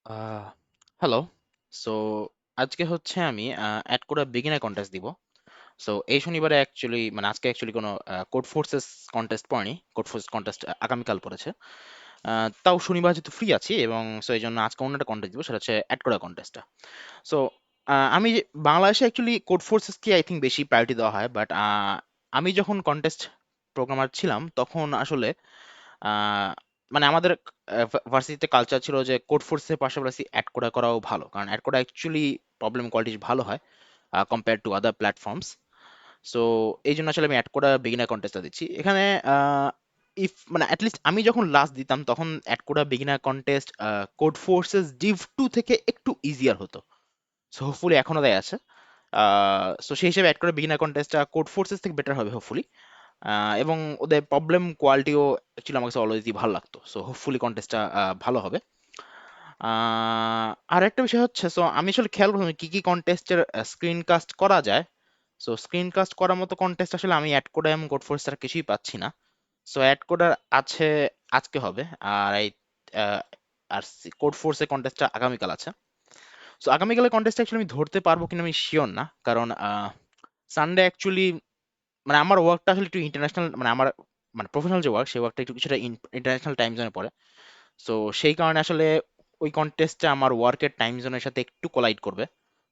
আহ hello. So আজকে হচ্ছে আমি অ্যাড করা বিগিনার কন্টেস্ট দিব। সো এই শনিবারে অ্যাকচুয়ালি মানে আজকে অ্যাকচুয়ালি কোনো কোড ফোর্সেস কন্টেস্ট পড়েনি। কোড ফোর্স কন্টেস্ট আগামীকাল পড়েছে। তাও শনিবার যেহেতু ফ্রি আছি এবং সো এই জন্য আজকে অন্য একটা কন্টেস্ট দিব, সেটা হচ্ছে অ্যাড করা কন্টেস্টটা। সো আমি বাংলাদেশে অ্যাকচুয়ালি কোড ফোর্সেসকে আই থিঙ্ক বেশি প্রায়োরিটি দেওয়া হয়, বাট আমি যখন কন্টেস্ট প্রোগ্রামার ছিলাম তখন আসলে আহ, মানে আমাদের ভার্সিটিতে কালচার ছিল যে কোড ফোর্সের পাশাপাশি অ্যাড করাও ভালো, কারণ অ্যাড করা অ্যাকচুয়ালি প্রবলেম কোয়ালিটি ভালো হয় compare to other platforms. So এই জন্য আসলে আমি অ্যাড করা বিগিনার কন্টেস্টটা দিচ্ছি এখানে। ইফ মানে অ্যাটলিস্ট আমি যখন লাস্ট দিতাম তখন অ্যাড করা beginner contest code forces Depp 2 থেকে একটু ইজিয়ার হতো। সো হোপফুলি এখনো দেয় আছে। সো সেই হিসেবে অ্যাড করা বিগিনার কন্টেস্টটা কোড ফোর্সেস থেকে বেটার হবে হোপফুলি। এবং ওদের প্রবলেম কোয়ালিটিও অ্যাকচুয়ালি আমার কাছে অলওয়েজই ভালো লাগতো। সো হোপফুলি কন্টেস্টটা ভালো হবে। আর একটা বিষয় হচ্ছে, সো আমি আসলে খেয়াল করলাম কি কি কন্টেস্টের স্ক্রিন কাস্ট করা যায়। সো স্ক্রিন কাস্ট করার মতো কন্টেস্ট আসলে আমি অ্যাড কোডা এবং কোড ফোর্স ছাড়া কিছুই পাচ্ছি না। সো অ্যাড কোডার আছে, আজকে হবে। আর এই আহ, আর কোড ফোর্সের কন্টেস্টটা আগামীকাল আছে। সো আগামীকালের কন্টেস্ট অ্যাকচুয়ালি আমি ধরতে পারবো কিনা আমি শিওর না, কারণ সানডে অ্যাকচুয়ালি মানে আমার ওয়ার্কটা আসলে একটু ইন্টারন্যাশনাল, মানে আমার মানে প্রফেশনাল যে ওয়ার্ক সেই ওয়ার্কটা একটু কিছুটা ইন্টারন্যাশনাল টাইম জোনে পড়ে। সো সেই কারণে আসলে ওই কন্টেস্টটা আমার ওয়ার্কের টাইম জোনের সাথে একটু কোলাইড করবে।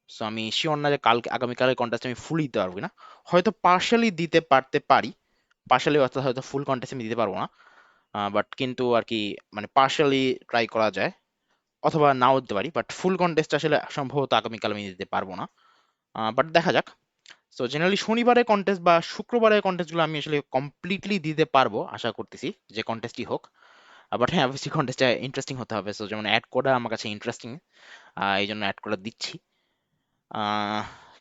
সো আমি শিওর না যে কালকে আগামীকালের কন্টেস্ট আমি ফুল দিতে পারবো কিনা। হয়তো পার্শালি দিতে পারতে পারি, পার্শালি অর্থাৎ হয়তো ফুল কন্টেস্ট আমি দিতে পারবো না, বাট কিন্তু আর কি মানে পার্শালি ট্রাই করা যায়, অথবা নাও দিতে পারি, বাট ফুল কন্টেস্ট আসলে সম্ভবত আগামীকাল আমি দিতে পারবো না। বাট দেখা যাক। সো জেনারেলি শনিবারের কন্টেস্ট বা শুক্রবারের কন্টেস্টগুলো আমি আসলে কমপ্লিটলি দিতে পারবো আশা করতেছি, যে কন্টেস্টই হোক। বাট হ্যাঁ, অবশ্যই কন্টেস্টটা ইন্টারেস্টিং হতে হবে। সো যেমন অ্যাড কোডা আমার কাছে ইন্টারেস্টিং, এই জন্য অ্যাড কোডা দিচ্ছি।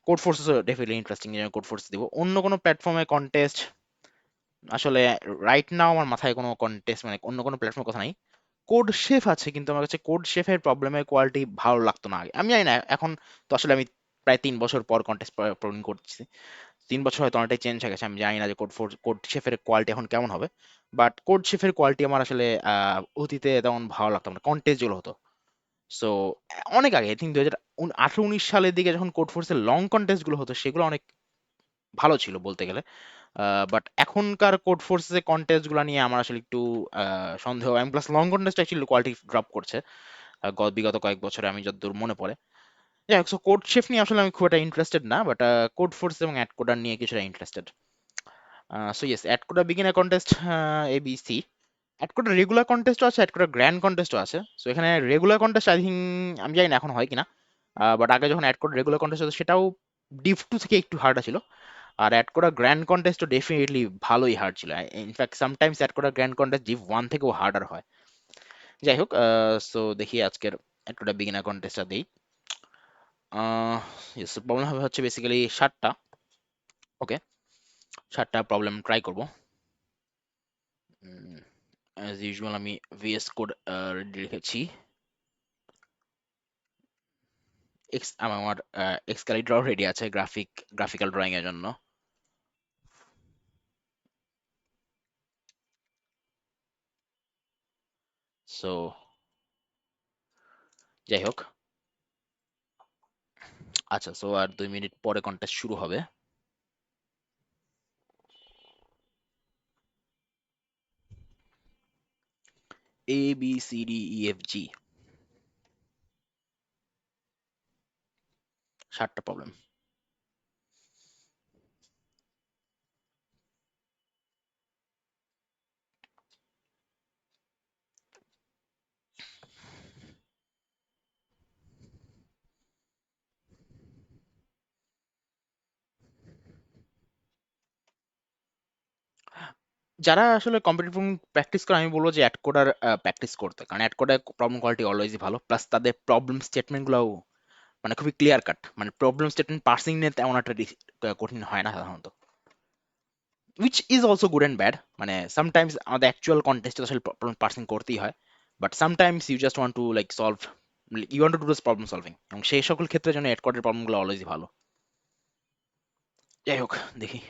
কোড ফোর্সেসও ডেফিনেটলি ইন্টারেস্টিং, এই জন্য কোড ফোর্স দিব। অন্য কোনো প্ল্যাটফর্মে কন্টেস্ট আসলে রাইট নাও আমার মাথায় কোনো কন্টেস্ট মানে অন্য কোনো প্ল্যাটফর্মের কথা নাই। কোড শেফ আছে, কিন্তু আমার কাছে কোড শেফের প্রবলেমের কোয়ালিটি ভালো লাগতো না আগে। আমি জানি না এখন, তো আসলে আমি প্রায় 3 বছর পর কন্টেস্ট প্রবলেম করছি। 3 বছর হয়তো অনেকটাই চেঞ্জ হয়ে গেছে, আমি জানি না যে কোড শেফের কোয়ালিটি এখন কেমন হবে। বাট কোড শেফের কোয়ালিটি আমার আসলে অতীতে তেমন ভালো লাগতো না, কন্টেস্ট যেগুলো হতো। সো অনেক আগে আই থিঙ্ক 2018-19 সালের দিকে যখন কোড ফোর্সের লং কন্টেস্ট গুলো হতো সেগুলো অনেক ভালো ছিল বলতে গেলে। বাট এখনকার কোড ফোর্সের কন্টেস্ট গুলো নিয়ে আমার আসলে একটু সন্দেহ, এবং plus long contest actually quality drop করছে বিগত কয়েক বছরে আমি যতদূর মনে পড়ে। যাই হোক, সো কোড শেফ নিয়ে আসলে আমি খুব একটা ইন্টারেস্টেড না, বাট কোড ফোর্স এবং অ্যাড কোডার নিয়ে কিছুটা interested. So yes, AtCoder beginner contest ABC। AtCoder regular কন্টেস্টও আছে, অ্যাড কোডার গ্র্যান্ড কন্টেস্টও আছে। সো এখানে রেগুলার কন্টেস্ট আই থিঙ্ক, আমি জানি না এখন হয় কিনা, বাট আগে যখন অ্যাড কোড রেগুলার কন্টেস্ট হতো সেটাও ডিভ 2 থেকে একটু হার্ড ছিল। আর অ্যাড কোডার গ্র্যান্ড কন্টেস্টও ডেফিনেটলি ভালোই হার্ড ছিল। In fact sometimes AtCoder grand contest div 1 থেকেও হার্ডার হয়। যাই হোক, সো দেখি আজকের অ্যাড কোডার বিগিনার কন্টেস্টটা দিই। প্রবলেম হবে হচ্ছে বেসিক্যালি 7টা। ওকে, 7টা প্রবলেম ট্রাই করব। অ্যাজ ইউজুয়াল আমি VS কোড রেডি রেখেছি। আমার এক্সকালিড্রাও রেডি আছে গ্রাফিক্যাল ড্রয়িং এর জন্য। সো যাই হোক, আচ্ছা, সো আর 2 মিনিট পরে কন্টেস্ট শুরু হবে। ABCDEFG, 7টা প্রবলেম। যারা আসলে কম্পিটিটিভ প্র্যাকটিস করে আমি বলবো যে অ্যাড কোডার প্র্যাকটিস করতে, কারণ অ্যাড কোডার প্রবলেম কোয়ালিটি অলওয়েজই ভালো, প্লাস তাদের প্রবলেম স্টেটমেন্ট গুলোও মানে খুবই ক্লিয়ার কাট। মানে প্রবলেম স্টেটমেন্ট পার্সিং নিয়ে তেমন একটা কঠিন হয় না সাধারণত, which is also good and bad. মানে সামটাইমস আমাদের অ্যাকচুয়াল কন্টেস্টে আসলে প্রবলেম পার্সিং করতেই হয়, but sometimes you just want to like solve, you want to do this problem solving, এবং সেই সকল ক্ষেত্রে জন্য অ্যাড কোডের প্রবলেমগুলো অলওয়েজই ভালো। যাই হোক, দেখি।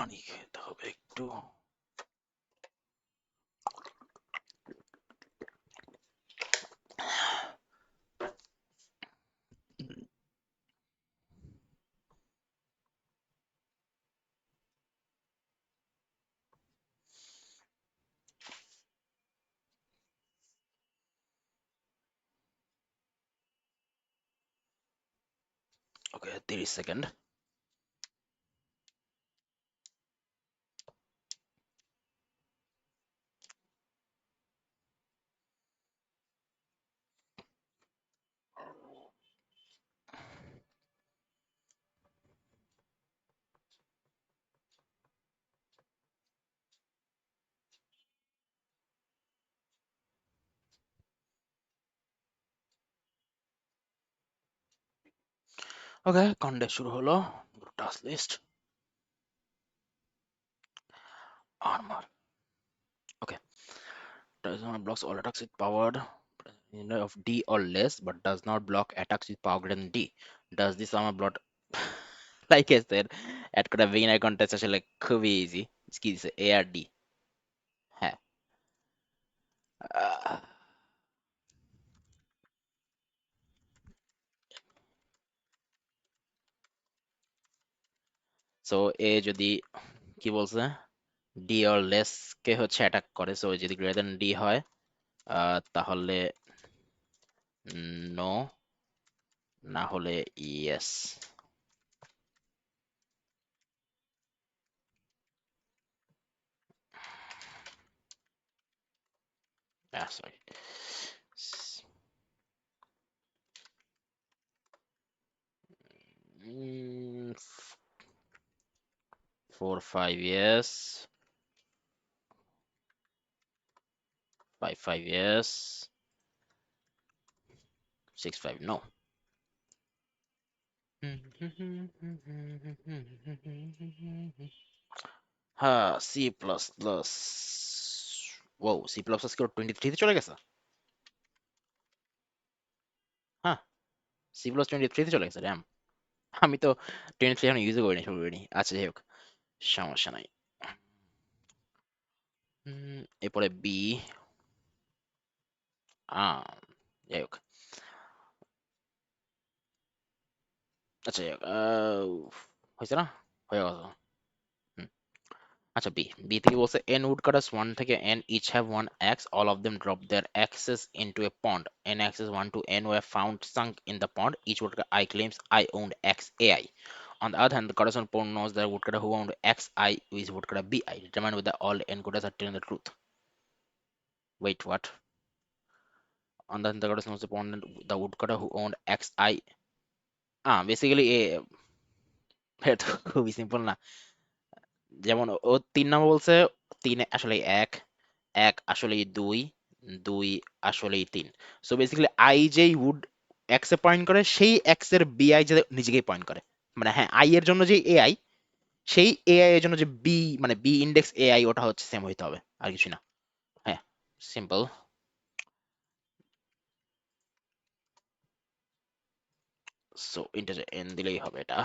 পানি খেতে হবে একটু। ওকে, 30 সেকেন্ড। ওকে, কন্টেস্ট শুরু হলো। Task list, armour. Okay, does not blocks all attacks with power of D or less, but does not block attacks with power greater than D. Does this armor block? Like I said, AtCoder beginner contest আসলে খুবই easy. কি দিছে, এ আর D? হ্যাঁ। So এ যদি, কি বলছে, D or less কে হচ্ছে attack করে, সো যদি গ্রেটার দেন ডি হয় তাহলে নো, না হলে yes. Sorry, 4 5 yes, 5 5 yes, 6 5 no. হ্যাঁ, সি প্লাস প্লাস। ও, সি প্লাস প্লাস কি 23-তে চলে গেছে? হ্যাঁ, সি প্লাস 23-তে চলে গেছে, র্যাম। আমি তো 23 এখন ইউজ করিনি, শুরু করিনি। আচ্ছা, যাই হোক, সমস্যা নাই। এরপরে বি, যাই হোক। আচ্ছা, যাই হোক, হয়েছে না? হয়ে গেছে। হুম, আচ্ছা, বি বি থেকে বলছে n woodcutters 1 থেকে n each have one axe, all of them drop their axes into a pond. N axes 1 to n were found sunk in the pond. Each woodcutter I claims I owned axe AI. On the other hand, the goddess on pond knows that woodcutter who owned axe I is woodcutter BI. Determine whether all n goddess are telling the truth. Wait, what? On the other hand, the goddess knows the pond, the woodcutter who owned axe I. Basically, এটা তো খুবই simple না? যেমন ও 3 নম্বর বলছে, 3 আসলে এক, এক আসলেই দুই, দুই আসলেই তিন। সো বেসিক্যালি আই যেই উড এক্স এ পয়েন্ট করে, সেই এক্স এর বিআই যে নিজেকেই পয়েন্ট করে। মানে হ্যাঁ, আই এর জন্য যে এআই, সেই এআই এর জন্য যে বি, মানে বি ইন্ডেক্স এআই, ওটা হচ্ছে সেম হইতে হবে, আর কিছু না। হ্যাঁ, সিম্পল। সো ইন্টারজেক্ট এন দিলেই হবে এটা।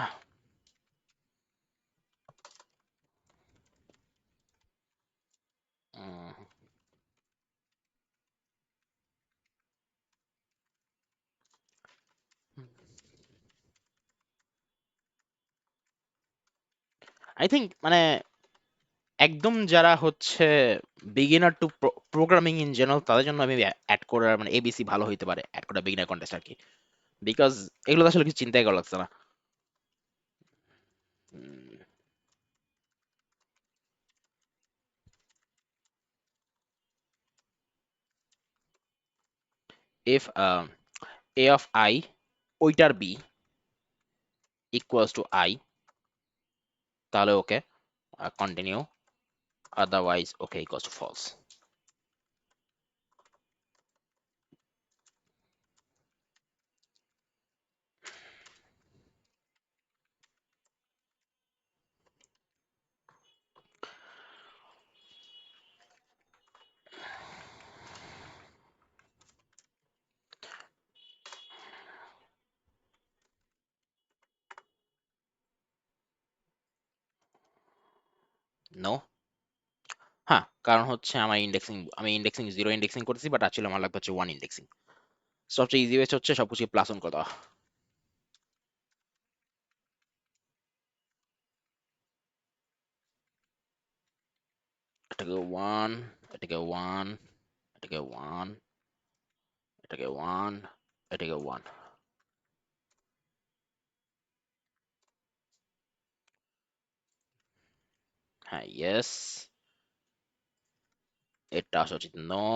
আই থিঙ্ক মানে একদম যারা হচ্ছে beginner two programming in general, তাদের জন্য আমি অ্যাড করার মানে এবিসি ভালো হইতে পারে, অ্যাড করা বিগিনার কন্টেস্ট আর কি। বিকজ এগুলো তো আসলে কিছু চিন্তাই করা লাগছে না। ইফ এ অফ আই ওইটার বি ইকুয়ালস টু আই, তাহলে okay continue, otherwise okay equals to false. No. হ্যাঁ, কারণ হচ্ছে আমি ইন্ডেক্সিং জিরো ইন্ডেক্সিং করতেছি, বাট আসলে আমার লাগবে হচ্ছে ওয়ান ইন্ডেক্সিং। সবচেয়ে ইজি ওয়েস্ট হচ্ছে সবকিছু প্লাস অন করে দেওয়া। এটাকে ওয়ান, এটাকে ওয়ান, এটাকে ওয়ান, এটাকে ওয়ান, এটাকে ওয়ান। হ্যাঁ, ইয়েস। এটা আসা উচিত নো,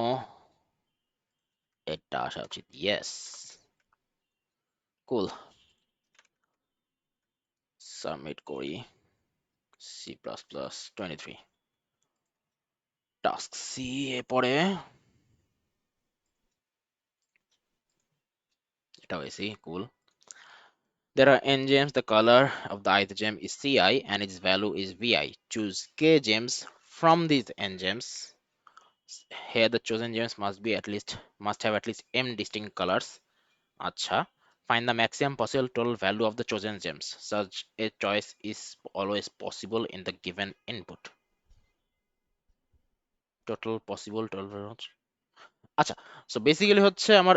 এটা আসা উচিত ইয়েস। কুল। সাবমিট করি। C plus plus 23 task C এ পরে এটা হয়েছে cool. There are n gems. The color of the ith gem is Ci and its value is Vi. Choose k gems from these n gems. Here the chosen gems must have at least m distinct colors. Acha. Find the maximum possible total value of the chosen gems. Such a choice is always possible in the given input. Total possible total value. আচ্ছা, so basically হচ্ছে আমার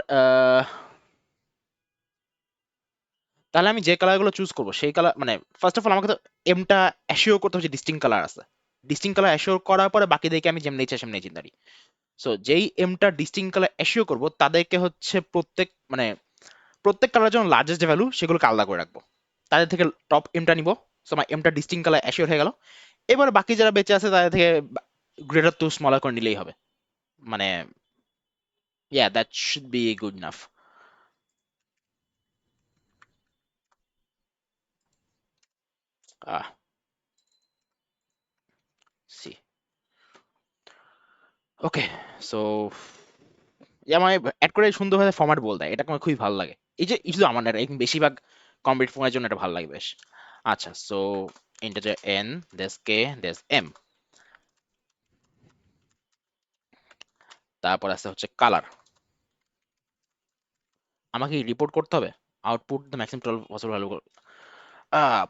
তাহলে আমি যে কালারগুলো choose করবো সেই colour মানে ফার্স্ট অফ অল আমাকে তো এমটা অ্যাসিওর করতে হচ্ছে ডিস্টিং কালার আছে। ডিস্টিং কালার অ্যাসিওর করার পরে বাকিদেরকে আমি যেমনি ইচ্ছা সেমনি চিন্তা পারি। সো যেই এমটা ডিস্টিং কালার অ্যাসিওর করবো তাদেরকে হচ্ছে প্রত্যেক কালার যখন লার্জেস্ট ভ্যালু সেগুলোকে আলাদা করে রাখবো। তাদের থেকে টপ এমটা নিব। সো আমার এমটা ডিস্টিং কালার অ্যাসিওর হয়ে গেল। এবার বাকি যারা বেঁচে আছে তাদের থেকে গ্রেটার টু স্মলার করে নিলেই হবে। মানে yeah that should be good enough. Ah see okay. So আমার অ্যাড করে সুন্দরভাবে ফরম্যাট বল দেয়, এটা আমার খুবই ভালো লাগে। এই যে শুধু আমার না, এটা বেশিরভাগ কম্পিউটার ফোনের জন্য এটা ভালো লাগে বেশ। আচ্ছা, সো ইন্টিজার n, দেস k, দেস m, তারপর আছে হচ্ছে কালার। আমাকে রিপোর্ট করতে হবে output the maximum total possible value.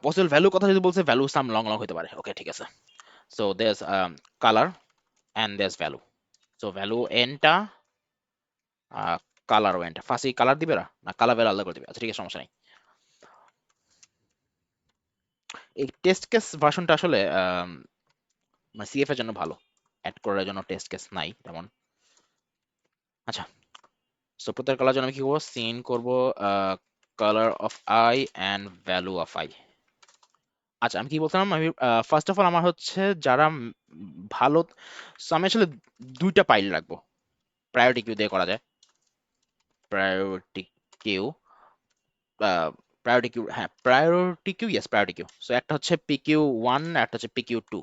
Possible value কথা যদি বলছে, ভ্যালু সাম লং লং হতে পারে। ওকে, ঠিক আছে। So these colour and these value. So value এনটা, কালার ওয়েনটা ফার্স্ট কালার দিবে না কালার ভ্যালু আলাদা করে দিবে? আচ্ছা ঠিক আছে, সমস্যা নেই। এই টেস্ট কেস ভার্সনটা আসলে মানে সিএফ এর জন্য ভালো, অ্যাড করার জন্য টেস্ট কেস নাই তেমন। আচ্ছা, সো প্রত্যেক কালার জন্য আমি কি করবো, সিন করবো colour of I and value of I. আচ্ছা, আমি কি বলছিলাম, আমি ফার্স্ট অফ অল আমার হচ্ছে যারা ভালো, so আমি আসলে দুইটা পাইল রাখবো। প্রায়োরিটি কিউ দিয়ে করা যায়। প্রায়োরিটি কিউ, প্রায়োরিটি কিউ, হ্যাঁ priority queue, yes priority queue. So একটা হচ্ছে পিকিউ ওয়ান, একটা হচ্ছে PQ two.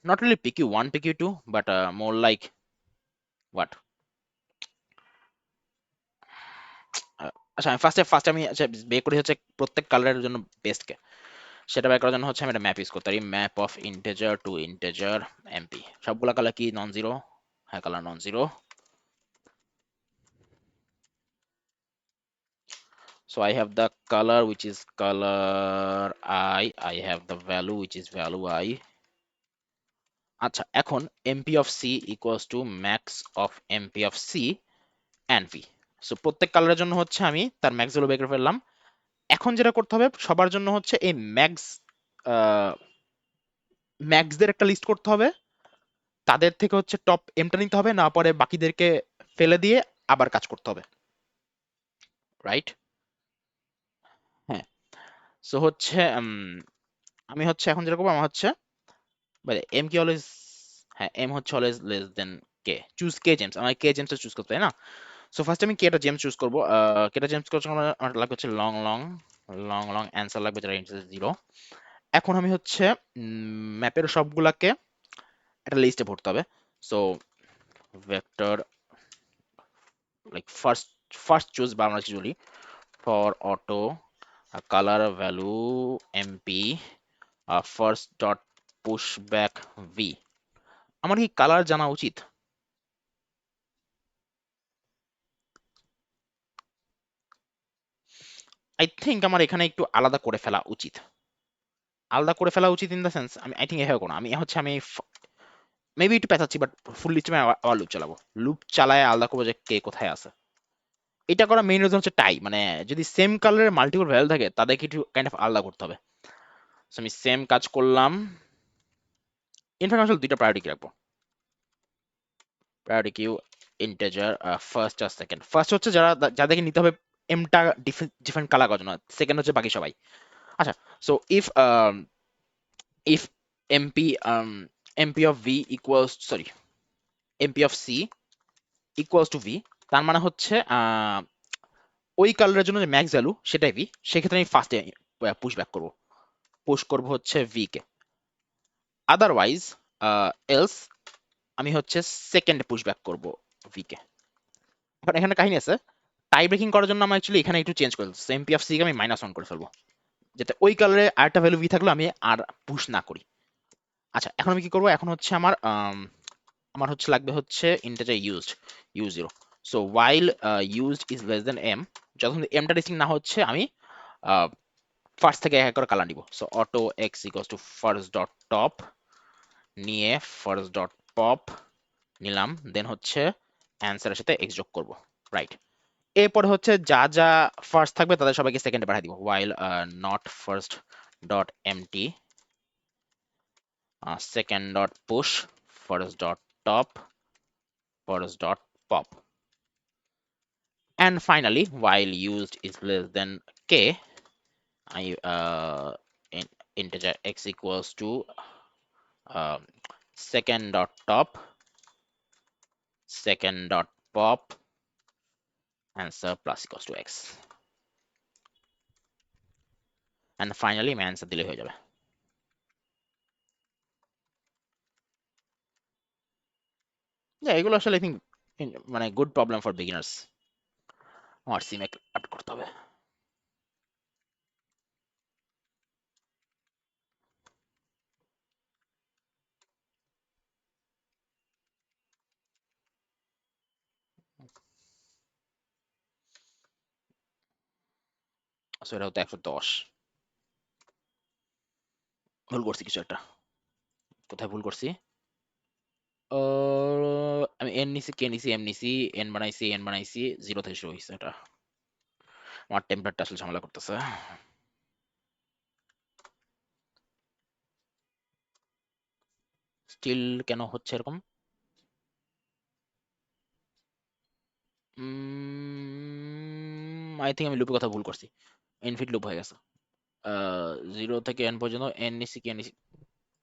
Not really PQ one PQ two, but more like what. আচ্ছা, আমি ফার্স্টে আমি আচ্ছা বের করি হচ্ছে প্রত্যেক কালারের জন্য বেস্ট কে। সেটা বের করার জন্য হচ্ছে আমি একটা ম্যাপ ইউজ করতে পারি, map of integer to integer MP. সবগুলা কালার কি নন জিরো? হ্যাঁ, colour non zero. So I have the color which is color I have the value which is value I. আচ্ছা, এখন MP of C equals to max of MP of C and V. So প্রত্যেক কালারের জন্য হচ্ছে আমি তার max value বের করে ফেললাম। এখন যেটা করতে হবে সবার জন্য হচ্ছে এই ম্যাক্সদের একটা লিস্ট করতে হবে। তাদের থেকে হচ্ছে টপ এমটা নিতে হবে, না পরে বাকিদেরকে ফেলে দিয়ে আবার কাজ করতে হবে, রাইট? হ্যাঁ। সো হচ্ছে আমি হচ্ছে এখন যেটা করবো, আমার হচ্ছে এম কি অলওয়েজ, হ্যাঁ এম হচ্ছে অলওয়েজ লেস দেন কে। চুজ কে জেমস, আমার কে জেমসটা চুজ করতে হয় না। সো ফার্স্ট আমি কেটা জেমস চুজ করবো। কেটা জেমস করার জন্য আমার লাগবে হচ্ছে long long long long answer লাগবে যারা ইন্টারেস্ট জিরো। এখন আমি হচ্ছে ম্যাপের সবগুলাকে একটা লিস্টে ভরতে হবে। So vector like first choose বা আমরা যদি বলি for auto colour value MP first dot push back V. আমার কি কালার জানা উচিত? আই থিঙ্ক আমার এখানে একটু আলাদা করে ফেলা উচিত। আলাদা করে ফেলা উচিত ইন দ্য সেন্স, আমি আই থিঙ্ক এভাবে কোনো আমি হচ্ছে আমি মেবি একটু পেঁচাচ্ছি, বাট ফুল লিস্টে আমি আবার লুপ চালাবো, লুপ চালায় আলাদা করবো যে কে কোথায় আছে। এটা করা মেইন রিজন হচ্ছে টাই, মানে যদি সেম কালারের মাল্টিপল ভ্যালু থাকে তাদেরকে একটু কাইন্ড অফ আলাদা করতে হবে। So আমি সেম কাজ করলাম। ইনফ্যাক্ট আসলে দুইটা প্রায়োরিটি রাখবো, প্রায়োরিটি কিউ ইন্টিজার ফার্স্ট আর সেকেন্ড। ফার্স্ট হচ্ছে যারা যাদেরকে নিতে হবে এমটা ডিফারেন্ট কালার করার জন্য, সেকেন্ড হচ্ছে বাকি সবাই। আচ্ছা, so if mp mp of v equals sorry mp of c equals to v, তার মানে হচ্ছে ওই কালারের জন্য যে ম্যাক্স ভ্যালু সেটাই v, সেক্ষেত্রে আমি ফার্স্টে পুশ ব্যাক করবো, পুশ করবো হচ্ছে v কে। আদারওয়াইজ এলস আমি হচ্ছে সেকেন্ডে পুশ ব্যাক করবো v কে। এখন এখানে কাহিনী আছে, টাই ব্রেকিং করার জন্য আমি অ্যাকচুয়ালি এখানে একটু চেঞ্জ করে ফেলবো, এমপি অফ সি কে আমি -1 করে ফেলবো, যাতে ওই কালারে আরেকটা ভ্যালু v থাকলে আমি আর পুশ না করি। আচ্ছা, এখন আমি কি করবো, এখন হচ্ছে আমার আমার হচ্ছে লাগবে হচ্ছে integer u0। So while used is less than m, যখন mটা ডিস্টিং না হচ্ছে আমি ফার্স্ট থেকে এক করে কালার নিব। So auto x equals to first dot top নিয়ে ফার্স্ট ডট পপ নিলাম, দেন হচ্ছে অ্যান্সারের সাথে x যোগ করব, রাইট। এরপরে হচ্ছে যা যা ফার্স্ট থাকবে তাদের সবাইকে সেকেন্ডে পাঠিয়ে দিব, while not first dot empty second dot push first dot top first dot pop, and finally while used is less than k, I integer x equals to um, second dot top second dot pop answer plus equals to x, and finally আমি answer দিলে হয়ে যাবে। এগুলো আসলে I think মানে good problem for beginners. আমার সিমে update করতে হবে। সো এটা হতো 110। ভুল করছি কিছু একটা, কোথায় ভুল করছি? আমি এন নিছি, কে নিছি, এম নিছি, এন বানাইছি, জিরো থেকে শুরু হয়েছে এটা। আমার টেম্পলেটটা আসলে ঝামেলা করতেছে। স্টিল কেন হচ্ছে এরকম? আই থিঙ্ক আমি লুপের কথা ভুল করছি, ইনফিট লুপ হয়ে গেছে। জিরো থেকে এন পর্যন্ত এন নিছি, কে নিছি,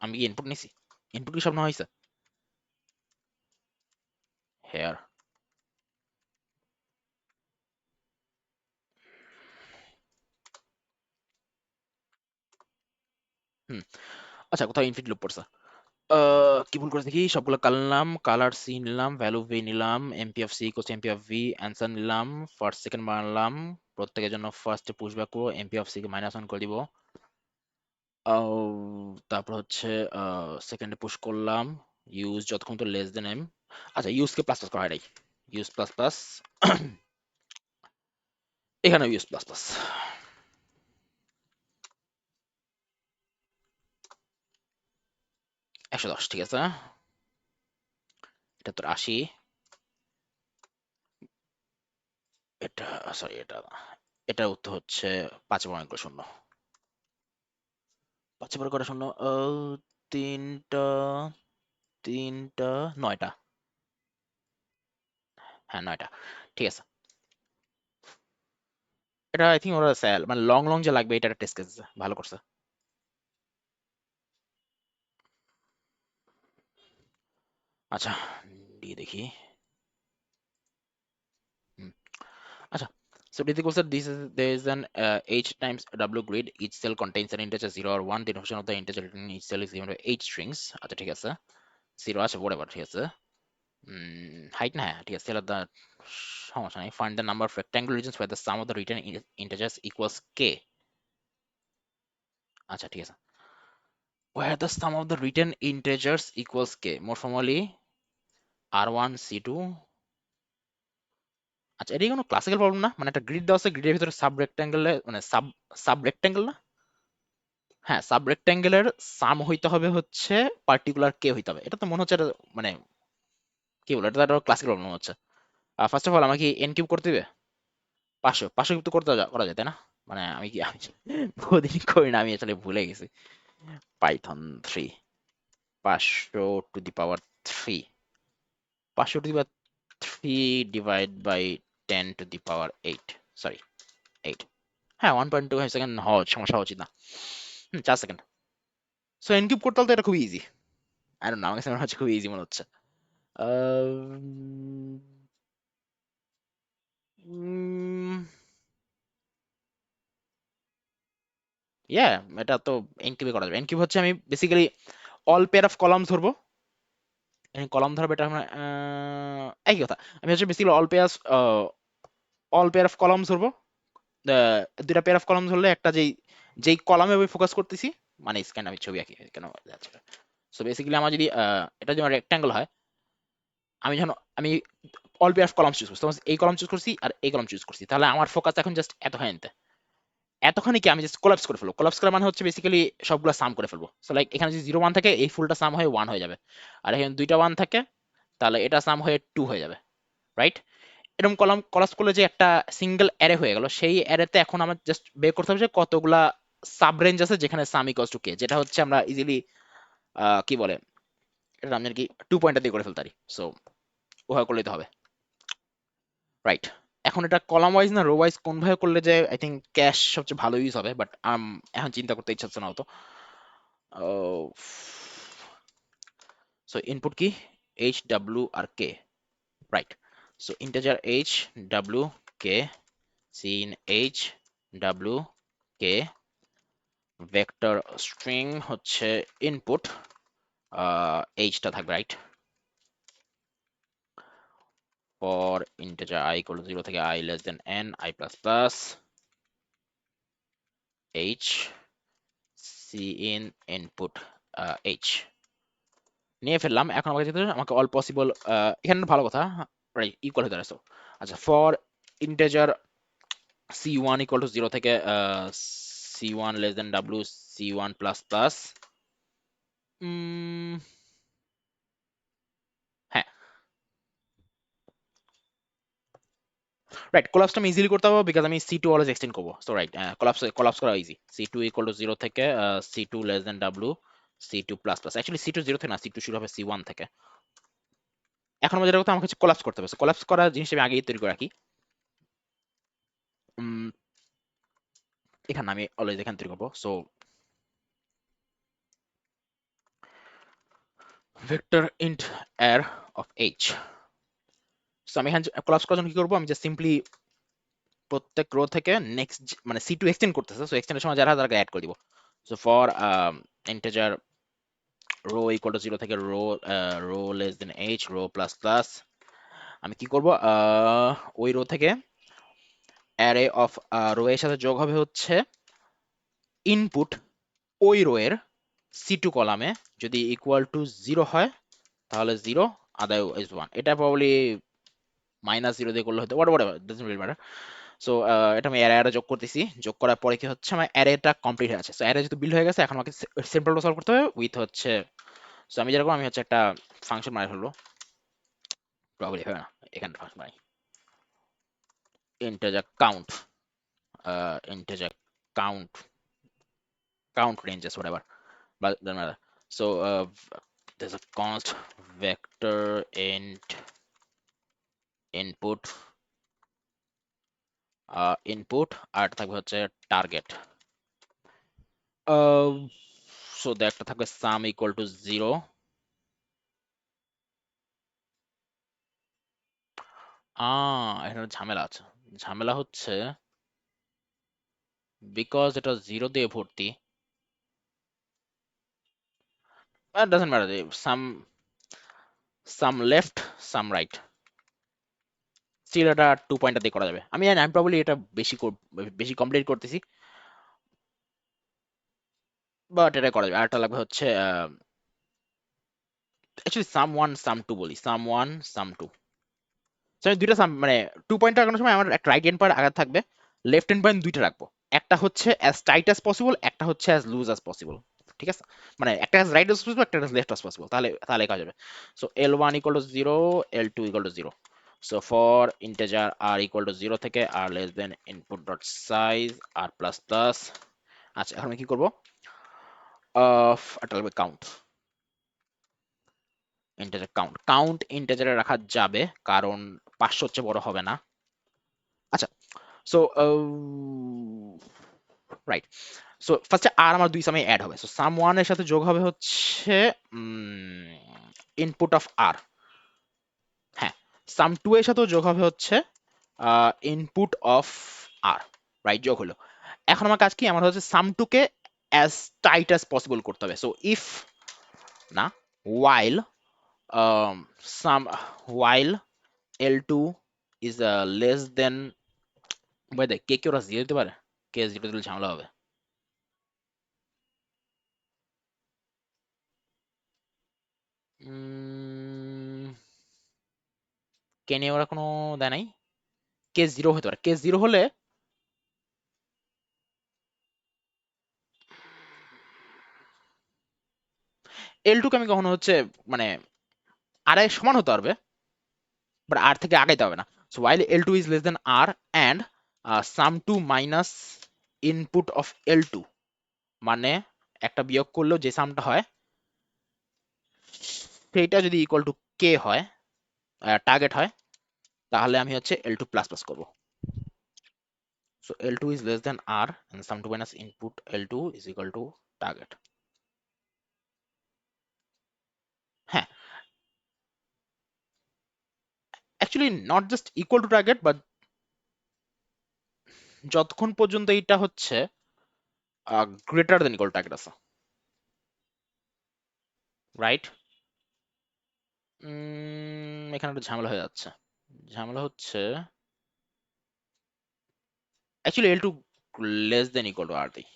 আমি কি ইনপুট নিছি? ইনপুট কি সব নেওয়া হয়েছে? হেয়ার হুম, আচ্ছা, কোথাও ইনফিট লুপ পড়ছে। কি ভুল করে দেখি, সবগুলো কালার নিলাম, কালার সি নিলাম, ভ্যালু ভি নিলাম, MP of C equals MP of V, answer নিলাম, ফার্স্ট সেকেন্ড বানালাম, প্রত্যেকের জন্য ফার্স্টে পুশ ব্যাক করবো, এমপি অফ সি কে -1 করে দিব। তারপর হচ্ছে সেকেন্ডে পুশ করলাম, ইউজ যতক্ষণ তো লেস দেন এম। আচ্ছা, ইউজ কে প্লাস প্লাস করা হয় নাই, ইউজ প্লাস প্লাস এখানে ইউজ প্লাস প্লাস 110, ঠিক আছে। এটা তোর 80, এটা সরি এটা না, এটার উত্তর হচ্ছে 5/0 5/0 তিনটা তিনটা 9টা, হ্যাঁ 9টা, ঠিক আছে। এটা আই থিঙ্ক ওরা স্যাল মানে লং লং যে লাগবে এটা টেস্ট কেস ভালো করছে। আচ্ছা, দিয়ে দেখি। হুম, আচ্ছা, so this equals that this is there is an h times w grid, each cell contains an integer 0 or 1, the definition of the integer written in each cell is given by 8 strings। আচ্ছা ঠিক আছে, 0 আছে whatever, ঠিক আছে। Height না, হ্যাঁ ঠিক আছে, তাহলে সমস্যা নেই। find the number of rectangular regions where the sum of the written integers equals k। আচ্ছা ঠিক আছে, where the sum of the written integers equals k, more formally r1 c2। আচ্ছা, এটা কি কোনো ক্লাসিক্যাল প্রবলেম না? মানে একটা গ্রিড দেওয়া আছে, গ্রিডের ভিতরে সাব রেক্ট্যাঙ্গেল, মানে সাব সাব রেক্ট্যাঙ্গেল না? হ্যাঁ, সাব রেক্ট্যাঙ্গেলের সাম হইতে হবে হচ্ছে পার্টিকুলার কে হইতে হবে। এটা তো মনে হচ্ছে মানে কি বলে, এটা তো একটা ক্লাসিক প্রবলেম হচ্ছে। ফার্স্ট অফ অল আমাকে এন কিউব করতে দিবে। 500 কিন্তু করতে করা যায় তাই না? মানে আমি বহুদিন করি না, আমি আসলে ভুলে গেছি। Python 3, 500 to the power 3, 500 to the power 3 divide by 10 to the power 8, sorry 8। হ্যাঁ, 1.25 সেকেন্ড হওয়া সমস্যা হওয়া উচিত না। 4 সেকেন্ড। সো এনকিউব করতে হলে তো এটা খুবই ইজি। আই ডোন্ট নো, আমার কাছে মনে হচ্ছে খুবই ইজি মনে হচ্ছে। ইয়া, এটা তো এনকিউবে করা যাবে। এনকিউব হচ্ছে আমি basically all pair of columns ধরবো। কলাম ধরবো, এটা আমরা একই কথা। আমি হচ্ছে basically all pair of columns ধরবো। দুইটা পেয়ার অফ কলাম ধরলে একটা যেই যেই কলামে আমি ফোকাস করতেছি, মানে স্ক্যান, আমি ছবি আঁকি কেন যাচ্ছে। সো বেসিক্যালি আমার যদি এটা যেমন রেক্ট্যাঙ্গেল হয়, আমি all pair of column choose করছি, এই কলাম চুজ করছি আর এই কলাম চুজ করছি, তাহলে আমার ফোকাস এখন জাস্ট এতখানি নিতে। এতখানি কি আমি জাস্ট কোলাপস করে ফেলবো। কোলাপস করা মানে হচ্ছে বেসিক্যালি সবগুলো সাম করে ফেলবো। সো লাইক এখানে যদি 0 1 থাকে, এই ফুলটা সাম হয়ে 1 হয়ে যাবে। আর এখানে দুইটা 1 থাকে, তাহলে এটা সাম হয়ে 2 হয়ে যাবে, রাইট? এরকম কলাপস করলে যে একটা সিঙ্গেল অ্যারে হয়ে গেল, সেই অ্যারেতে এখন আমার জাস্ট বের করতে হবে যে কতগুলা সাব রেঞ্জ আছে যেখানে সাম ইকুয়ালস টু কে, যেটা হচ্ছে আমরা ইজিলি কি বলে, এটা আমি আর কি 2 পয়েন্টার দিয়ে করে ফেলতে পারি। সো ওভাবে করলেই তো হবে, রাইট? এখন এটা কলাম ওয়াইজ না রো ওয়াইজ কোন ভাবে করলে যে আই থিঙ্ক ক্যাশ সবচেয়ে ভালো ইউজ হবে, বাট এখন চিন্তা করতে ইচ্ছা হচ্ছে না হতো। সো ইনপুট কি, এইচ ডাব্লিউ আর K, right? So integer H W K, cin H W K, vector string হচ্ছে ইনপুট, এইচটা থাকবে, right? For integer I equal to 0 থেকে I less than n, I plus plus, h in input h নিয়ে ফেললাম। এখন আমাকে all possible, এখানে ভালো কথা, রাইট, ইকুয়াল হতে আসো। আচ্ছা, for integer c1 equal to 0 থেকে c1 less than w, c1 plus plus, হ্যাঁ, রাইট। কোলাপসটা আমি ইজিলি করতে পারবো বিকজ আমি সি টু অলওয়েজ এক্সটেন্ড করবো। সো রাইট, কোলাপস করা ইজি। সি2 ইকুয়াল টু 0 থেকে C two less than W, C two plus plus. Actually C two 0 থেকে না, সি2 শুরু হবে সি1 থেকে। এখন আমার যেটা কথা, আমাকে হচ্ছে কোলাপস করতে হবে। কোলাপস করা জিনিসটা আমি আগেই তৈরি করে রাখি। এখানে আমি অলওয়েজ এখানে তৈরি করবো। সো ভেক্টর ইন্ট এর অফ এইচ। সো আমি এখানে কোলাপস করার জন্য কি করবো, আমি জাস্ট সিম্পলি প্রত্যেক রো থেকে নেক্সট, মানে সি2 এক্সটেন্ড করতেছে, সো এক্সটেন্ডের সময় যারা তাদেরকে অ্যাড করে দিব। So for integer row equal to 0 থেকে row less than H, row plus plus, আমি কি করব, ওই রো থেকে অ্যারে অফ রো এর সাথে যোগ হবে হচ্ছে ইনপুট ওই রো এর সি2 কলামে, যদি ইকুয়াল টু 0 হয় তাহলে 0, আদারওয়াইজ 1। এটা প্রবাবলি -0 দিয়ে করলে হতো, whatever, doesn't really matter. So এটা আমি অ্যারে যোগ করতেছি। যোগ করার পরে কি হচ্ছে, আমার অ্যারেটা কমপ্লিট হয়ে আছে। সো অ্যারে যেহেতু বিল্ড হয়ে গেছে, এখন আমাকে সিম্পলটা সলভ করতে হবে উইথ হচ্ছে, সো আমি যেরকম, আমি হচ্ছে একটা ফাংশন বানিয়ে ফেলবো। প্রবাবলি হবে না, এখানে ফাংশন বানাই, integer count, integer count ranges, whatever, but doesn't matter. So there's a const vector int input, input আর থাকবে হচ্ছে target. So একটা থাকবে sum equal to 0. এখানে ঝামেলা আছে। ঝামেলা হচ্ছে বিকজ এটা 0 দিয়ে ভর্তি, doesn't matter, some left, some right, still এটা 2 পয়েন্টার দিয়ে করা যাবে। আমি প্রবাবলি এটা বেশি কমপ্লিট করতেছি, বাট এটা করা যাবে। আরেকটা লাগবে হচ্ছে actually some one some two বলি, সাম ওয়ান সাম টু। আমি দুইটা সাম, মানে 2 পয়েন্টার আগানোর সময় আমার একটা রাইট হ্যান্ড পার্ট আঘাত থাকবে, লেফট হ্যান্ড পয়েন্ট দুইটা রাখবো। একটা হচ্ছে অ্যাজ টাইট অ্যাজ পসিবল, একটা হচ্ছে অ্যাজ লুজ অ্যাজ পসিবল। ঠিক আছে, মানে একটা অ্যাজ রাইট অ্যাজ পসিবল, একটা অ্যাজ লেফট অ্যাজ পসিবল, তাহলে তাহলে কাজ হবে। So L1 equal to 0, L2 equal to 0। So for integer r equal to 0 থেকে r less than input dot size r plus plus. আচ্ছা, এখন আমি কি করবো? এটা লাগবে কাউন্ট, ইন্টিজার কাউন্ট। কাউন্ট ইন্টিজারে রাখা যাবে কারণ 500 হচ্ছে বড় হবে না। আচ্ছা, সো রাইট, সো ফার্স্টে আর আমার দুই সামে অ্যাড হবে। সো সাম ওয়ান এর সাথে যোগ হবে হচ্ছে ইনপুট অফ আর। হ্যাঁ, সাম টু এর সাথেও যোগ হবে হচ্ছে ইনপুট অফ আর। রাইট, যোগ হলো। এখন আমার কাজ কি? আমার হচ্ছে সাম টু কে অ্যাজ টাইট অ্যাজ পসিবল করতে হবে। সো ইফ না, while some while L2 is less than, ভাই দেখ কে কে ওরা জিরো দিতে পারে, কে জিরো দিলে ঝামেলা হবে। কে নিয়ে ওরা কোনো দেয় নাই। কেস জিরো হতে পারে, কেস জিরো হলে এল টু কে আমি কখনো হচ্ছে মানে আর এর সমান হতে পারবে, বাট আর থেকে আগাইতে হবে না। So while L two is less than R and sum two minus input of L two, মানে একটা বিয়োগ করলেও যে সামটা হয় সেইটা যদি ইকুয়াল টু কে হয়, টার্গেট হয়, তাহলে আমি হচ্ছে এল টু প্লাস প্লাস করবো। So L two is less than R and sum to minus input L2 is equal to target. হ্যাঁ, actually not just equal to target, but যতক্ষণ পর্যন্ত এইটা হচ্ছে গ্রেটার দেন ইকুয়াল টার্গেট আছে। Right, এখানে একটা ঝামেলা হয়ে যাচ্ছে। ঝামেলা হচ্ছে actually L two less than equal to R দিই।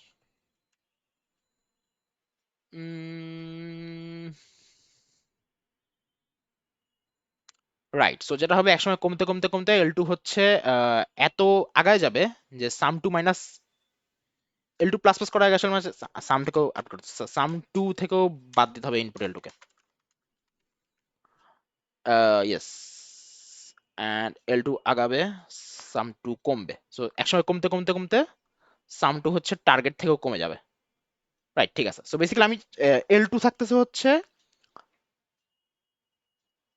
রাইট, সো যেটা হবে একসময় কমতে কমতে কমতে এল টু হচ্ছে এত আগায় যাবে যে সাম টু মাইনাস এল টু প্লাস প্লাস করা আগে আসলে সাম থেকেও আপ করতে, সাম টু থেকেও বাদ দিতে হবে ইনপুট এল টু কে। ইয়েস, অ্যান্ড এল টু আগাবে, সাম টু কমবে। সো একসময় কমতে কমতে কমতে সাম টু হচ্ছে টার্গেট থেকেও কমে যাবে। রাইট, ঠিক আছে। সো বেসিক্যালি আমি এল টু থাকতেছে হচ্ছে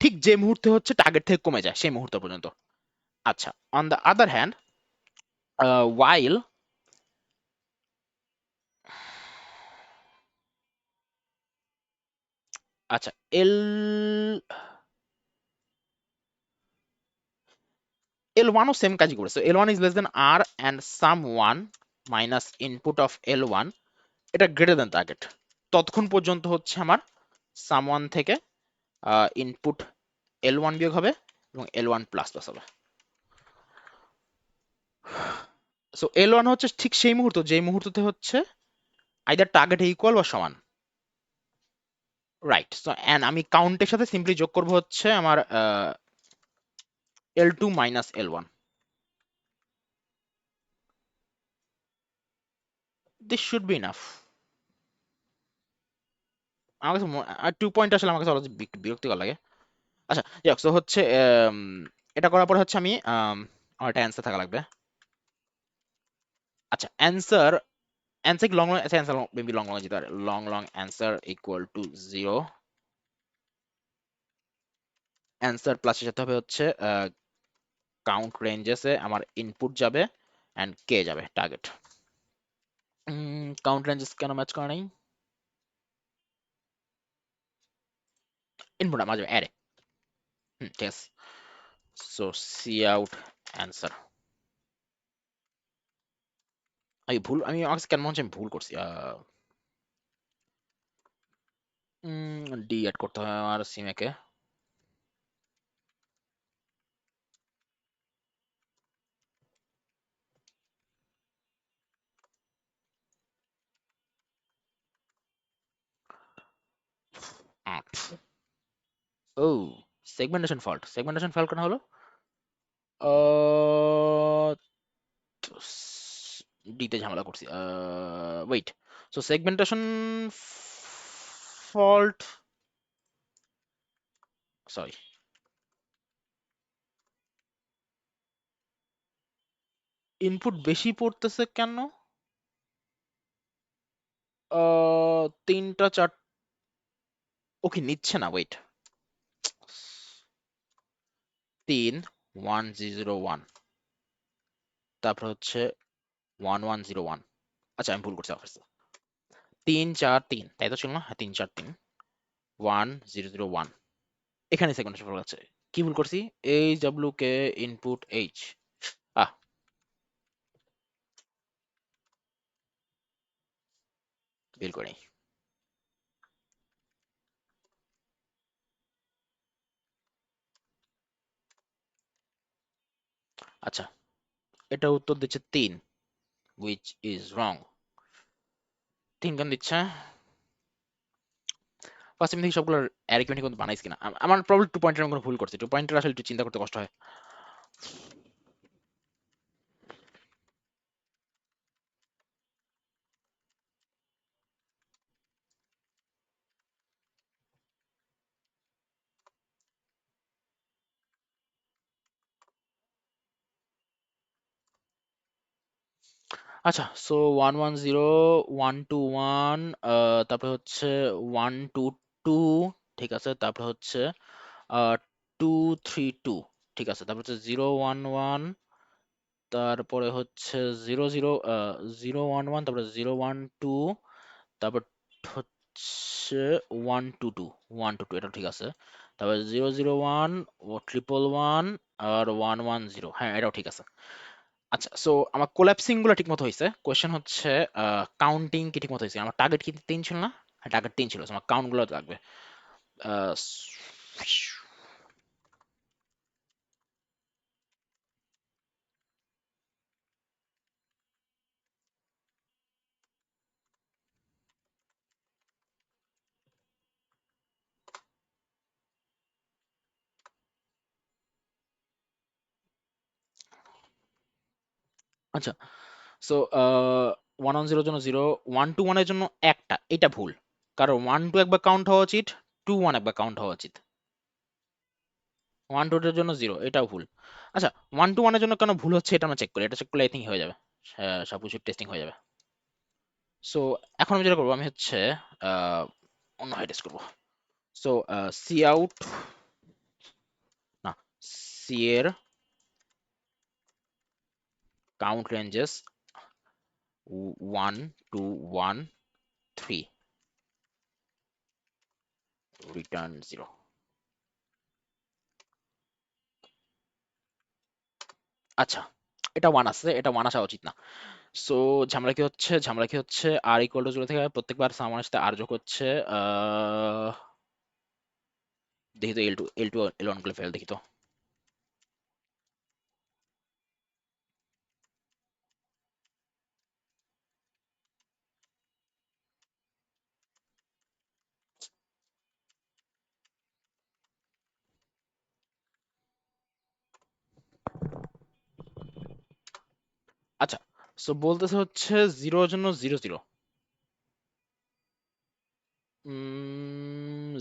ঠিক যে মুহূর্তে হচ্ছে টার্গেট থেকে কমে যায় সেই মুহূর্ত পর্যন্ত। আচ্ছা, on the other hand while আচ্ছা এল এল ওয়ানও সেম কাজই করেছে। L one is less than R and sum one minus input of L one, এটা গ্রেটার দেন টার্গেট। ততক্ষণ পর্যন্ত হচ্ছে আমার সাম ওয়ান থেকে ইনপুট এল ওয়ান বিয়োগ হবে এবং এল ওয়ান প্লাস প্লাস হবে। সো এল ওয়ান হচ্ছে ঠিক সেই মুহূর্ত যেই মুহূর্ততে হচ্ছে আইদার টার্গেট ইকুয়াল বা সমান। রাইট, সো এন্ড আমি কাউন্টের সাথে সিম্পলি যোগ করব হচ্ছে আমার L two minus L one. This should be enough. আমার কাছে 2 পয়েন্ট আসলে আমার কাছে একটু বিরক্তিকর লাগে। আচ্ছা যাই হোক, so হচ্ছে এটা করার পর হচ্ছে আমি আমার একটা অ্যান্সার থাকা লাগবে। আচ্ছা, অ্যান্সার অ্যান্সার লং লং, আচ্ছা অ্যান্সার মেবি লং লং যেতে পারে, long long answer equal to 0। Answer প্লাসের সাথে হবে হচ্ছে কাউন্ট রেঞ্জেসে আমার ইনপুট যাবে অ্যান্ড কে যাবে টার্গেট। কাউন্ট রেঞ্জেস কেন ম্যাচ করে নাই? ইনপুট আমার যাবে অ্যারে। ঠিক আছে, সো সি আউট অ্যান্সার। আমি আমার কাছে কেন মনে হচ্ছে আমি ভুল করছি। ডি অ্যাড করতে হবে আমার সিমেকে। ও, সেগমেন্টেশন ফল্ট কেন হলো? আহ, ডি তে ঝামেলা করছি। Wait, so segmentation fault, sorry, input বেশি পড়তেছে কেন? তিনটা চার, ওকে নিচ্ছে না, ওয়েট, 3 1 0 1, তারপর হচ্ছে 1 1 0 1। আচ্ছা আমি ভুল করছি অফিস, 3 4 3 তাই তো ছিল না? হ্যাঁ 3 4 3 1 0 0 1, এখানে সেকেন্ড সফল আছে। কি ভুল করছি? H W K input H, ah বের করে নিই। আচ্ছা, এটা উত্তর দিচ্ছে 3, which is wrong। 3 কেন দিচ্ছে? ফার্স্ট আমি দেখি সবগুলো অ্যারিথমেটিক কিন্তু বানাইছি কিনা। আমার প্রবলেম 2 পয়েন্টের আমি কোনো ভুল করছি, 2 পয়েন্টের আসলে একটু চিন্তা করতে কষ্ট হয়। আচ্ছা, সো 1 1 0 1 2 1, তারপরে হচ্ছে 1 2 2, ঠিক আছে, তারপরে হচ্ছে 2 3 2, ঠিক আছে, তারপর হচ্ছে 0 1 1, তারপরে হচ্ছে 0 0 0 1 1, তারপরে 0 1 2, তারপর হচ্ছে 1 2 2 এটা ঠিক আছে, তারপর 0 0 1 ও 1 1 1 আর 1 1 0, হ্যাঁ এটাও ঠিক আছে। আচ্ছা, সো আমার কোল্যাপসিং গুলো ঠিক মতো হয়েছে। কোয়েশ্চেন হচ্ছে কাউন্টিং কি ঠিক মতো হয়েছে? আমার টার্গেট কি 3 ছিল না? হ্যাঁ টার্গেট 3 ছিল, so আমার কাউন্ট গুলো লাগবে। আহ, আচ্ছা, সো 1 1 0 এর জন্য 0, 1 2 1 এর জন্য একটা, এটা ভুল, কারণ 1 2 একবার কাউন্ট হওয়া উচিত, 2 1 একবার কাউন্ট হওয়া উচিত। 1 2 এর জন্য 0, এটাও ভুল। আচ্ছা, 1 2 1 এর জন্য কেন ভুল হচ্ছে এটা আমরা চেক করি, এটা চেক করলে আই থিঙ্ক হয়ে যাবে, সবকিছু টেস্টিং হয়ে যাবে। সো এখন আমি যেটা করবো, আমি হচ্ছে আহ, অন্য হাই টেস্ট করবো। সো সি আউট, না, সি এর কাউন্ট রেঞ্জেস 1 2 1 3, রিটার্ন 0। আচ্ছা, এটা 1 আছে, এটা 1 আসা উচিত না। সো ঝামেলা কি হচ্ছে, ঝামেলা কি হচ্ছে, আর ইকুয়াল টু 0 থেকে প্রত্যেকবার সামানের সাথে আর যোগ হচ্ছে। আহ দেখি তো এল টু এল ওয়ান গুলো ফেল দেখি তো। আচ্ছা, সো বলতেছে হচ্ছে 0 জন্য 0 0,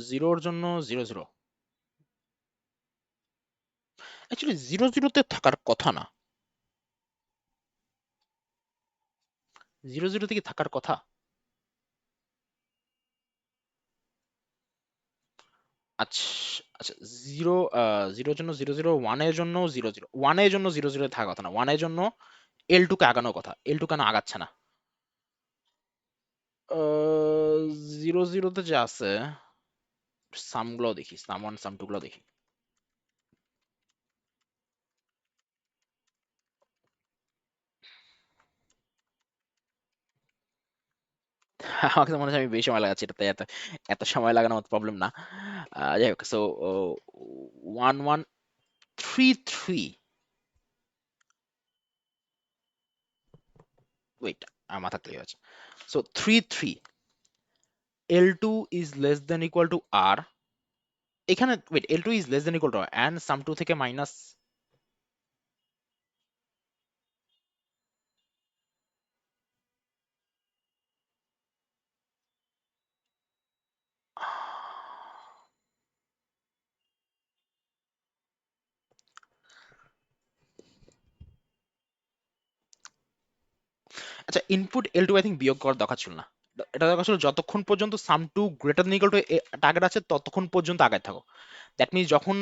0 জন্য 0 0, অ্যাকচুয়ালি 0 0 তে থাকার কথা না, 0 0 থেকে থাকার কথা। আচ্ছা, আচ্ছা, 0 জন্য 0 0, 1 এর জন্য 0 0, 1 এর জন্য 0 0 থাকার কথা না, 1 এর জন্য এল টু কে আগানোর কথা, এল টু কেন আগাচ্ছে না? 0 0 তে যে আছে, সাম গুলো দেখি, সাম ওয়ান সাম টু গুলো দেখি। আমার কাছে মনে হয় আমি বেশি সময় লাগাচ্ছি এটাতে, এত এত সময় লাগানো আমার প্রবলেম না। যাই হোক, সো 1 1 3 3, ওয়েট, আমার মাথা ক্লিয়ার আছে। So 3 3, L2 is less than equal to R, এখানে wait, L2 is less than equal to R and sum two থেকে মাইনাস, আচ্ছা, input L two I think বিয়োগ করার দরকার ছিল না। এটা দরকার ছিল যতক্ষণ পর্যন্ত sum to greater than equal to target আছে ততক্ষণ পর্যন্ত আগায় থাকো। দ্যাট মিনস যখন,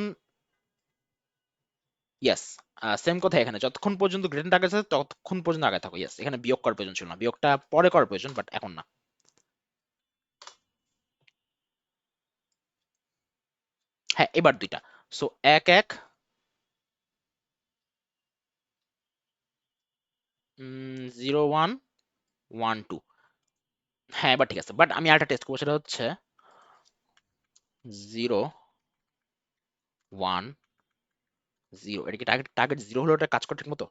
ইয়েস, সেম কথা এখানে, যতক্ষণ পর্যন্ত গ্রেটার টার্গেট আছে ততক্ষণ পর্যন্ত আগায় থাকো। ইয়েস, এখানে বিয়োগ করার প্রয়োজন ছিল না, বিয়োগটা পরে করার প্রয়োজন, বাট এখন না। হ্যাঁ, এবার দুইটা। সো 1 1, 0 1 1 2। হ্যাঁ, এবার ঠিক আছে, বাট আমি আরেকটা টেস্ট করবো, সেটা হচ্ছে 0 1 0। এটা কি টার্গেট, টার্গেট 0 হলে ওটা কাজ করে ঠিক মতো?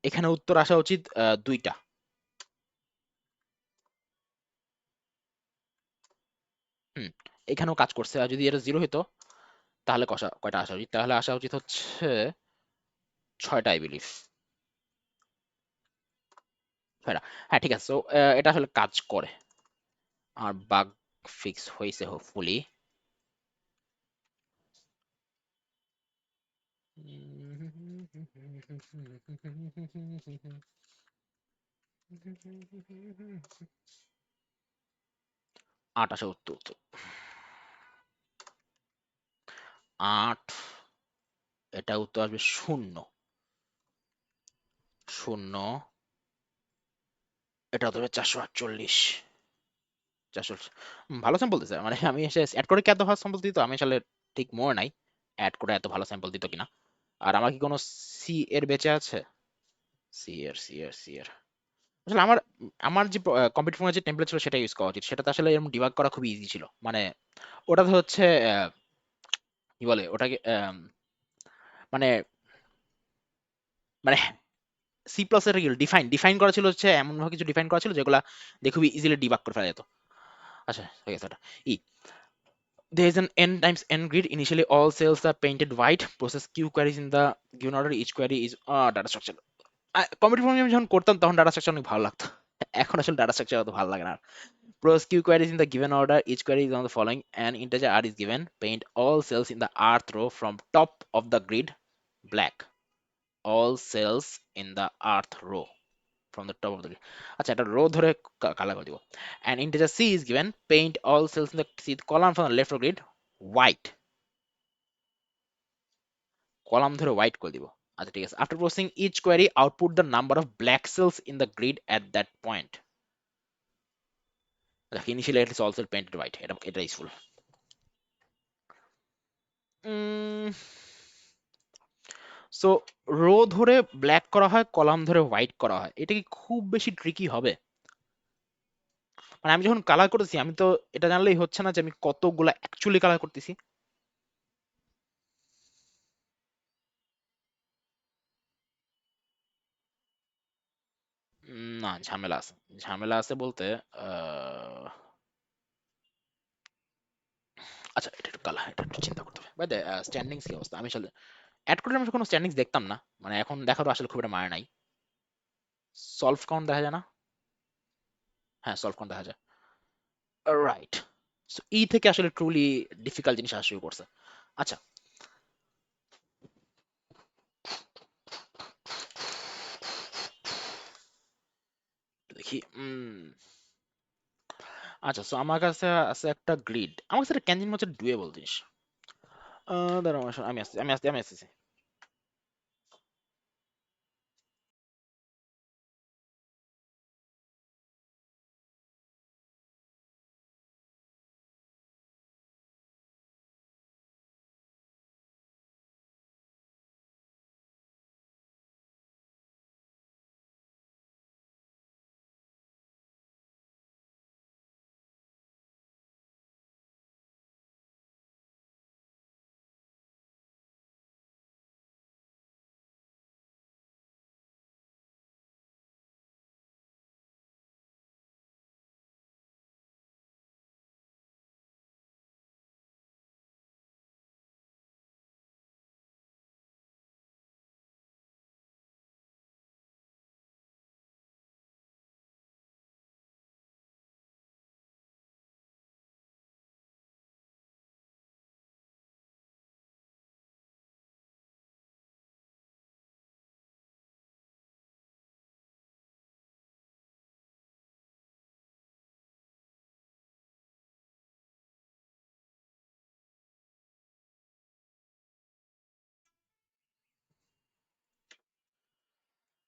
এখানে উত্তর আসা উচিত দুইটা। হুম, এখানেও কাজ করছে। আর যদি এটা 0 হতো তাহলে কয়টা আসা উচিত? তাহলে আসা উচিত হচ্ছে 6টা, আই বিলিভ। 6টা। হ্যাঁ, ঠিক আছে। তো এটা আসলে কাজ করে। আর বাগ ফিক্স হয়েছে হোপফুলি। আট আসা উত্তর তো। 8, এটা উত্তর আসবে 0 0। এটা হতে হবে 448। 400। ভালো স্যাম্পল দিছে, মানে আমি এসে অ্যাড করে কি এত ভালো স্যাম্পল দিত আমি আসলে ঠিক মনে নাই অ্যাড করে এত ভালো স্যাম্পল দিত কিনা। আর আমার কি কোনো সি এর বেঁচে আছে? সি এর আসলে আমার, আমার যে কম্পিউটার ফোনের যে টেমপ্লেট ছিল সেটা ইউজ করা উচিত। সেটাতে আসলে এরকম ডিবাগ করা খুবই ইজি ছিল। মানে ওটাতে হচ্ছে কি বলে ওটাকে, মানে মানে সি প্লাস এর ডিফাইন ডিফাইন করা ছিল, হচ্ছে এমন ভাবে কিছু ডিফাইন করা ছিল যেগুলা দিয়ে খুবই ইজিলি ডিবাগ করে ফেলা যেত। আচ্ছা, হয়ে গেছে। এটা ই, there is an n times n grid. Initially, all cells are painted white. Process q queries in the given order. Each query is data structure. Computer programming যখন করতাম তখন ডাটা স্ট্রাকচার অনেক ভালো লাগতো। এখন আসলে ডাটা স্ট্রাকচার অত ভালো লাগে না। Process q queries in the given order. Each query is on the following. An integer r is given. Paint all cells in the rth row from top of the grid black. All cells in the rth row from the top of the grid. আচ্ছা, এটা rho ধরে colour করে দিব। And integer c is given. Paint all cells in the c column from the left of grid white. Column ধরে white করে দিব। আচ্ছা, ঠিক আছে। After processing each query output the number of black cells in the grid at that point. Initially it is also painted white. এটা useful. So row ধরে black করা হয়, কলাম ধরে হোয়াইট করা হয়, এটা কি খুব বেশি ট্রিকি হবে? মানে আমি যখন কালার করতেছি আমি তো এটা জানলেই হচ্ছে না যে আমি কতগুলা অ্যাকচুয়ালি কালার করতেছি। না, ঝামেলা আছে। ঝামেলা আছে বলতে আহ, আচ্ছা, এটা একটু কালার, এটা একটু চিন্তা করতে হবে। বাই দ্য স্ট্যান্ডিংস কি অবস্থা? আমি আসলে অ্যাড করে আমি কোনো স্ট্যান্ডিংস দেখতাম না, মানে এখন দেখারও আসলে খুব একটা মানে নাই। সলভ কাউন্ট দেখা যায় না? হ্যাঁ, সলভ কাউন্ট দেখা যায়। রাইট। সো এই থেকে আসলে ট্রুলি ডিফিকাল্ট জিনিস আসা শুরু করছে। আচ্ছা, দেখি। আচ্ছা, সো আমার কাছে আছে একটা গ্রিড। আমার কাছে একটা ক্যান্ডিন হচ্ছে ডুয়েবল জিনিস। দাঁড়াও, আমি আসছি।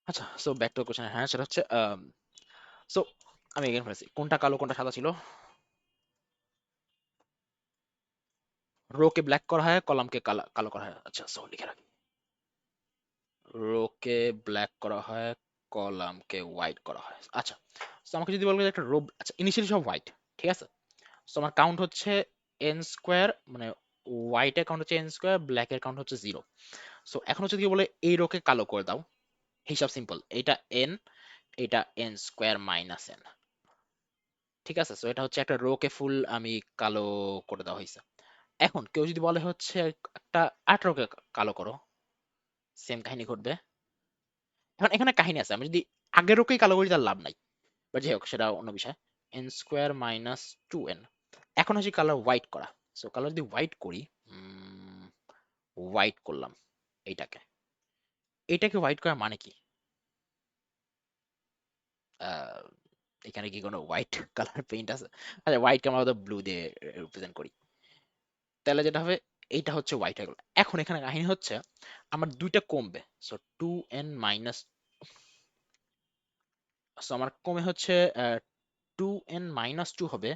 আচ্ছা, সো ব্যাক টু কোশ্চেন। হ্যাঁ, সেটা হচ্ছে সো আমি এগেন ফেলেছি, কোনটা কালো কোনটা সাদা ছিল। রো কে ব্ল্যাক করা হয়, কলামকে কালো কালো করা হয়। আচ্ছা, সো লিখে রাখি, রো কে ব্ল্যাক করা হয়, কলামকে হোয়াইট করা হয়। আচ্ছা, তো আমাকে যদি বলবো যে একটা রো, আচ্ছা ইনিশিয়ালি সব হোয়াইট, ঠিক আছে। তো আমার কাউন্ট হচ্ছে এন স্কোয়ার, মানে হোয়াইটের কাউন্ট হচ্ছে এন স্কোয়ার, ব্ল্যাকের কাউন্ট হচ্ছে 0। সো এখন হচ্ছে যদি বলে এই রোকে কালো করে দাও, হিসাব সিম্পল, এটা এন, এটা এন স্কোয়ার মাইনাস এন, ঠিক আছে। সো এটা হচ্ছে একটা রো কে ফুল আমি কালো করে দেওয়া হয়েছে। এখন কেউ যদি বলে হচ্ছে একটা 18 কে কালো করো, সেম কাহিনী ঘটবে। এখন এখানে কাহিনী আছে, আমি যদি আগের রোকেই কালো করি তার লাভ নাই, বাট যাই হোক সেটা অন্য বিষয়। N square minus 2n। এখন হচ্ছে কালার হোয়াইট করা। সো কালার যদি হোয়াইট করি, হোয়াইট করলাম এইটাকে, এটাকে হোয়াইট করা মানে কি? আহ, এখানে কি কোনো হোয়াইট কালার পেইন্ট আছে? আচ্ছা, হোয়াইট কে আমরা ব্লু দিয়ে রিপ্রেজেন্ট করি, তাহলে যেটা হবে এইটা হচ্ছে হোয়াইট হয়ে গেল। এখন এখানে কাহিনী হচ্ছে আমার দুইটা কমবে। সো 2n মাইনাস, সো আমার কমে হচ্ছে 2n-2 হবে।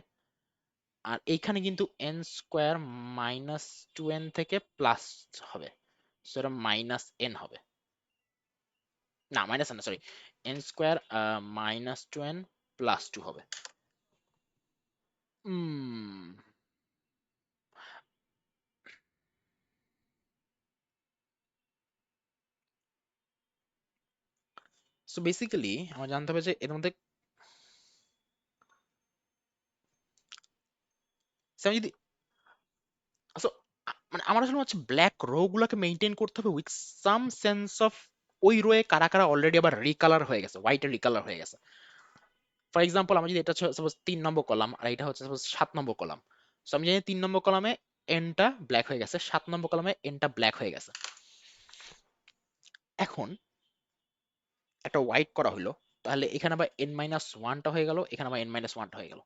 আর এইখানে কিন্তু এন স্কোয়ার মাইনাস 2n থেকে প্লাস হবে, সো এটা মাইনাস এন হবে। না, মাইনাস না, সরি, এন স্কোয়ার -2n +2 হবে। উম সো বেসিক্যালি আমার জানতে হবে যে এর মধ্যে, so আমি যদি, so মানে আমার আসলে হচ্ছে ব্ল্যাক রো গুলাকে মেনটেন করতে হবে উইথ সাম সেন্স অফ ওই রোয়ে কারা কারা অলরেডি আবার রিকালার হয়ে গেছে, হোয়াইটের রিকালার হয়ে গেছে। ফর এক্সাম্পল, আমি যদি এটা সাপোজ 3 নম্বর কলাম আর এটা হচ্ছে সাপোজ 7 নম্বর কলাম, সো আমি জানি 3 নম্বর কলামে এনটা ব্ল্যাক হয়ে গেছে, 7 নম্বর কলামে এনটা ব্ল্যাক হয়ে গেছে। এখন একটা হোয়াইট করা হলো, তাহলে এখানে আবার n-1টা হয়ে গেল, এখানে আবার n-1টা হয়ে গেল।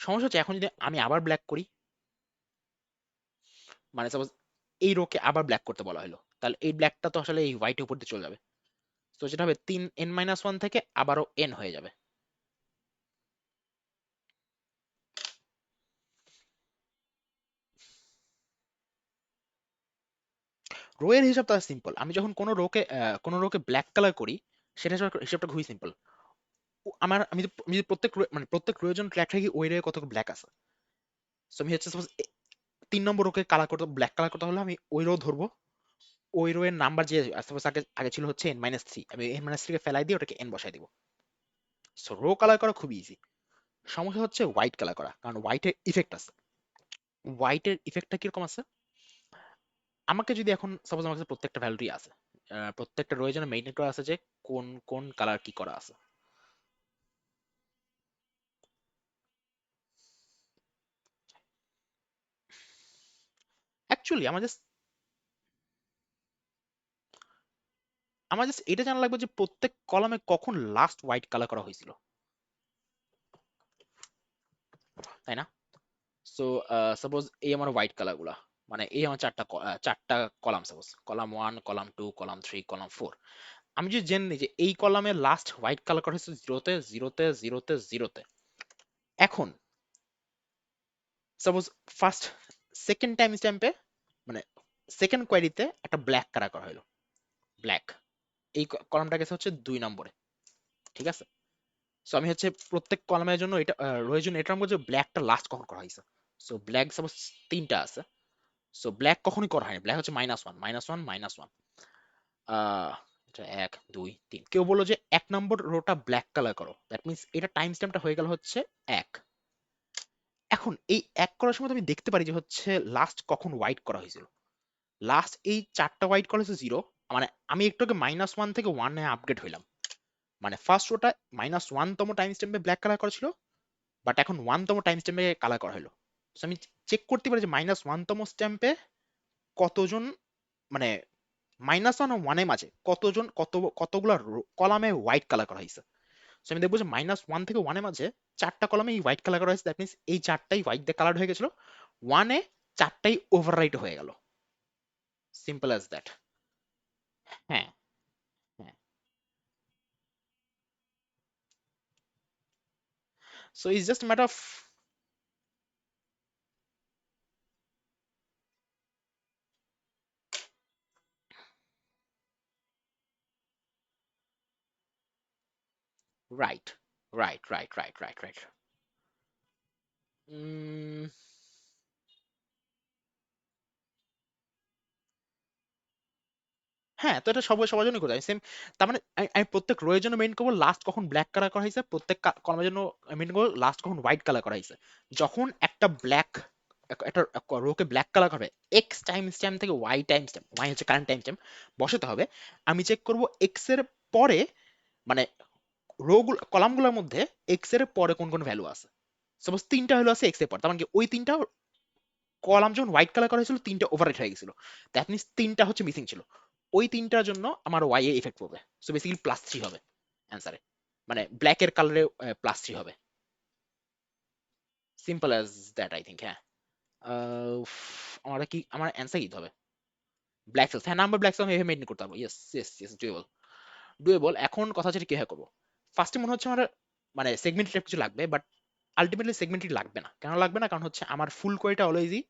সমস্যা হচ্ছে এখন যদি আমি আবার ব্ল্যাক করি, মানে সাপোজ এই রোকে আবার ব্ল্যাক করতে বলা হলো, তাহলে এই ব্ল্যাকটা তো আসলে এই হোয়াইটের উপর দিয়ে চলে যাবে। তো যেটা হবে 3n-1 থেকে আবারও n হয়ে যাবে। রো এর হিসাবটা সিম্পল, আমি যখন কোনো রোকে ব্ল্যাক কালার করি, সেটা হিসাবটা খুবই সিম্পল। আমি যদি প্রত্যেক রোয়ের জন্য ট্র্যাক রাখি ওই রোয়ে কত ব্ল্যাক আছে। সো আমি হচ্ছে সাপোজ 3 নম্বর রোকে কালার করতে, ব্ল্যাক কালার করতে হলে আমি ওই রো ধরবো, ওই রো এর নাম্বার যে সাপোজ আগে আগে ছিল হচ্ছে n-3, আমি n-3 কে ফেলাই দিয়ে ওটাকে n বসাই দিব। সো রো কালার করা খুবই ইজি। সমস্যা হচ্ছে হোয়াইট কালার করা, কারণ হোয়াইটের ইফেক্ট আছে। হোয়াইটের ইফেক্টটা কিরকম আছে, আমাকে যদি এখন সাপোজ আমার কাছে প্রত্যেকটা ভ্যালুই আছে, প্রত্যেকটা রোয়ের জন্য মেইনটেইন করা আছে যে কোন কোন কালার কি করা আছে। অ্যাকচুয়ালি আমার জাস্ট এটা জানা লাগবে যে প্রত্যেক কলামে কখন লাস্ট হোয়াইট কালার করা হয়েছিল, তাই না? সো সাপোজ এই আমার হোয়াইট কালার গুলা, মানে এই আমার চারটা column, suppose column 1, column 2, column 3, column 4। আমি যদি জেনে নিই যে এই কলামে লাস্ট হোয়াইট কালার করা হয়েছে 0-তে, 0-তে, 0-তে, 0-তে, এখন সাপোজ ফার্স্ট সেকেন্ড টাইম স্ট্যাম্পে, মানে সেকেন্ড কোয়ারিতে একটা ব্ল্যাক কালার করা হলো, ব্ল্যাক, এই কলামটা গেছে হচ্ছে 2 নম্বরে, ঠিক আছে। সো আমি হচ্ছে প্রত্যেক কলামের জন্য এটা রোয়ের জন্য এটা আমরা যে ব্ল্যাকটা লাস্ট কখন করা হয়েছে। সো ব্ল্যাক সাপোজ 3টা আছে, সো ব্ল্যাক কখনই করা হয়নি, ব্ল্যাক হচ্ছে -1, -1, -1। আহ এটা 1, 2, 3, কেউ বললো যে 1 নম্বর রোটা ব্ল্যাক কালার করো, দ্যাট মিনস এটা টাইম স্ট্যাম্পটা হয়ে গেল হচ্ছে 1। এখন এই 1 করার সময় তো আমি দেখতে পারি যে হচ্ছে লাস্ট কখন হোয়াইট করা হয়েছিল। লাস্ট এই 4টা হোয়াইট করা হয়েছে 0, মানে আমি একটু আগে -1 থেকে 1 এ আপগ্রেড হইলাম, মানে ফার্স্ট রোটা -1তম টাইম স্ট্যাম্পে ব্ল্যাক কালার করা ছিল, বাট এখন 1তম টাইম স্ট্যাম্পে কালার করা হলো। So আমি চেক করতে পারি যে -1তম স্ট্যাম্পে কতজন, মানে -1 আর 1 এর মাঝে কতজন কতগুলা কলামে হোয়াইট কালার করা হয়েছে। So আমি দেখবো যে -1 থেকে 1 এর মাঝে 4টা কলামে হোয়াইট কালার করা হয়েছে, দ্যাট মিনস এই 4টাই হোয়াইট দিয়ে কালার হয়ে গেছিল, 1 এ 4টাই ওভাররাইট হয়ে গেল। Simple as that. হ্যাঁ, হ্যাঁ, so it's just matter of right right right right right right. হ্যাঁ, তো এটা সবার জন্য করে সেম। তার মানে আমি প্রত্যেক রো এর জন্য মেইন করবো লাস্ট কখন ব্ল্যাক কালার করা হয়েছে, প্রত্যেক কলামের জন্য মেইন করবো লাস্ট কখন হোয়াইট কালার করা হয়েছে। যখন একটা ব্ল্যাক একটা রোকে ব্ল্যাক কালার করবে, এক্স টাইম স্ট্যাম্প থেকে ওয়াই টাইম স্ট্যাম্প, ওয়াই হচ্ছে কারেন্ট টাইম স্ট্যাম্প, বসাতে হবে। আমি চেক করব এক্স এর পরে, মানে রো গুলো কলামগুলোর মধ্যে এক্স এর পরে কোন কোন ভ্যালু আছে। সাপোজ তিনটা ভ্যালু আছে এক্স এর পর, তার মানে কি ওই তিনটা কলাম যখন হোয়াইট কালার করা হয়েছিল তিনটা ওভাররাইট হয়ে গেছিল, দ্যাট মিনস তিনটা হচ্ছে মিসিং ছিল। ওই তিনটার জন্য আমার ওয়াই এ ইফেক্ট পড়বে, সো বেসিক্যালি +3 হবে অ্যান্সারে, মানে ব্ল্যাক এর কালারে +3 হবে। Simple as that I think. হ্যাঁ, আমার অ্যান্সার কি হবে? ব্ল্যাক সেলস, হ্যাঁ নাম্বার ব্ল্যাক সেলস আমি মেনটেন করতে পারবো। Yes yes yes, doable doable. এখন কথা হচ্ছে কিভাবে করবো। ফার্স্টে মনে হচ্ছে আমার মানে সেগমেন্ট টাইপ কিছু লাগবে, বাট আলটিমেটলি সেগমেন্টই লাগবে না। কেন লাগবে না? কারণ হচ্ছে আমার ফুল কোয়েরিটা অলওয়েজই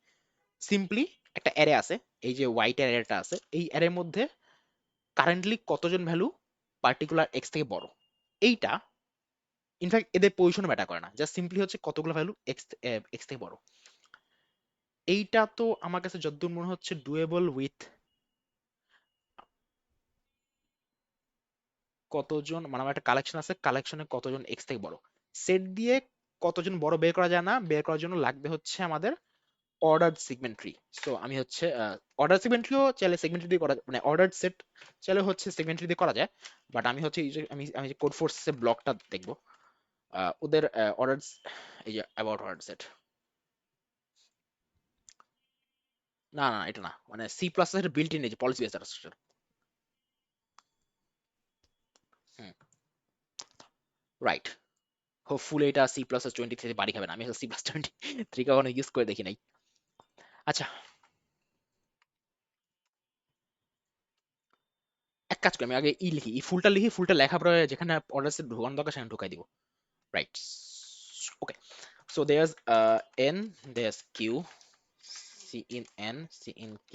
সিম্পলি একটা অ্যারে আছে, এই যে হোয়াইট অ্যারেটা আছে, এই অ্যারের মধ্যে কারেন্টলি কতজন ভ্যালু পার্টিকুলার এক্স থেকে বড়, এইটা ইনফ্যাক্ট এদের পজিশনে ম্যাটার করে না, জাস্ট সিম্পলি হচ্ছে কতগুলো ভ্যালু এক্স এক্স থেকে বড়। এইটা তো আমার কাছে যতদূর মনে হচ্ছে ডুয়েবল উইথ কতজন, মানে আমার একটা কালেকশন আছে, কালেকশনে কতজন এক্স থেকে বড় সেট দিয়ে কতজন বড় বের করা যায় না, বের করার জন্য লাগবে হচ্ছে আমাদের অর্ডার সেগমেন্ট ট্রি। সো আমি হচ্ছে অর্ডার সেগমেন্ট ট্রিও চাইলে সেগমেন্ট ট্রি দিয়ে করা, মানে অর্ডার সেট চাইলে হচ্ছে সেগমেন্ট ট্রি দিয়ে করা যায়। বাট আমি হচ্ছে এই যে আমি যে কোড ফোর্সের ব্লকটা দেখবো, ওদের অর্ডার, এই যে অ্যাবাউট অর্ডার সেট, না না এটা না, মানে সি প্লাস এর বিল্ট ইন এই যে পলিসি বেস ডাটা স্ট্রাকচার। হুম, রাইট। হোপফুলি এটা C++23 থেকে বাড়ি খাবে না, আমি C++23 কখনো ইউজ করে দেখি নাই। আচ্ছা, এক কাজ করি, আমি আগে লিখি, ফুলটা লিখি, ফুলটা লেখা পরে যেখানে অর্ডার সেট ঢোকানো দরকার সেখানে ঢুকাই দিব। Right, okay. So there's n, there's q, c in n, c in q,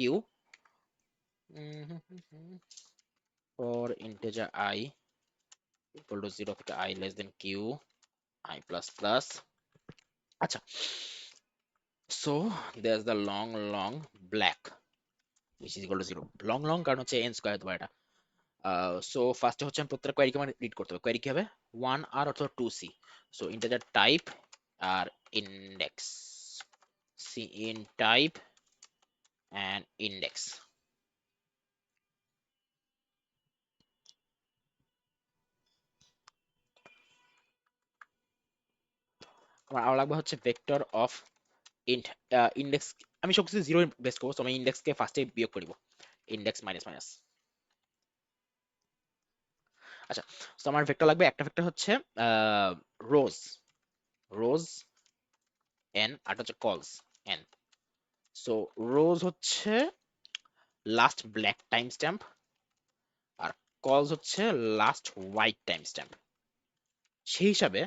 for integer I equal to 0 থেকে I less than q, I plus plus। আচ্ছা, so there's the long black which is equal to 0, long কারণ হচ্ছে n square হতে পারে এটা। So ফার্স্টে হচ্ছে আমি প্রত্যেকটা কোয়েরিকে মানে রিড করতে হবে। কোয়েরি কি হবে? 1r অথবা 2c। সো ইন্টিজার টাইপ আর index, cin type and index. আমার আরো লাগবে হচ্ছে ভেক্টর অফ ইন্ট ইন্ডেক্স। আমি সবকিছু জিরো বেস করবো, তো আমি ইন্ডেক্সকে ফার্স্টে বিয়োগ করিব, ইন্ডেক্স মাইনাস মাইনাস। আচ্ছা, তো আমার ভেক্টর লাগবে, একটা ভেক্টর হচ্ছে রোজ, রোজ এন, আর হচ্ছে কলস এন। সো রোজ হচ্ছে লাস্ট ব্ল্যাক টাইম স্ট্যাম্প, আর কলস হচ্ছে লাস্ট হোয়াইট টাইম স্ট্যাম্প। সেই হিসাবে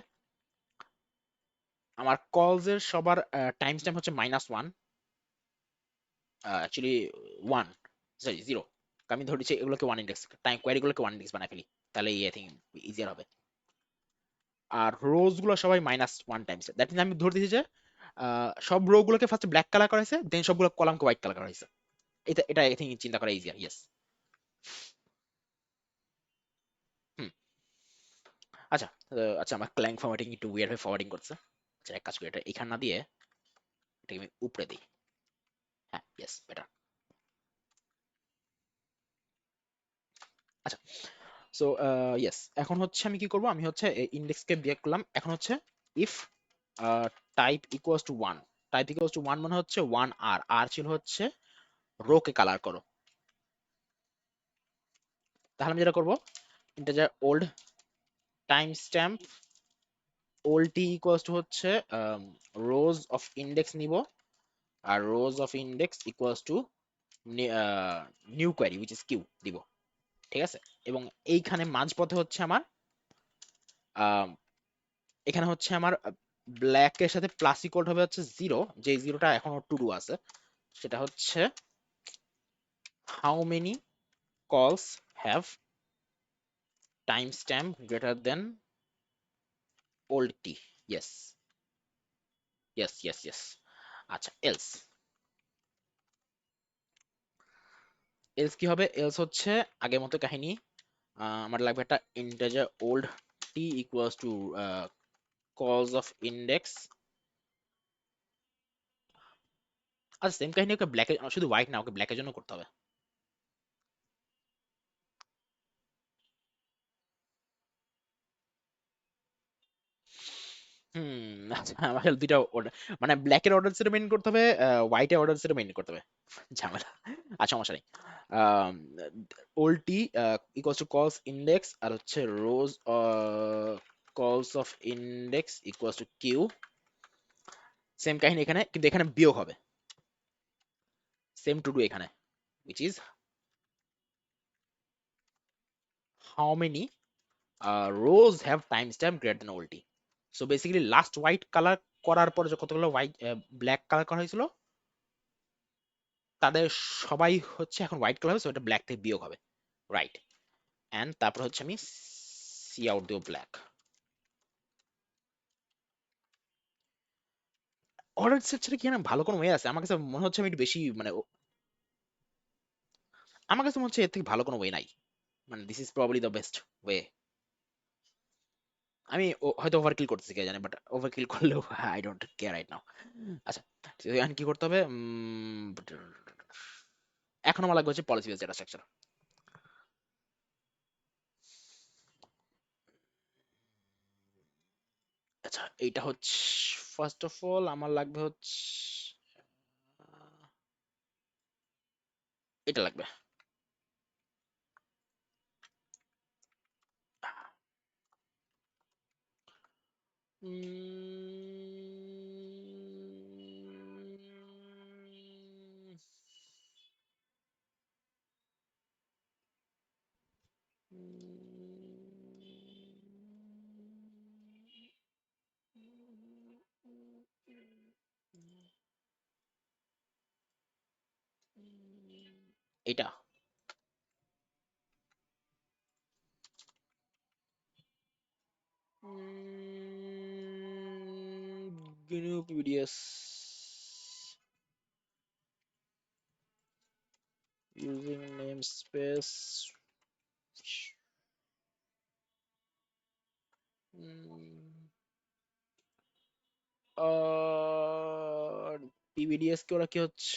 আমার কলস এর সবার টাইম স্ট্যাম্প হচ্ছে -1, অ্যাকচুয়ালি 1, সরি 0। আমি ধরেছি এগুলোকে 1 ইন্ডেক্স, টাইম কোয়ারি গুলোকে 1 ইন্ডেক্স বানাই ফেলি, তাহলে আই থিঙ্ক ইজিয়ার হবে। আর রোজ গুলো সবাই -1 টাইম স্ট্যাম্প, দ্যাট মিনস আমি ধরে দিয়েছি যে সব রো গুলোকে ফার্স্ট ব্ল্যাক কালার করা হয়েছে, দেন সবগুলো কলামকে হোয়াইট কালার করা হয়েছে। এটা এটা আই থিঙ্ক চিন্তা করা ইজিয়ার, ইয়েস। হুম, আচ্ছা, আচ্ছা আমার ক্ল্যাং ফরম্যাটিং একটু উইয়ার ভাবে ফরওয়ার্ডিং করছে। আচ্ছা এক কাজ করি, এটা এখানে না দিয়ে এটাকে আমি উপরে দিই। হ্যাঁ, ইয়েস বেটার। আচ্ছা, সো ইয়েস, এখন হচ্ছে আমি কি করব, আমি হচ্ছে ইন্ডেক্সকে বিয়োগ করলাম, এখন হচ্ছে if type equals to 1, type equals to 1 মানে হচ্ছে 1 আর আর ছিল হচ্ছে রো কে কালার করো। তাহলে আমি যেটা করব, integer old time stamp, old T equals to হচ্ছে রোজ অফ ইন্ডেক্স নিব, আর rows of index equals to new query which is Q দিব। ঠিক আছে, এবং এইখানে মাঝপথে হচ্ছে আমার এখানে হচ্ছে আমার ব্ল্যাক এর সাথে প্লাস ইকুয়াল হবে হচ্ছে জিরো, যে জিরোটা এখনো টু ডু আছে, সেটা হচ্ছে হাউ মেনি কলস have time stamp greater than old T. Yes, yes, yes, yes. আচ্ছা, এলস, এলস কি হবে? এলস হচ্ছে আগের মতো কাহিনী। আমার লাগবে একটা integer old T equals to কলস অফ ইন্ডেক্স। আচ্ছা, সেম কাহিনী ওকে ব্ল্যাক, শুধু হোয়াইট না, ওকে ব্ল্যাকের জন্য করতে হবে। আচ্ছা, আমাকে দুইটা order, মানে ব্ল্যাকের অর্ডার সেট মেইনটেইন করতে হবে, হোয়াইটের অর্ডার সেট মেইনটেইন করতে হবে। ঝামেলা। আচ্ছা, সমস্যা নেই। Old T equals to cols index, আর হচ্ছে rows cols of index equals to Q. Same কাহিনী এখানে, কিন্তু এখানে বিয়োগ হবে। সেম টু ডু এখানে, which is how many rows have timestamp greater than old t. So basically last white colour করার পর যে কতগুলো হোয়াইট ব্ল্যাক কালার করা হয়েছিল, তাদের সবাই হচ্ছে এখন হোয়াইট কালার হবে, সো এটা ব্ল্যাক থেকে বিয়োগ হবে, রাইট। এন্ড তারপর হচ্ছে আমি সি আউট দিব ব্ল্যাক। অর্ডার সেট ছাড়া কি না ভালো কোনো ওয়ে আছে? আমার কাছে মনে হচ্ছে আমি একটু বেশি মানে আমার কাছে মনে হচ্ছে এর থেকে ভালো কোনো ওয়ে নাই, মানে this is probably the best way. আমি হয়তো ওভারকিল করতেছি কে জানে, বাট ওভারকিল করলেও I don't care right now. আচ্ছা, তো এখন কি করতে হবে? এখন আমার লাগবে হচ্ছে পলিসি বেস ডেটা স্ট্রাকচার। আচ্ছা, এইটা হচ্ছে ফার্স্ট অফ অল আমার লাগবে হচ্ছে এটা লাগবে। এটা GNU PBDS using namespace. আর পিবিডিএস কে ওরা কি হচ্ছে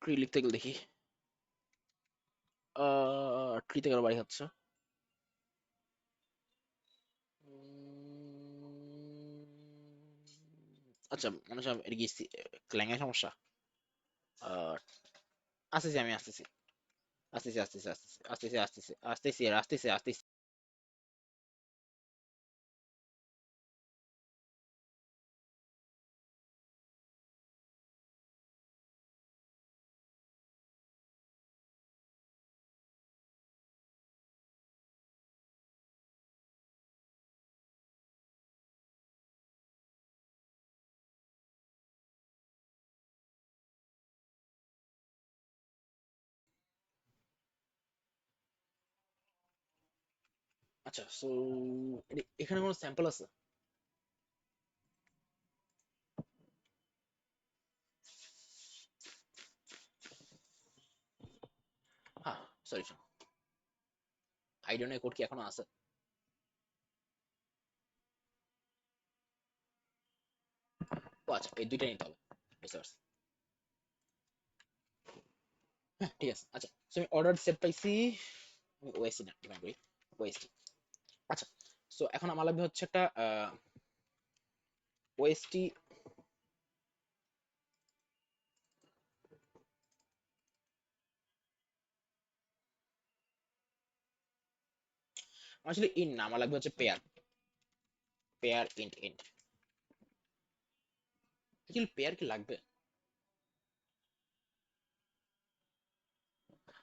ট্রি লিখতে গেলে দেখি ট্রি থেকে আরো বাড়ি হচ্ছে। আচ্ছা, মনে হচ্ছে এটা কি ক্ল্যাং এর সমস্যা। আহ, আসতেছি, আমি আসতেছি, আসতেছি, আসতেছি, আসতেছি, আসতেছি, আসতেছি, আসতেছি, আসতেছি, আসতেছি। আচ্ছা, সো এখানে কোনো স্যাম্পল আছে? হ্যাঁ, সরি, আইডনের কোড কি এখনো আছে? ও আচ্ছা, এই দুইটা নিতে হবে, বুঝতে পারছি। হ্যাঁ, ঠিক আছে। আচ্ছা, so আমি অর্ডার সেট পাইছি, ওএসটি না ডিফাইন করি, ওএসটি। আচ্ছা, সো এখন আমার লাগবে হচ্ছে একটা ওএসটি। আসলে ইন না, আমার লাগবে হচ্ছে পেয়ার, পেয়ার ইন্ট ইন্ট। কি পেয়ার কি লাগবে?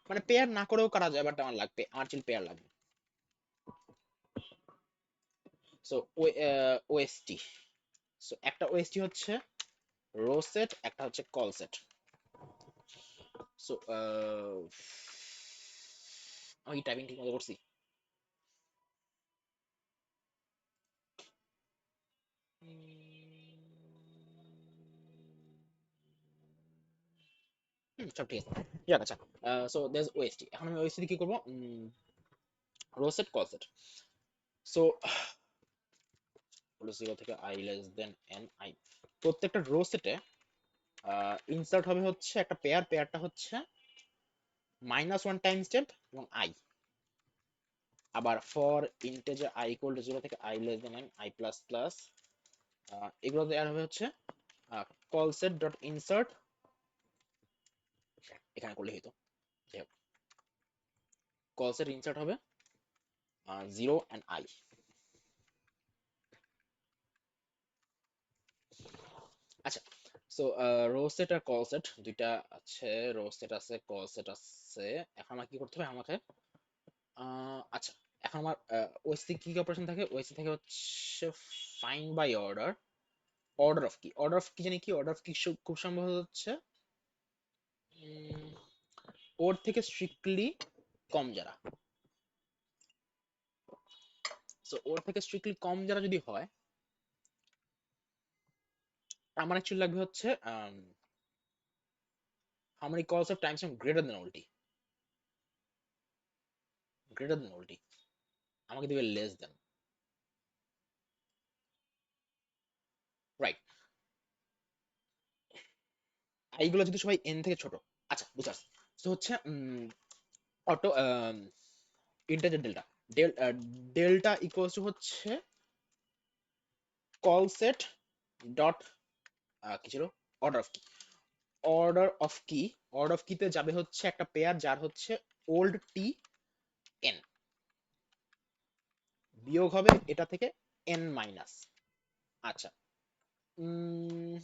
মানে পেয়ার না করেও করা যায়, বাট আমার লাগবে, আমার চিল পেয়ার লাগবে। সো ওএসটি, সো একটা ওএসটি হচ্ছে রো সেট, একটা হচ্ছে কল সেট। সো আমি টাইপিং ঠিক মতো করছি? সব ঠিক আছে, যাক আচ্ছা। সো দেয়ার ওএসটি, এখন আমি ওএসটি কি করবো? Row set col set. So zero থেকে I less than N I, প্রত্যেকটা রো সেটে ইনসার্ট হবে হচ্ছে একটা পেয়ার, পেয়ারটা হচ্ছে -1 টাইম স্টেপ এবং আই। আবার for integer I equal to zero থেকে I less than N I plus plus, এগুলো দেওয়া হবে হচ্ছে কল সেট ডট ইনসার্ট, এখানে করলে হতো, যাই হোক, কল সেট ইনসার্ট হবে জিরো অ্যান্ড আই। আচ্ছা, সো রো সেট আর কল সেট দুইটা আছে, রো সেট আছে, কল সেট আছে। এখন আমার কি করতে হবে? আমাকে আচ্ছা, এখন আমার ওএসসি কি কি অপারেশন থাকে? ওএসসি থাকে হচ্ছে find by order, order of কি, অর্ডার অফ কি জানি কি, অর্ডার অফ কি খুব সম্ভব হচ্ছে উম, ওর থেকে স্ট্রিক্টলি কম যারা। সো ওর থেকে স্ট্রিক্টলি কম যারা যদি হয়, আমার অ্যাকচুয়ালি লাগবে হচ্ছে how many calls of times greater than OLT, greater than OLT, আমাকে দিবে লেস দেন, রাইট। এইগুলো যদি সবাই এন থেকে ছোট, আচ্ছা বুঝতে পারছি। তো হচ্ছে auto integer delta, delta equals to হচ্ছে কল সেট ডট কি ছিল, অর্ডার অফ কি, অর্ডার অফ কি, অর্ডার অফ কিতে যাবে হচ্ছে একটা পেয়ার যার হচ্ছে ওল্ড টি এন, বিয়োগ হবে এটা থেকে এন মাইনাস। আচ্ছা, উম,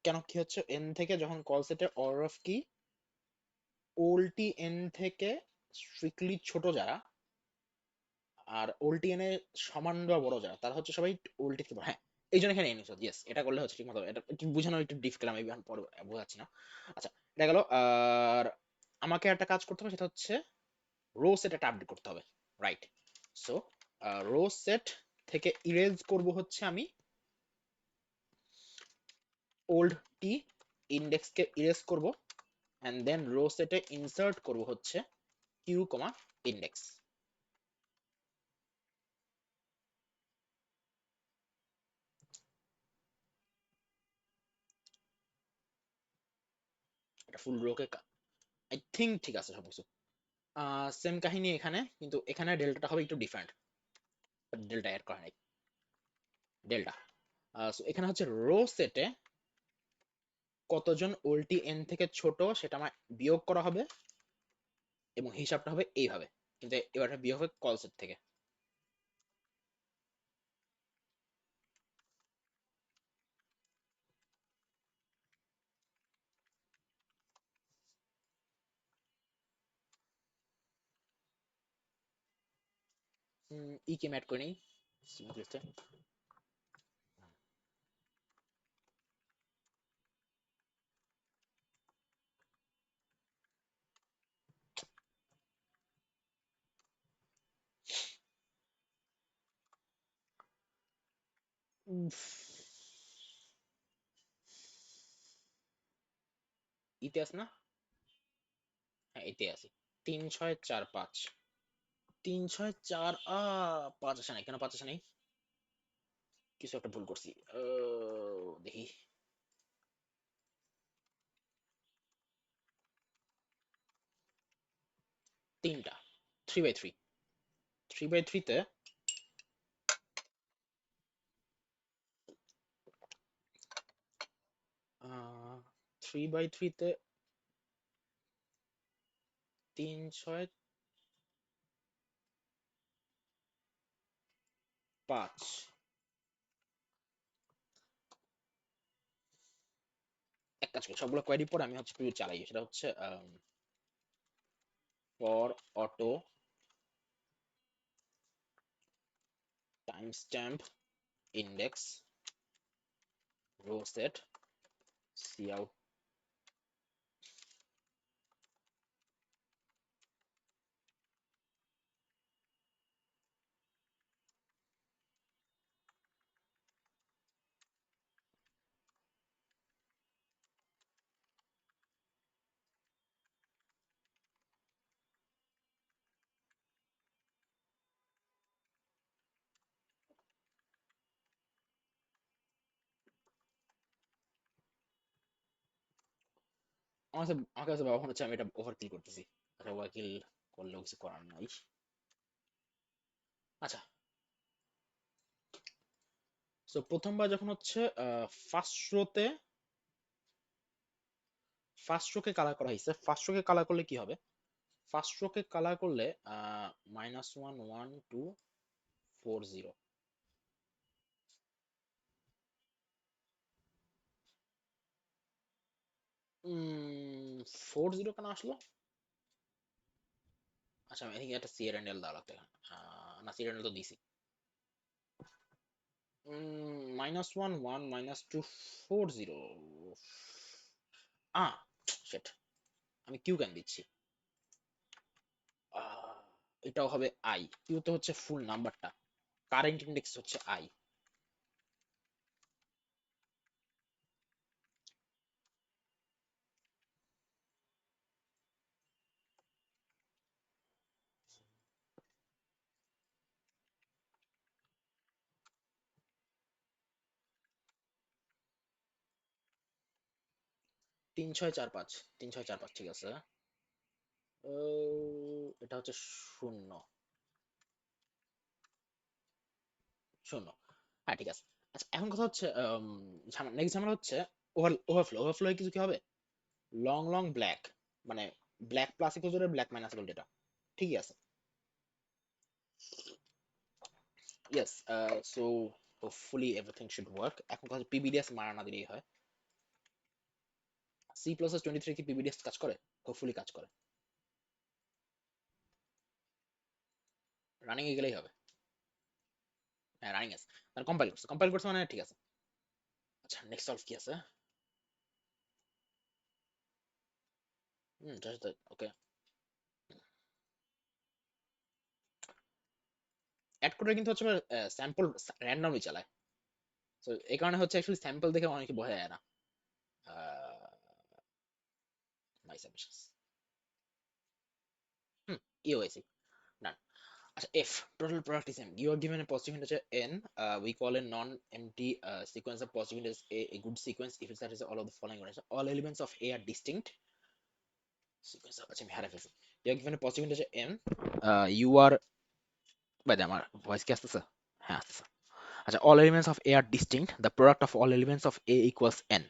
কেন কি হচ্ছে এন থেকে, যখন কল সেটের অর্ডার অফ কি ওল্ড টি এন থেকে স্ট্রিক্টলি ছোট যারা, আর ওল্ড টি এন এর সমান বা বড় যারা, তারা হচ্ছে সবাই ওল্ড টি থেকে বড়। হ্যাঁ, এই জন্য এখানে এন ইউজ, ইয়েস, এটা করলে হচ্ছে ঠিক মতো, এটা একটু বোঝানো একটু ডিফিকাল্ট, আমি এখন পরে বোঝাচ্ছি না। আচ্ছা, এটা গেল। আর আমাকে একটা কাজ করতে হবে, সেটা হচ্ছে রো সেট একটা আপডেট করতে হবে, রাইট। সো রো সেট থেকে ইরেজ করব হচ্ছে আমি ওল্ড টি, ইন্ডেক্স কে ইরেজ করব, এন্ড দেন রো সেটে ইনসার্ট করব হচ্ছে কিউ কমা ইন্ডেক্স। এটা ফুল রো কে, আই থিঙ্ক ঠিক আছে সবকিছু। সেম কাহিনী এখানে, কিন্তু এখানে ডেল্টাটা হবে একটু ডিফারেন্ট, ডেল্টা এড করা নাই, ডেল্টা। সো এখানে হচ্ছে রো সেটে কতজন ওল্টি এন থেকে ছোট সেটা আমার বিয়োগ করা হবে, এবং হিসাবটা হবে এইভাবে, কিন্তু এবার বিয়োগ হবে কল সেট থেকে। ই কে ম্যাট করে নেই লিস্টে। ইতে আছে না? হ্যাঁ, এতে আছে 3 6 4 5, 3 6 4 5 আসে নাই কেন? 5 আসে নাই, কিছু একটা ভুল করছি। দেখি, তিনটা, 3/3, 3/3 তে 3/3 তে 3 6 5, এক কাজ করি, সবগুলো কোয়েরি পরে আমি হচ্ছে প্রিভিউ চালাই। সেটা হচ্ছে for auto time stamp index row set cout. আমার কাছে বাবা মনে হচ্ছে আমি এটা ওভারকিল করতেছি। আচ্ছা, ওভারকিল করলেও কিছু করার নাই। আচ্ছা, তো প্রথমবার যখন হচ্ছে ফার্স্ট রোতে ফার্স্ট রোকে কালার করা হয়েছে, ফার্স্ট রোকে কালার করলে কি হবে? ফার্স্ট রোকে কালার করলে -1 1 2 4 0। 4 0 কেন আসলো? আচ্ছা, আমি এখানে একটা সিআরএনএল দেওয়া লাগতো এখানে। না, সিআরএনএল তো দিছি। -1 1 -2 4 0। আহ সেট, আমি কিউ কেন দিচ্ছি? আহ, এটাও হবে আই। কিউ তো হচ্ছে ফুল নাম্বারটা, কারেন্ট ইন্ডেক্স হচ্ছে আই। 3 6 4 5, 3 6 4 5, ঠিক আছে। এটা হচ্ছে শূন্য, শূন্য। হ্যাঁ, ঠিক আছে। আচ্ছা, এখন কথা হচ্ছে নেক্সট ঝামেলা হচ্ছে ওভারফ্লো। ওভারফ্লো কিছু কি হবে? লং লং ব্ল্যাক, মানে black plus equal to black minus equal data. ঠিকই আছে। Yes, so hopefully everything should work. এখন কথা পিবিডিএস মারা না দিলেই হয়। C++23 কি পিবিডিএস কাজ করে? হোপফুলি কাজ করে। রানিং এ গেলেই হবে। হ্যাঁ, রানিং আছে। তাহলে কম্পাইল করছে মানে ঠিক আছে। আচ্ছা, নেক্সট সলভ কি আছে? ওকে, অ্যাড করে কিন্তু হচ্ছে স্যাম্পল র্যান্ডমলি চালায়। তো এই কারণে হচ্ছে অ্যাকচুয়ালি স্যাম্পল দেখে অনেকে বোঝা যায় না। মাই সাবমিশনস। হুম, ইওএসি ডান। আচ্ছা, if total product is m, you are given a positive integer n, we call a non-empty sequence of positive integers a good sequence if it satisfies all of the following conditions. All elements of a are distinct sequence of, আচ্ছা আমি হারাই ফেলছি। You are given a positive integer n, you are, বাই আমার voice কি আসতেছে? হ্যাঁ, আসতেছে। আচ্ছা, all elements of a are distinct, the product of all elements of a equals n.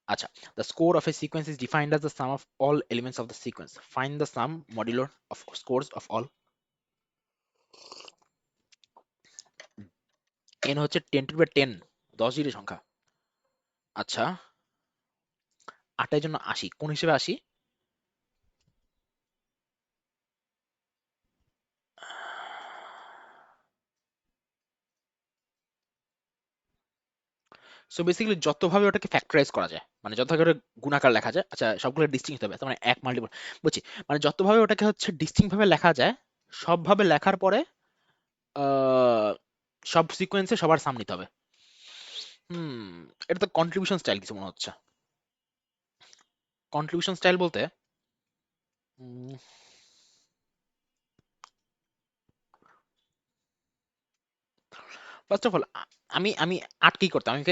আচ্ছা, the score of a sequence is defined as the sum of all elements of the sequence. Find the sum modulo of scores of all. n হচ্ছে 10^10, 10 degree সংখ্যা। আচ্ছা, 8 এর জন্য 80 কোন হিসেবে 80? So basically যতভাবে ওটাকে factorise করা যায়, মানে যতভাবে গুণাকার লেখা যায়, আচ্ছা সবগুলো ডিস্টিংক্ট হতে হবে, তার মানে এক মাল্টিপল, বুঝছি। মানে যতভাবে ওটাকে হচ্ছে ডিস্টিংক্ট ভাবে লেখা যায়, সবভাবে লেখার পরে আহ, সব সিকোয়েন্সে সবার সাম নিতে হবে। হুম, এটা তো কন্ট্রিবিউশন স্টাইল কিছু মনে হচ্ছে। কন্ট্রিবিউশন স্টাইল বলতে ফার্স্ট অফ অল আমি আমি আটকেই করতাম। আমি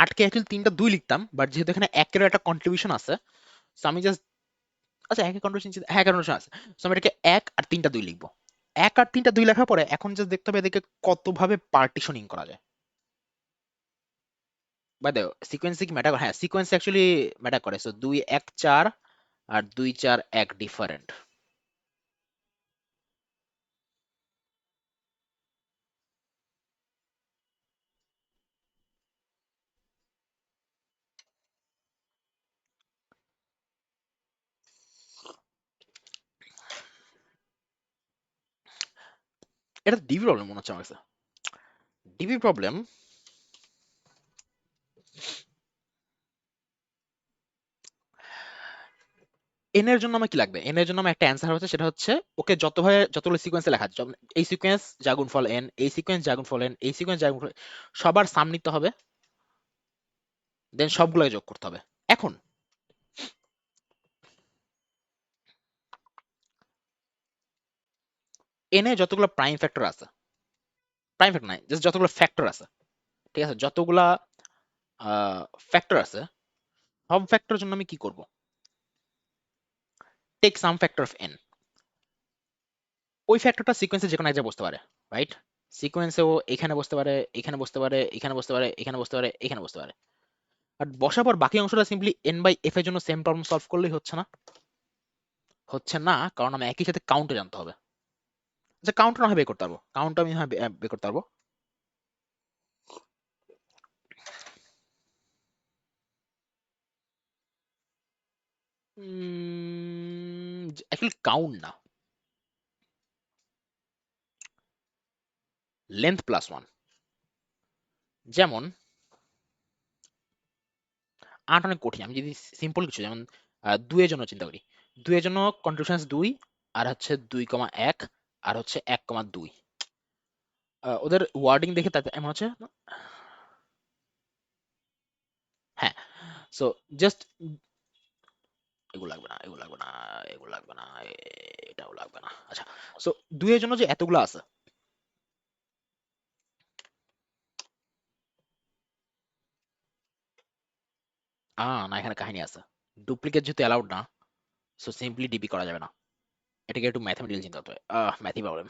আটকে অ্যাকচুয়ালি 3টা 2 লিখতাম, বাট যেহেতু এখানে একের একটা কন্ট্রিবিউশন আছে, সো আমি জাস্ট, আচ্ছা একের কন্ট্রিবিউশন, হ্যাঁ কন্ট্রিবিউশন আছে, সো আমি এটাকে 1 আর 3টা 2 লিখবো। 1 আর 3টা 2 লেখার পরে এখন জাস্ট দেখতে হবে এদেরকে কতভাবে পার্টিশনিং করা যায়। বাই দ্য সিকোয়েন্সে কি ম্যাটার করে? হ্যাঁ, সিকোয়েন্স অ্যাকচুয়ালি ম্যাটার করে। সো 2 1 4 আর 2 4 1 ডিফারেন্ট। এটা ডিবি প্রবলেম মনে হচ্ছে আমার কাছে। DB problem. এন এর জন্য আমার কি লাগবে? এন এর জন্য আমার একটা অ্যান্সার হচ্ছে, সেটা হচ্ছে ওকে যতভাবে যতগুলো সিকোয়েন্সে লেখা আছে, যেমন এই সিকোয়েন্স যা গুণফল এন, এই সিকোয়েন্স যা গুণফল এন, এই সিকোয়েন্স যা গুণফল, সবার সাম নিতে হবে, দেন সবগুলোকে যোগ করতে হবে। এখন এন এ যতগুলো প্রাইম ফ্যাক্টর আছে, প্রাইম ফ্যাক্টর নাই, জাস্ট যতগুলো ফ্যাক্টর আছে, ঠিক আছে, যতগুলা ফ্যাক্টর আছে, সব ফ্যাক্টরের জন্য আমি কি করব? Take some factor of N. ওই ফ্যাক্টরটা সিকোয়েন্সে যে কোনো এক জায়গায় বসতে পারে, রাইট? সিকোয়েন্সেও এখানে বসতে পারে, এখানে বসতে পারে, এখানে বসতে পারে, এখানে বসতে পারে, এখানে বসতে পারে। আর বসার পর বাকি অংশটা সিম্পলি এন বাই এফ এর জন্য সেম প্রবলেম সলভ করলেই হচ্ছে না? হচ্ছে না, কারণ আমি একই সাথে কাউন্টে জানতে হবে। আচ্ছা, কাউন্ট না হয় বের করতে পারবো, কাউন্ট আমি হয় বের করতে পারবো। অ্যাকচুয়ালি কাউন্ট না, লেন্থ প্লাস ওয়ান। যেমন 8 অনেক কঠিন, আমি যদি সিম্পল কিছু যেমন 2 এর জন্য চিন্তা করি, 2 এর জন্য কন্ট্রিবিউশন 2, আর হচ্ছে 2,1, আর হচ্ছে 1,2। ওদের ওয়ার্ডিং দেখে তাতে এমন হচ্ছে, হ্যাঁ। সো জাস্ট এগুলো লাগবে না, এগুলো লাগবে না, এগুলো লাগবে না, এটাও লাগবে না। আচ্ছা, সো 2 এর জন্য যে এতগুলো আছে, না, এখানে কাহিনী আছে। ডুপ্লিকেট যেহেতু অ্যালাউড না, সো সিম্পলি ডিপি করা যাবে না, এটাকে একটু ম্যাথমেটিক্যাল চিন্তা করতে হবে। ম্যাথই প্রবলেম।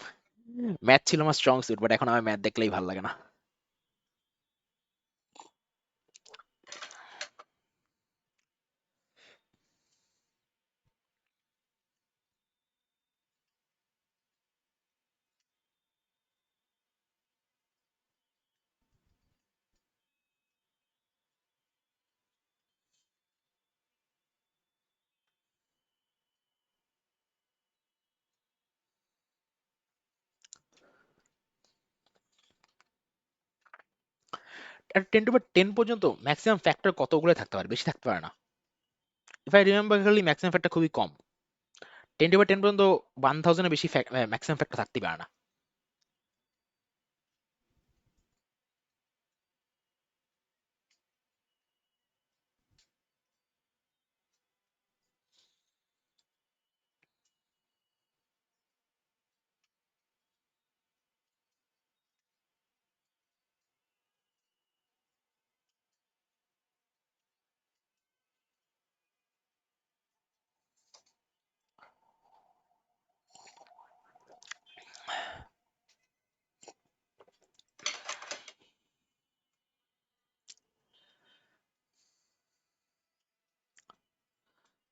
ম্যাথ ছিল আমার স্ট্রং সুইট, বাট এখন আমার ম্যাথ দেখলেই ভালো লাগে না। আর 10 পর্যন্ত ম্যাক্সিমাম ফ্যাক্টর কতগুলো থাকতে পারে? বেশি থাকতে পারে না। If I remember correctly maximum factor খুবই কম। 10 পর্যন্ত 1000 এর বেশি ম্যাক্সিমাম ফ্যাক্টর থাকতে পারে না।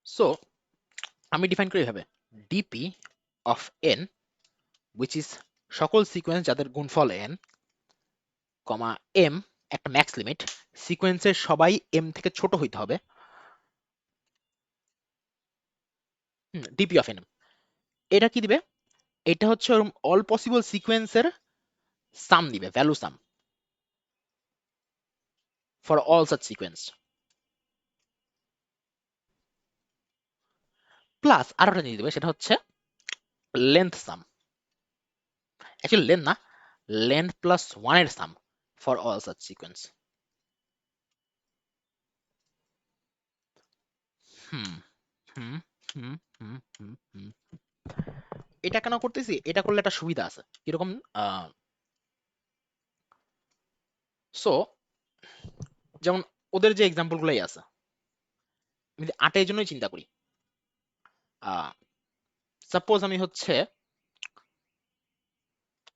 সো আমি ডিফাইন করি এভাবে, DP of N which is সকল সিকোয়েন্স যাদের গুণফল এন, কমা এম একটা ম্যাক্স লিমিট, সিকোয়েন্সের সবাই এম থেকে ছোট হইতে হবে। ডিপি অফ এন, এটা কি দিবে? এটা হচ্ছে অল পসিবল সিকোয়েন্সের সাম দিবে, value sum for all such sequence. Plus আরো একটা জিনিস দিবে, সেটা হচ্ছে লেন্থ সাম। অ্যাকচুয়ালি লেন্থ না, লেন্থ প্লাস ওয়ান এর sum for all such sequence. Hmm hmm hmm hmm hmm hmm. এটা কেন করতেছি? এটা করলে একটা সুবিধা আছে, কিরকম? সো যেমন ওদের যে এক্সাম্পল গুলাই আছে, আমি যদি 8 এর জন্যই চিন্তা করি, সাপোজ আমি হচ্ছে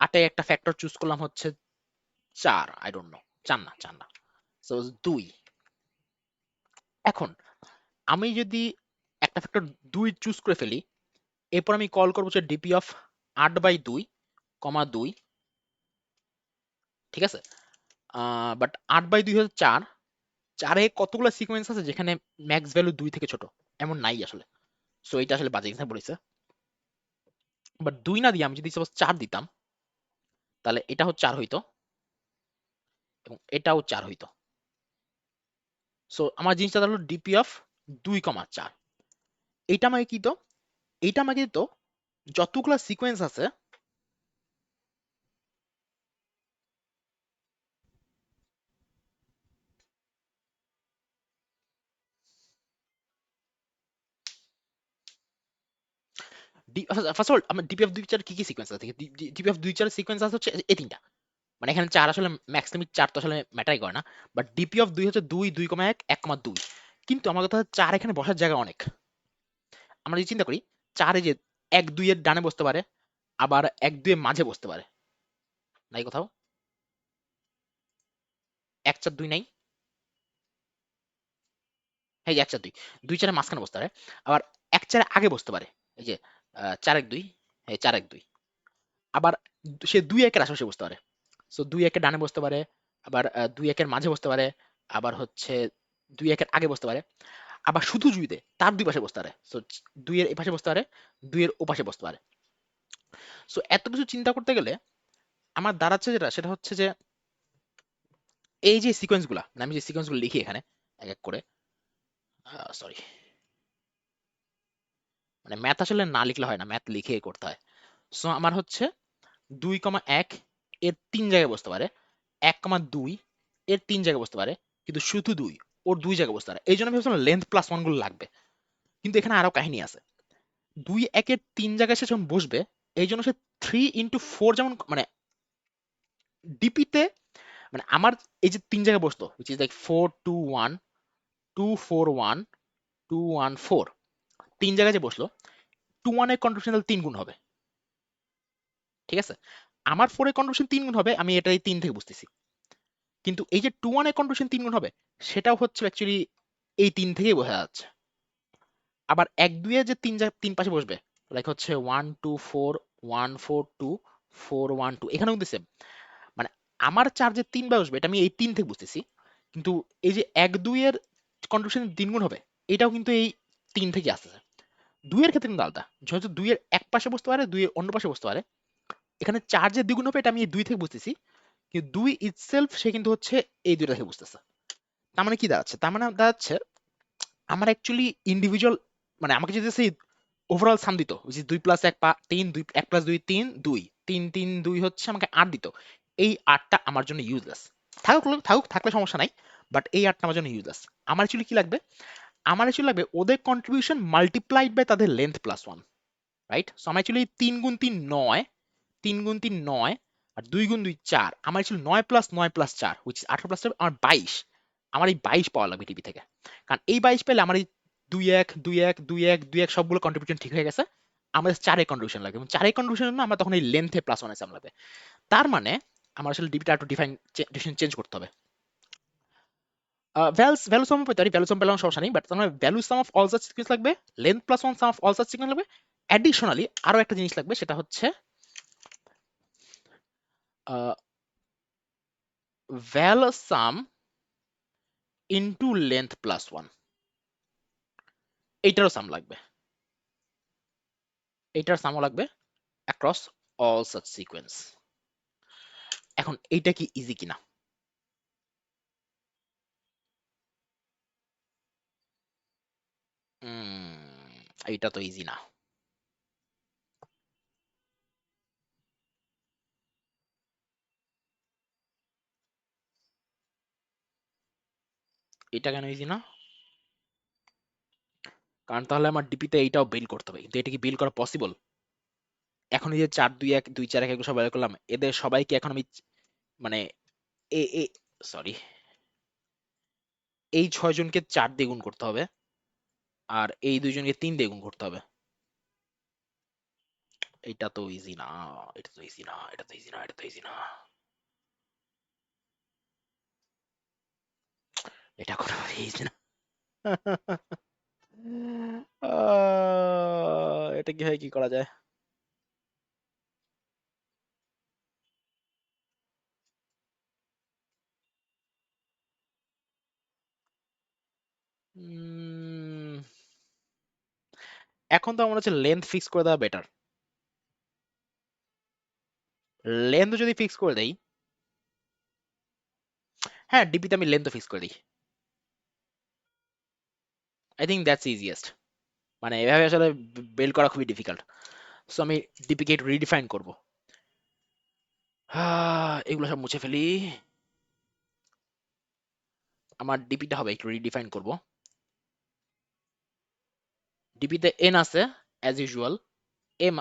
8 একটা ফ্যাক্টর চুজ করলাম হচ্ছে 4, আই ডোন্ট নো, 4 না, 4 না, সাপোজ 2। এখন আমি যদি একটা ফ্যাক্টর 2 চুজ করে ফেলি, এরপর আমি কল করবো হচ্ছে ডিপি অফ 8/2, 2, ঠিক আছে? বাট 8/2 হচ্ছে 4, 4-এ কতগুলো সিকোয়েন্স আছে যেখানে ম্যাক্স ভ্যালু 2 থেকে ছোট? এমন নাই আসলে। সো এটা আসলে বাজে এক্সাম্পল হইছে। বাট 2 না দিয়ে আমি যদি সাপোজ 4 দিতাম, তাহলে এটাও 4 হইতো এবং এটাও 4 হইতো। সো আমার জিনিসটা হলো ডিপি অফ 2,4। এইটা আমাকে কি তো, এইটা আমাকে তো যতগুলা সিকোয়েন্স আছে, ফার্স্ট অফ অল আমার ডিপি অফ 2,4 কি কি সিকোয়েন্স আছে? ডিপি অফ 2,4 সিকোয়েন্স আছে হচ্ছে এই তিনটা। মানে এখানে 4 আসলে ম্যাক্সিমাম 4 তো আসলে ম্যাটারই করে না। বাট ডিপি অফ 2 হচ্ছে 2, 2,1, 1,2। কিন্তু আমার কথা হচ্ছে 4 এখানে বসার জায়গা অনেক। আমরা যদি চিন্তা করি 4 এই যে 1, 2 এর ডানে বসতে পারে, আবার 1, 2 এর মাঝে বসতে পারে। নাই কোথাও? 1, 4, 2 নাই? এই যে 1, 4, 2, 2, 4 এর মাঝখানে বসতে পারে। আবার 1, 4 এর আগে বসতে পারে। এই যে 4, 1, 2, এই 4, 1, 2। আবার সে 2, 1 এর আশেপাশে বসতে পারে। সো 2, 1 এর ডানে বসতে পারে, আবার 2, 1 এর মাঝে বসতে পারে, আবার হচ্ছে 2, 1 এর আগে বসতে পারে, আবার শুধু জুইতে তার দুই পাশে বসতে পারে। সো 2 এর এই পাশে বসতে পারে, 2 এর ও পাশে বসতে পারে। সো এত কিছু চিন্তা করতে গেলে আমার দাঁড়াচ্ছে যেটা, সেটা হচ্ছে যে এই যে সিকোয়েন্স গুলা, মানে আমি যে সিকোয়েন্স গুলো লিখি এখানে এক এক করে, সরি, মানে ম্যাথ আসলে না লিখলে হয় না, ম্যাথ লিখে করতে হয়। সো আমার হচ্ছে 2,1 এর 3 জায়গায় বসতে পারে, 1,2 এর 3 জায়গায় বসতে পারে, কিন্তু শুধু 2 ওর 2 জায়গায় বসতে পারে। এই জন্য আমি ভাবছিলাম লেন্থ প্লাস ওয়ান গুলো লাগবে। কিন্তু এখানে আরো কাহিনী আছে। 2, 1 এর 3 জায়গায় সে যখন বসবে, এই জন্য সে 3 into 4 যেমন, মানে ডিপিতে, মানে আমার এই যে 3 জায়গায় বসতো which is like 4, 2, 1, 2, 4, 1, 2, 1, 4, 3 জায়গায় যে বসলো, 2, 1 এর কন্ট্রিবিউশন তাহলে 3 গুণ হবে। ঠিক আছে? আমার 4 এর কন্ট্রিবিউশন 3 গুণ হবে, আমি এটাই 3 থেকে বুঝতেছি। কিন্তু এই যে 2, 1 এর কন্ট্রিবিউশন 3 গুণ হবে, সেটাও হচ্ছে অ্যাকচুয়ালি এই 3 থেকেই বোঝা যাচ্ছে। আবার 1, 2 এ যে 3 পাশে বসবে, লাইক হচ্ছে 1, 2, 4, 1, 4, 2, 4, 1, 2, এখানেও কিন্তু same। মানে আমার চার্জে 3 বার বসবে, এটা আমি এই 3 থেকে বুঝতেছি। কিন্তু এই যে 1, 2 এর কন্ট্রিবিউশন 3 গুণ হবে, এটাও কিন্তু এই 3 থেকে আসতেছে। 2 এর ক্ষেত্রে কিন্তু আলাদা। যেহেতু 2 এর এক পাশে বসতে পারে, 2 এর অন্য পাশে বসতে পারে। এখানে চার্জের দ্বিগুণ হবে, এটা আমি এই 2 থেকে বুঝতেছি। কিন্তু 2 ইটসেলফ সে কিন্তু হচ্ছে এই 2টা থেকে বুঝতেছে। তার মানে কি দাঁড়াচ্ছে? তার মানে দাঁড়াচ্ছে আমার অ্যাকচুয়ালি ইন্ডিভিজুয়াল, মানে আমাকে যদি সেই ওভারঅল সাম দিত, which is 2 প্লাস 1, 3, 2, 1 প্লাস 2, 3, 2, 3, 3, 2 হচ্ছে আমাকে 8 দিত। এই 8টা আমার জন্য ইউজলেস। থাকুক থাকুক, থাকলে সমস্যা নাই। বাট এই 8টা আমার জন্য ইউজলেস। আমার অ্যাকচুয়ালি কি লাগবে? আমার অ্যাকচুয়ালি লাগবে ওদের কন্ট্রিবিউশন মাল্টিপ্লাইড বাই তাদের লেন্থ প্লাস 1। রাইট? সো আমার অ্যাকচুয়ালি 3 গুণ 3 9, 3 গুণ 3 9, আর 2 গুণ 2 4। আমার actually 9 plus 9 plus 4 which is 18 plus 4, আমার 22। আমার এই 22 পাওয়া লাগবে টিভি থেকে। কারণ এই 22 পেলে আমার এই 2, 1, 2, 1, 2, 1, 2, 1 সবগুলো কন্ট্রিবিউশন ঠিক হয়ে গেছে। আমাদের 4 এর কন্ট্রিবিউশন লাগবে, এবং 4 এর কন্ট্রিবিউশনের জন্য আমরা তখন এই লেন্থে প্লাস 1 এসাম লাগবে। তার মানে আমার আসলে ডিবিটা একটু ডিফাইন চেঞ্জ করতে হবে। ভ্যালু সাম পেতে পারি, ভ্যালু সাম পেলাম সমস্যা নেই, বাট তার মানে value sum of all such sequence লাগবে, length plus 1 sum of all such sequence লাগবে। অ্যাডিশনালি আরো একটা জিনিস লাগবে, সেটা হচ্ছে value sum into length plus 1, এইটারও সাম লাগবে। এইটার সামও লাগবে অ্যাক্রস অল সাচ সিকোয়েন্স। এখন এইটা কি ইজি কিনা? এইটা তো ইজি না। এটা কেন ইজি না? কারণ তাহলে আমার ডিপিতে এইটাও বিল করতে হবে, কিন্তু এটা কি বিল করা পসিবল? এখন এই যে 4, 2, 1, 2, 4, 1 এগুলো সব বের করলাম, এদের সবাইকে এখন আমি, মানে এ এ সরি, এই 6 জনকে 4 দিয়ে গুণ করতে হবে, আর এই 2 জনকে 3 দিয়ে গুণ করতে হবে। এটা তো ইজি না, এটা তো ইজি না, এটা তো ইজি না, এটা তো ইজি না। এটা কোনো ইজি না। এটা কি হয়, কি করা যায়? উম, এখন তো আমার হচ্ছে লেন্থ ফিক্স করে দেওয়া বেটার। লেন্থ যদি ফিক্স করে দেই, হ্যাঁ ডিপিতে আমি লেন্থ ফিক্স করে দিই। I think that's easiest. মানে এভাবে আসলে বেল করা খুবই ডিফিকাল্ট। সো আমি ডিপিকে একটু রিডিফাইন করবো। এগুলো সব মুছে ফেলি। আমার ডিপিটা হবে একটু রিডিফাইন করব। ডিপিতে এন আছে অ্যাজ ইউজুয়াল, এম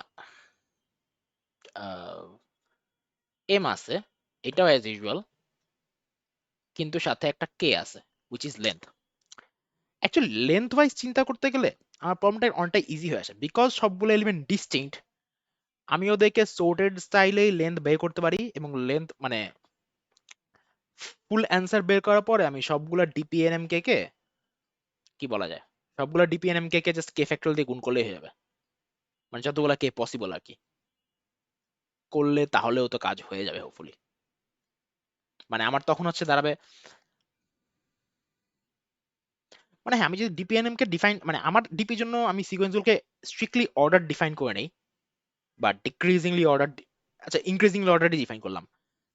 এম আছে, এটাও অ্যাজ ইউজুয়াল, কিন্তু সাথে একটা কে আছে which is length. Actually length wise চিন্তা করতে গেলে আমার প্রবলেমটা অনেকটা ইজি হয়ে আসে, বিকজ সবগুলো এলিমেন্ট ডিস্টিংক্ট। আমি ওদেরকে সোর্টেড স্টাইলেই লেন্থ বের করতে পারি, এবং লেন্থ মানে ফুল অ্যান্সার বের করার পরে আমি সবগুলা ডিপিএনএম কে কি বলা যায়, সবগুলা ডিপিএনএম কে জাস্ট কে ফ্যাক্টরিয়াল দিয়ে গুণ করলেই হয়ে যাবে। মানে যতগুলা কে পসিবল আর কি করলে, তাহলেও তো কাজ হয়ে যাবে হোপফুলি। মানে আমার তখন হচ্ছে দাঁড়াবে, মানে হ্যাঁ আমি যদি ডিপিএনএম কে ডিফাইন, মানে আমার ডিপির জন্য আমি সিকোয়েন্সগুলোকে স্ট্রিক্টলি অর্ডার ডিফাইন করে নেই, বা ডিক্রিজিংলি অর্ডার, আচ্ছা ইনক্রিজিংলি অর্ডারই ডিফাইন করলাম,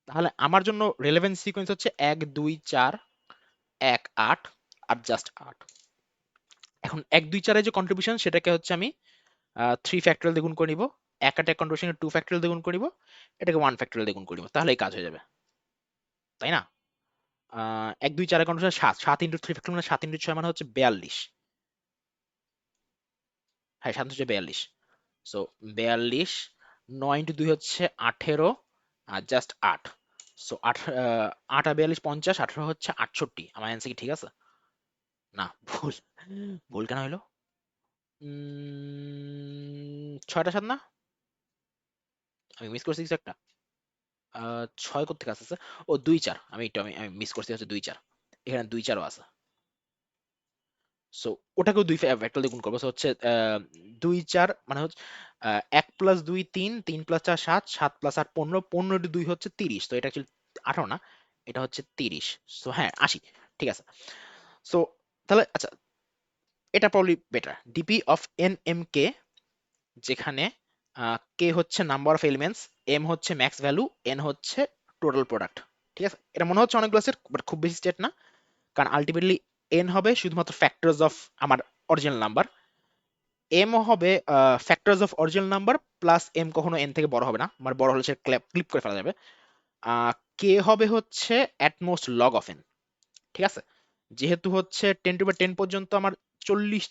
তাহলে আমার জন্য রেলেভেন্ট সিকোয়েন্স হচ্ছে 1 2 4 1 8 আর জাস্ট 8। এখন 1 2 4 যে কন্ট্রিবিউশন সেটাকে হচ্ছে আমি 3 ফ্যাক্টরিয়াল দিয়ে গুণ করে নিব, এক আট কন্ট্রিবিউশন 2 ফ্যাক্টরিয়াল দিয়ে গুণ করে নিব, এটাকে 1 ফ্যাক্টরিয়াল দিয়ে গুণ করে নিব, তাহলেই কাজ হয়ে যাবে, তাই না? 1 2 4 কন্ট্রিবিউশন 7, 7 × 3 ফ্যাক্টরিয়াল মানে 7 × 6 মানে হচ্ছে 42। হ্যাঁ 7 × 6 42। সো 42, 9 × 2 হচ্ছে 18, আর জাস্ট 8। সো 8 8 আর 42 50, 18 হচ্ছে 68। আমার অ্যান্সার কি ঠিক আছে? না ভুল। ভুল কেন হইলো? 6টা 7 না? আমি মিস করছি কিছু একটা। 6 কোথেকে আসছে? ও 2 4, আমি মিস করছি হচ্ছে 2 4, এখানে 2 4ও আছে। সো ওটাকেও 2 ফ্যাক্টর দিয়ে গুণ করবো, সো হচ্ছে 2 4 মানে হচ্ছে 1 + 2 3, 3 + 4 7, 7 + 8 15, 15 × 2 হচ্ছে 30, তো এটা অ্যাকচুয়ালি 18 না, এটা হচ্ছে 30। সো হ্যাঁ 80, ঠিক আছে। সো তাহলে আচ্ছা, এটা probably better, DP of N M K, যেখানে কে হচ্ছে নাম্বার অফ এলিমেন্টস, এম হচ্ছে ম্যাক্স ভ্যালু, এন হচ্ছে টোটাল প্রোডাক্ট। ঠিক আছে, এটা মনে হচ্ছে অনেকগুলো সেট, বাট খুব বেশি স্টেট না, কারণ আলটিমেটলি এন হবে শুধুমাত্র ফ্যাক্টরস অফ আমার অরিজিনাল নাম্বার, এম হবে factors of original number plus M কখনো এন থেকে বড় হবে না, মানে বড় হলে সে ক্লিপ করে ফেলা যাবে। কে হবে হচ্ছে at most log of N. ঠিক আছে, যেহেতু হচ্ছে 10⁻10 পর্যন্ত আমার 40,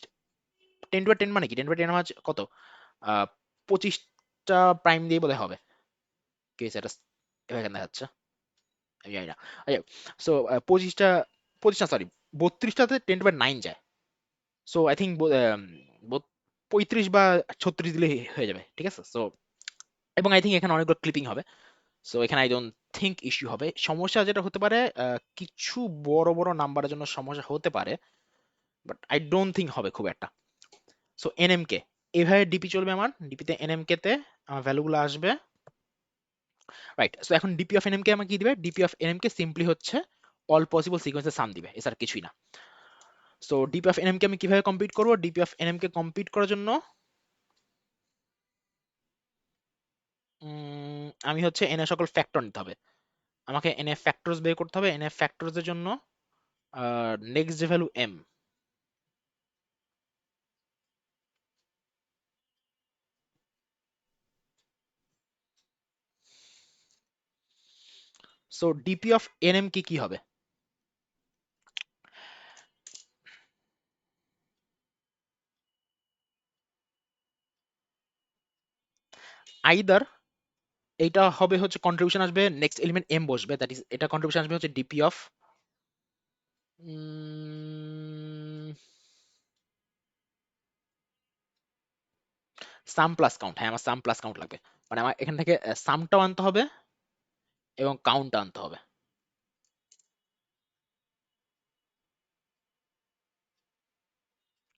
10⁻10 মানে কি, 10⁻10 আমার কত, 25টা প্রাইম দিয়ে বোধহয় হবে, কি হয়েছে এটা এভাবে কেন দেখাচ্ছে আমি জানি না। সো 25টা, 25 না সরি 32টাতে 10⁻9 যায়। সো আই থিঙ্ক 35 বা 36 দিলে হয়ে যাবে, ঠিক আছে। সো এবং আই থিঙ্ক এখানে অনেকগুলো ক্লিপিং হবে, সো এখানে আই ডোন্ট থিঙ্ক ইস্যু হবে। সমস্যা যেটা হতে পারে, কিছু বড় বড় নাম্বারের জন্য সমস্যা হতে পারে, বাট আই ডোন্ট থিঙ্ক হবে খুব একটা। সো এনএমকে এভাবে ডিপি চলবে, আমার ডিপিতে এনএমকে তে আমার ভ্যালুগুলো আসবে, রাইট। সো এখন ডিপি অফ এনএমকে আমাকে কি দিবে, ডিপি অফ এনএমকে সিম্পলি হচ্ছে অল পসিবল সিকোয়েন্সের সাম দিবে, এছাড়া কিছুই না। সো ডিপি অফ এনএমকে আমি কিভাবে কমপ্লিট করবো, ডিপি অফ এনএমকে কমপ্লিট করার জন্য আমি হচ্ছে এন এর সকল ফ্যাক্টর নিতে হবে, আমাকে এন এর ফ্যাক্টরস বের করতে হবে। এন এর ফ্যাক্টরস এর জন্য নেক্সট যে value M, so DP of NM কি কি হবে, আইদার এইটা হবে হচ্ছে কন্ট্রিবিউশন আসবে, নেক্সট এলিমেন্ট এম বসবে, দ্যাট ইজ এটা কন্ট্রিবিউশন আসবে হচ্ছে DP of sum plus count. হ্যাঁ আমার সাম প্লাস কাউন্ট লাগবে, মানে আমার এখান থেকে সামটাও আনতে হবে এবং কাউন্ট আনতে হবে।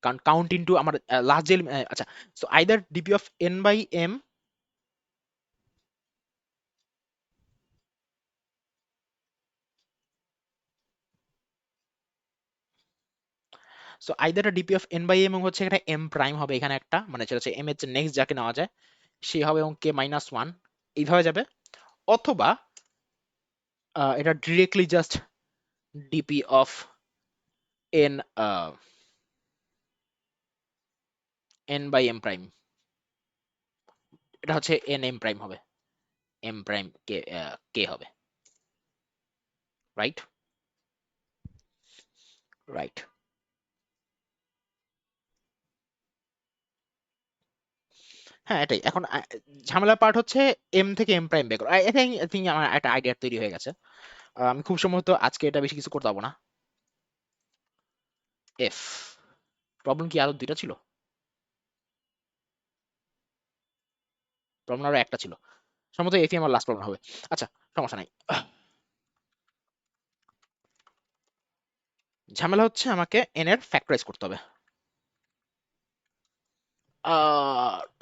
কারণ কাউন্ট ইনটু আমার লাস্ট যে আচ্ছা, so either DP of N by M, so either DP of N by M এবং হচ্ছে এখানে এম প্রাইম হবে, এখানে একটা মানে সেটা হচ্ছে এম এর নেক্সট যাকে নেওয়া যায় সে হবে, এবং কে -1 এইভাবে যাবে। অথবা এটা directly just DP of N N by M prime, এটা হচ্ছে এন এম প্রাইম হবে, এম প্রাইম কে কে হবে, রাইট? রাইট। হ্যাঁ এটাই এখন ঝামেলার পার্ট হচ্ছে এম থেকে এম প্রাইম বের করা। আই থিঙ্ক আমার একটা আইডিয়া তৈরি হয়ে গেছে। আমি খুব সম্ভবত আজকে এটা বেশি কিছু করতে পারবো না। এফ প্রবলেম কি আরো দুইটা ছিল? প্রবলেম আরো একটা ছিল সম্ভবত, এফই আমার লাস্ট প্রবলেম হবে। আচ্ছা সমস্যা নাই। ঝামেলা হচ্ছে আমাকে এন এর ফ্যাক্টরাইজ করতে হবে।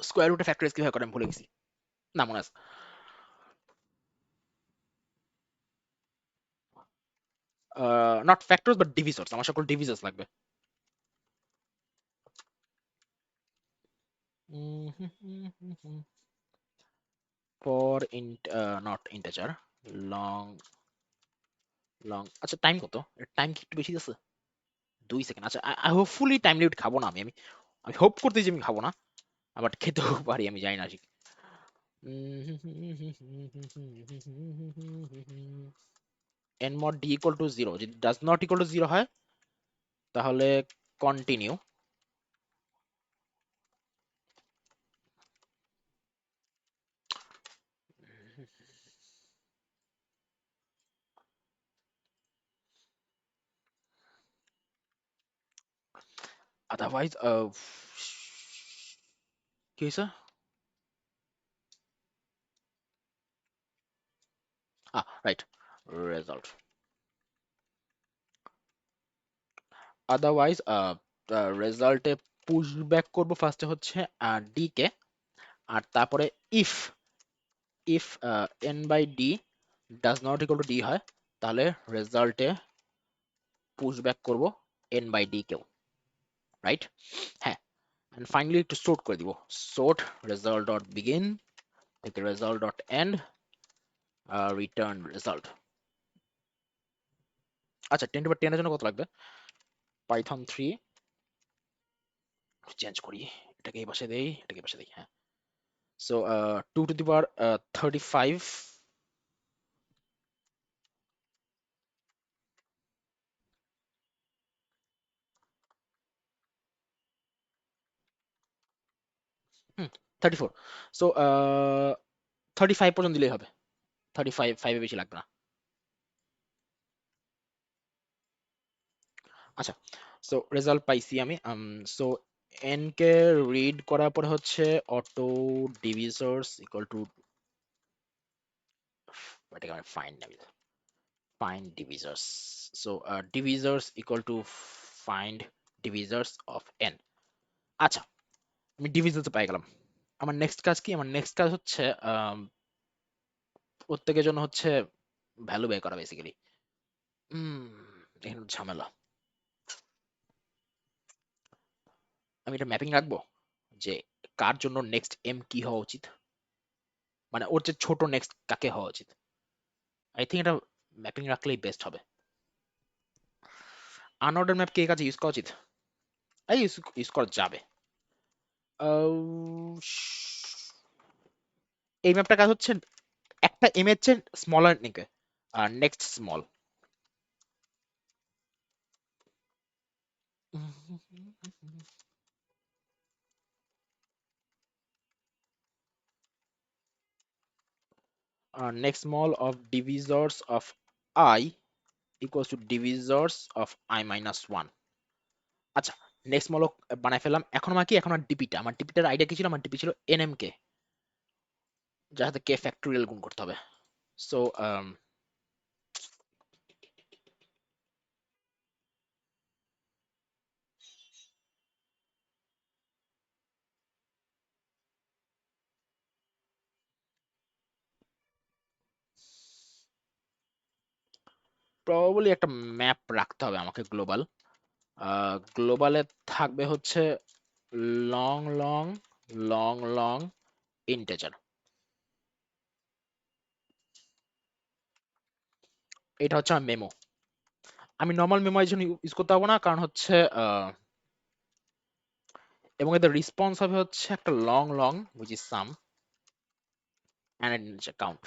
স্কোয়ার রুটে ফ্যাক্টরাইজ কিভাবে করে আমি ভুলে গেছি, না মনে আছে। নট ফ্যাক্টরস বাট ডিভিজর্স, আমার সকল ডিভিজর্স লাগবে। For not integer, long long. আচ্ছা টাইম কত? টাইম কি একটু বেশি আছে? 2 সেকেন্ড। আচ্ছা হোপফুলি টাইম লিমিট খাবো না আমি আমি আমি হোপ করতে যে আমি খাবো না, আবার খেতেও পারি, আমি জানি না ঠিক। n mod d equal to 0, যদি ডাজ নট ইকুয়াল টু 0 হয় তাহলে কন্টিনিউ। আদারওয়াইজ কি হয়েছে? Right, result. আদারওয়াইজ রেজাল্টে পুশ ব্যাক করবো ফার্স্টে হচ্ছে ডি কে, আর তারপরে if if N by D does not equal to D হয় তাহলে রেজাল্টে পুশ ব্যাক করবো এন বাই ডি কেও, রাইট? হ্যাঁ, and finally একটু sort করে দিব। sort result dot begin with the result dot end, return result। আচ্ছা 10 to the 10 এর জন্য কত লাগবে? পাইথন 3 চেঞ্জ করি, এটাকে এই পাশে দেই, এটাকে এই পাশে দেই, হ্যাঁ। So 2 to the power 35, 34। So 35 পর্যন্ত দিলেই হবে, 35 5 এর বেশি লাগবে না। আচ্ছা সো রেজাল্ট পাইছি আমি। সো n কে রিড করার পরে হচ্ছে অটো ডিভিজর্স ইকুয়াল টু, এটাকে আমি find divisors, so divisors equal to find divisors of n। আচ্ছা আমি ডিভিজর তো পাই গেলাম। আমার নেক্সট কাজ কি? আমার নেক্সট কাজ হচ্ছে প্রত্যেকের জন্য হচ্ছে ভ্যালু বের করা বেসিক্যালি। এখানে ঝামেলা। আমি এটা ম্যাপিং রাখবো যে কার জন্য নেক্সট এম কি হওয়া উচিত, মানে ওর যে ছোট নেক্সট কাকে হওয়া উচিত। আই থিঙ্ক এটা ম্যাপিং রাখলেই বেস্ট হবে। আনঅর্ডার ম্যাপ কে কাজে ইউজ করা উচিত? ইউজ ইউজ করা যাবে। এই ম্যাপটা কাজ হচ্ছে একটা এম এর চেয়ে স্মলার নিকে, আর next small. Next small of divisors of I equals to divisors of I minus 1। আচ্ছা নেক্সট স্মল বানাই ফেললাম। এখন আমার কি, এখন আমার ডিপিটা, আমার ডিপিটার আইডিয়া কি ছিল? আমার ডিপি ছিল এনএম কে, যার সাথে কে ফ্যাক্টোরিয়াল গুণ করতে হবে। সো প্রবাবলি একটা ম্যাপ রাখতে হবে আমাকে গ্লোবাল। গ্লোবালে থাকবে হচ্ছে long long long long integer. এটা হচ্ছে আমার মেমো। আমি নর্মাল মেমো এই জন্য ইউজ করতে পারবো না, কারণ হচ্ছে এবং এদের রেসপন্স হবে হচ্ছে একটা long long which is sum and it count।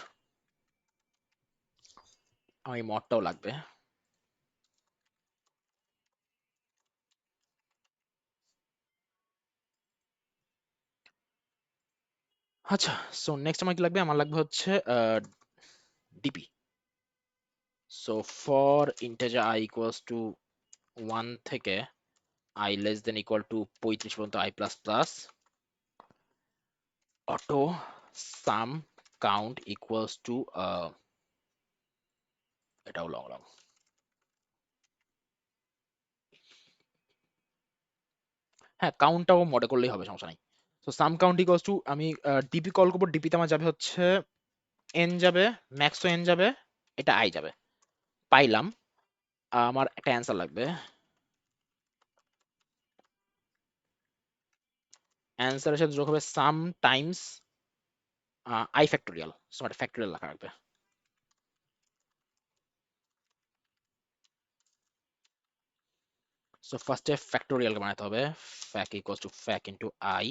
আমার এই মডটাও লাগবে। আচ্ছা, সো নেক্সট আমার কি লাগবে? আমার লাগবে হচ্ছে DP. So for integer I equals to 1 থেকে I less than equal to 35 পর্যন্ত I plus plus auto some count equals to এটাও লং লং। হ্যাঁ, কাউন্টটাও মডে করলেই হবে, সমস্যা নাই। So some count equals to, আমি ডিপি কল করবো, ডিপিতে আমার যাবে হচ্ছে এন যাবে, ম্যাক্সও এন যাবে, এটা আই যাবে। পাইলাম। আমার একটা অ্যান্সার লাগবে। অ্যান্সারের সাথে যোগ হবে sum times I factorial. So একটা ফ্যাক্টোরিয়াল লেখা রাখবে। সো ফার্স্টে ফ্যাক্টোরিয়ালকে বানাতে হবে। Fact equals to fact into I.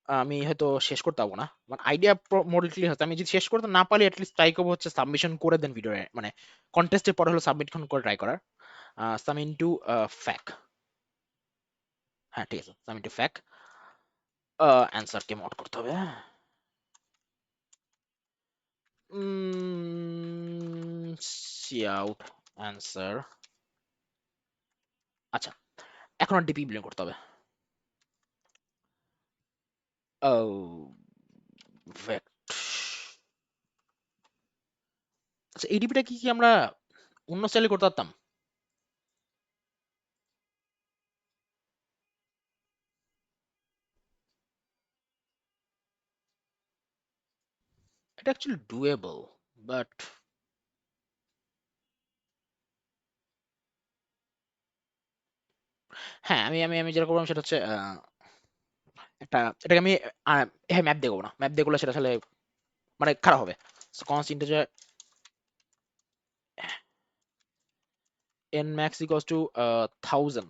আমি হয়তো শেষ করতে পারবো না, মানে আইডিয়া মোটামুটি হচ্ছে, আমি যদি শেষ করতে না পারি অ্যাটলিস্ট ট্রাই করবো হচ্ছে সাবমিশন করে দেন ভিডিও, মানে কন্টেস্টের পরে হলো সাবমিশন করে ট্রাই করার। সাম ইন্টু ফ্যাক। হ্যাঁ ঠিক আছে, সাম ইন্টু ফ্যাক। অ্যান্সারকে মড করতে হবে। Cout answer. আচ্ছা, এখন আর ডিপি ব্লেম করতে হবে। ও ভেক্ট। আচ্ছা, এই ডিপিটা কি কি আমরা অন্য স্টাইলে করতে পারতাম? এটা অ্যাকচুয়ালি ডুয়েবল, বাট হ্যাঁ, আমি আমি আমি যেটা করলাম সেটা হচ্ছে একটা, এটাকে আমি হ্যাঁ ম্যাপ দিয়ে করবো না, ম্যাপ দিয়ে করলে সেটা আসলে মানে খারাপ হবে। So const integer n max equals to 1000।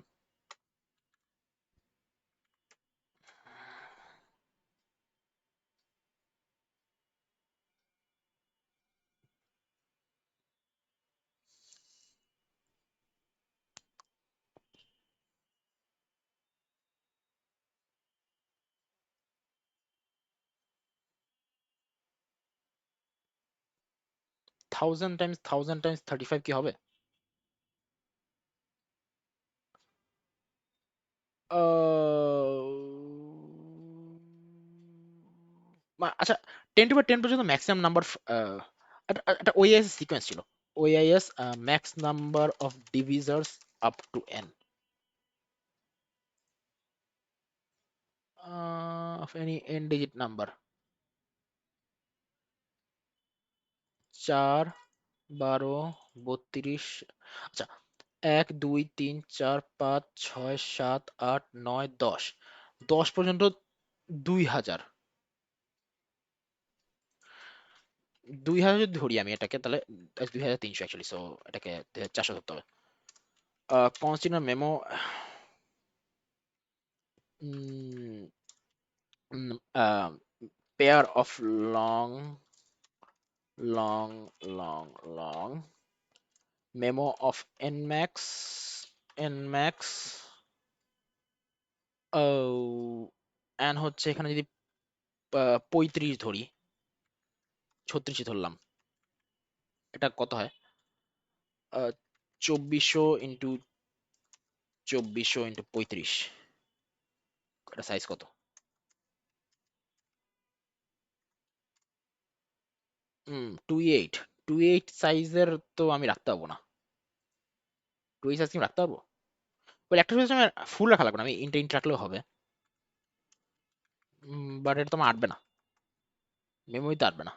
1000 Times 1000 Times 35 কি হবে? আচ্ছা, 10 টু 10 পর্যন্ত ম্যাক্সিমাম নাম্বার, একটা ওএইএস সিকোয়েন্স ছিল। OEIS max number of divisors up to n of any n digit number. 4, 12, 32। আচ্ছা, 1, 2, 3, 4, 5, 6, 7, 8, 9, 10। 10 পর্যন্ত 2000। 2000 যদি ধরি আমি এটাকে, তাহলে 2300 অ্যাকচুয়ালি, সো এটাকে 400 ধরতে হবে। কনস্টিটিউর memo pair of long long long long memo of nmax ও এন হচ্ছে এখানে যদি 35 ধরি, 36 ধরলাম, এটা কত হয়? 2400 ইন্টু 2400 ইন্টু 35, এটা সাইজ কত? 28। 28 সাইজের তো আমি রাখতে পারবো না। 28 সাইজ কি আমি রাখতে পারবো? ওই একটা সিস্টেমে ফুল রাখা লাগবে না, আমি ইন্ট ইন্ট রাখলেও হবে। বাট এটা তো আমার আটবে না, মেমোরিতে আটবে না।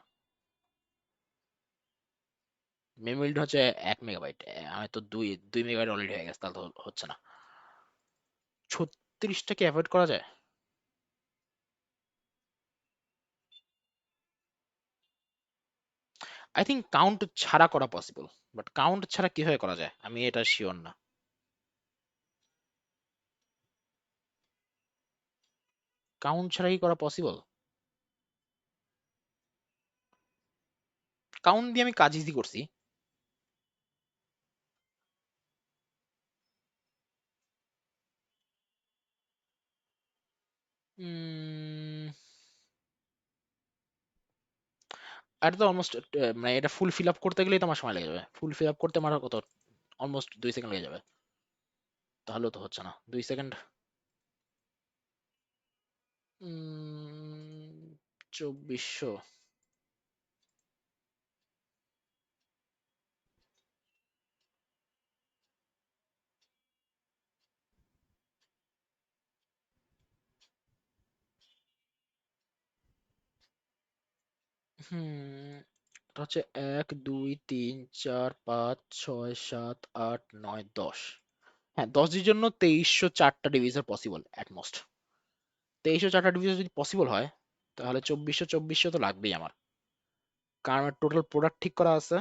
মেমোরিটা হচ্ছে 1 মেগাবাইট, আমি তো 2 মেগাবাইট অলরেডি হয়ে গেছে, তাহলে তো হচ্ছে না। 36টাকে অ্যাভয়েড করা যায়? আই থিঙ্ক কাউন্ট ছাড়া করা পসিবল, বাট কাউন্ট ছাড়া কিভাবে করা যায় আমি এটা শিওর না। কাউন্ট ছাড়া কি করা পসিবল? কাউন্ট দিয়ে আমি কাজ ইজি করছি। উম, এটা তো অলমোস্ট, মানে এটা ফুল ফিল আপ করতে গেলেই তো আমার সময় লেগে যাবে। ফুল ফিল আপ করতে আমার কত, অলমোস্ট 2 সেকেন্ড লেগে যাবে। তাহলেও তো হচ্ছে না 2 সেকেন্ড। 2400। হুম, এটা হচ্ছে 1 2 3 4 5 6 7 8 9 10। হ্যাঁ, 10 এর জন্য 2304টা ডিভিজার পসিবল অ্যাটমোস্ট। 2304টা ডিভিজার যদি পসিবল হয়, তাহলে 2400 তো লাগবেই আমার, কারণ আমার টোটাল প্রোডাক্ট ঠিক করা আছে।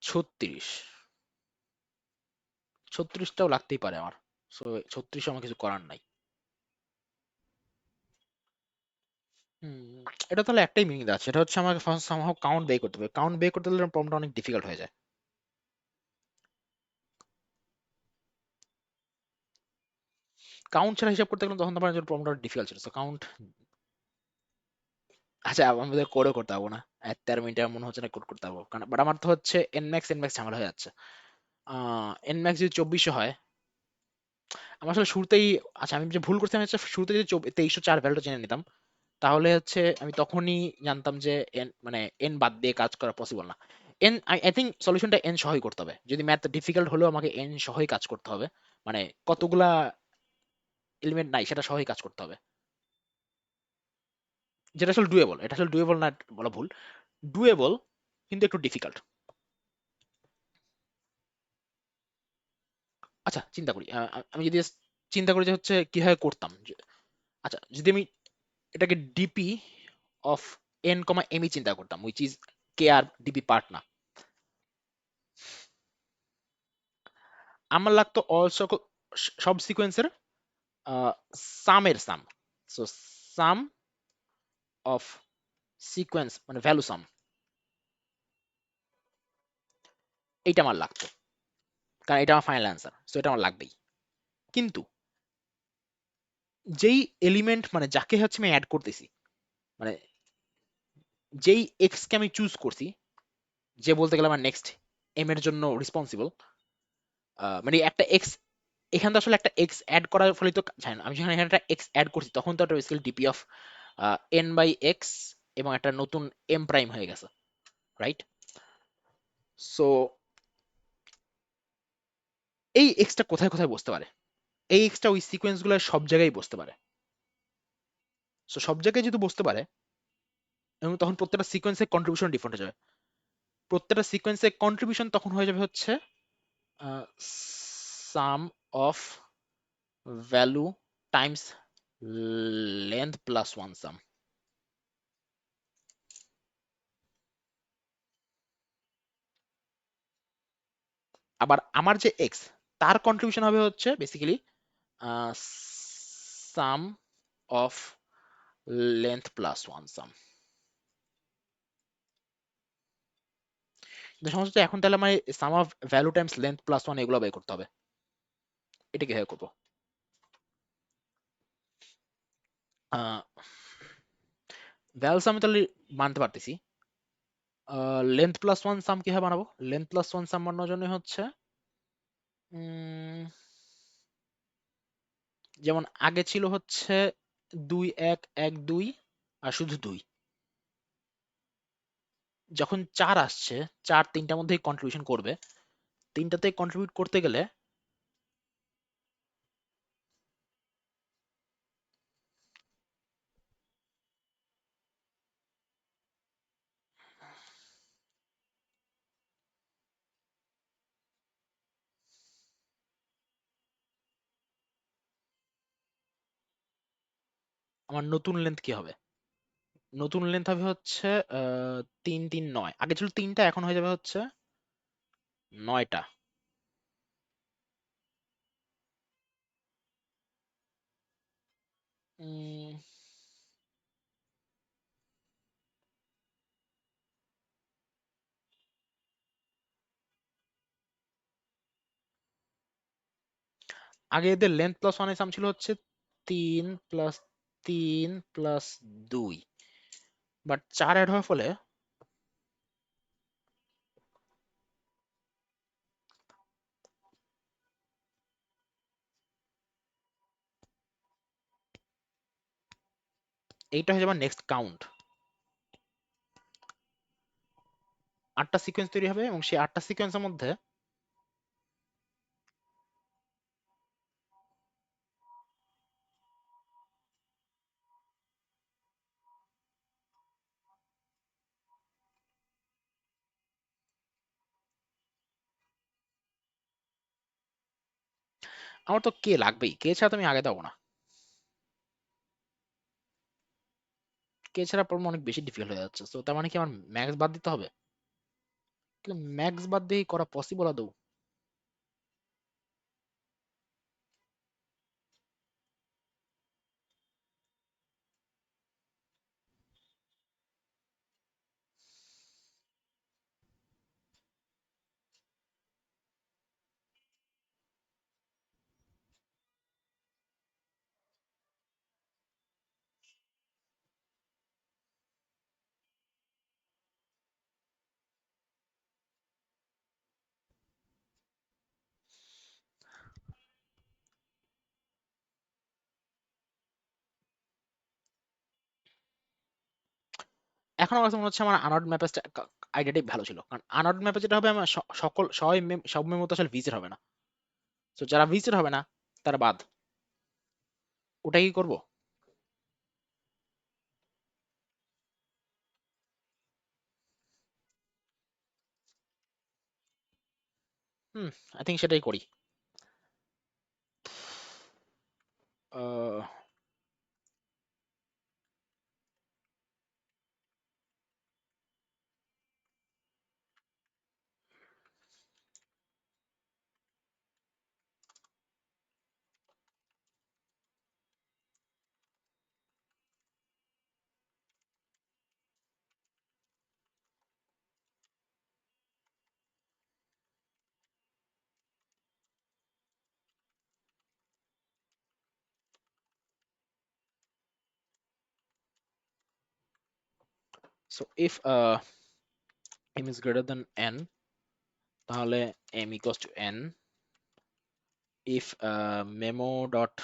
36, 36টাও লাগতেই পারে আমার। সো 36 আমার কিছু করার নাই। হুম, এটা তাহলে একটাই মিনিং আছে, এটা হচ্ছে আমাকে ফার্স্ট সামহাউ কাউন্ট বের করতে হবে। কাউন্ট বের করতে গেলে প্রবলেমটা অনেক ডিফিকাল্ট হয়ে যায়। কাউন্ট ছাড়া হিসাব করতে গেলে তখন তোমার জন্য প্রবলেমটা ডিফিকাল্ট ছিল। সো কাউন্ট, আচ্ছা আমাদের কোডও করতে পারবো না। 13 মিনিটে মনে হচ্ছে না কোড করতে পারবো, কারণ বাট আমার তো হচ্ছে এন ম্যাক্স ঝামেলা হয়ে যাচ্ছে। এন ম্যাক্স যদি 2400 হয়, আমার আসলে শুরুতেই, আচ্ছা আমি যে ভুল করছি, আমি হচ্ছে শুরুতে যদি 2304 ভ্যালুটা জেনে নিতাম, তাহলে হচ্ছে আমি তখনই জানতাম যে এন মানে এন বাদ দিয়ে কাজ করা পসিবল না। এন, আই থিঙ্ক সলিউশনটা এন সহই করতে হবে। যদি ম্যাথ ডিফিকাল্ট হলেও আমাকে এন সহই কাজ করতে হবে। মানে কতগুলা এলিমেন্ট নাই সেটা সহই কাজ করতে হবে। যেটা আসলে ডুয়েবল, এটা আসলে ডুয়েবল না বলা ভুল, ডুয়েবল কিন্তু একটু ডিফিকাল্ট। আচ্ছা চিন্তা করি, আমি যদি চিন্তা করি যে হচ্ছে কিভাবে করতাম আচ্ছা যদি আমি এটাকে ডিপি অফ এন কমা এমই চিন্তা করতাম, উইচ ইজ কে আর ডিপি পার্ট না, আমার লাগতো অল সকল সব সিকোয়েন্সের সামের sum. So sum of sequence মানে ভ্যালু সাম, এইটা আমার লাগতো, কারণ এটা আমার ফাইনাল অ্যান্সার, সো এটা আমার লাগবেই। কিন্তু যেই এলিমেন্ট মানে যাকে হচ্ছে আমি অ্যাড করতেছি, মানে যেই এক্স কে আমি চুজ করছি, যে বলতে গেলে আমার নেক্সট এম এর জন্য রেসপন্সিবল, মানে একটা এক্স, এখানে তো আসলে একটা এক্স অ্যাড করার ফলে তো জানেন, আমি যখন এখানে একটা এক্স অ্যাড করছি তখন তো একটা basically DP of N by X এবং একটা নতুন এম প্রাইম হয়ে গেছে, রাইট? সো এই এক্সটা কোথায় কোথায় বসতে পারে, এই এক্সটা ওই সিকোয়েন্স গুলো সব জায়গায় বসতে পারে। সো সব জায়গায় যদি বসতে পারে, এবং তখন প্রত্যেকটা সিকোয়েন্সের কন্ট্রিবিউশন ডিফারেন্ট হয়ে যাবে। প্রত্যেকটা সিকোয়েন্সের কন্ট্রিবিউশন তখন হয়ে যাবে হচ্ছে sum of value times length plus one sum. আবার আমার যে এক্স, তার কন্ট্রিবিউশন হবে হচ্ছে basically sum of length plus one sum. কিন্তু সমস্যা হচ্ছে এখন তাহলে আমার sum of value times length plus one এগুলো বের করতে হবে। এটা কিভাবে করবো? ভ্যালু সাম তাহলে মানতে পারতেছি। লেন্থ প্লাস ওয়ান সাম কিভাবে বানাবো? লেন্থ প্লাস ওয়ান সাম বানানোর জন্য হচ্ছে উম, যেমন আগে ছিল হচ্ছে 2 1 1 2 আর শুধু 2, যখন 4 আসছে, 4 তিনটার মধ্যেই কন্ট্রিবিউশন করবে, তিনটাতে কন্ট্রিবিউট করতে গেলে আমার নতুন লেন্থ কি হবে? নতুন লেন্থ হবে হচ্ছে 3 3 9, আগে ছিল 3টা, এখন হয়ে যাবে হচ্ছে 9টা। উম, আগে এদের লেন্থ প্লাস ওয়ানের সাম ছিল হচ্ছে 3 + 3 + 2, বাট 4 অ্যাড হওয়ার ফলে এইটা হয়ে যাবে নেক্সট কাউন্ট। 8টা সিকোয়েন্স তৈরি হবে এবং সেই 8টা সিকোয়েন্সের মধ্যে আমার তো কে লাগবেই, কে ছাড়া তো আমি আগে যাবো না। কে ছাড়া প্রবলেম অনেক বেশি ডিফিকাল্ট হয়ে যাচ্ছে, তো তার মানে কি আমার ম্যাক্স বাদ দিতে হবে? কিন্তু ম্যাক্স বাদ দিয়ে করা পসিবল আদৌ? এখন আমার কাছে মনে হচ্ছে আমার আনঅর্ড ম্যাপের আইডিয়াটাই ভালো ছিল, কারণ আনঅর্ড ম্যাপে যেটা হবে আমার সকল সবাই সব মেমো তো আসলে ভিজিট হবে না। তো যারা ভিজিট হবে না তারা বাদ। ওটাই কি করবো? হুম, আই থিঙ্ক সেটাই করি। So if m is greater than n, তাহলে m equals to n. If memo dot,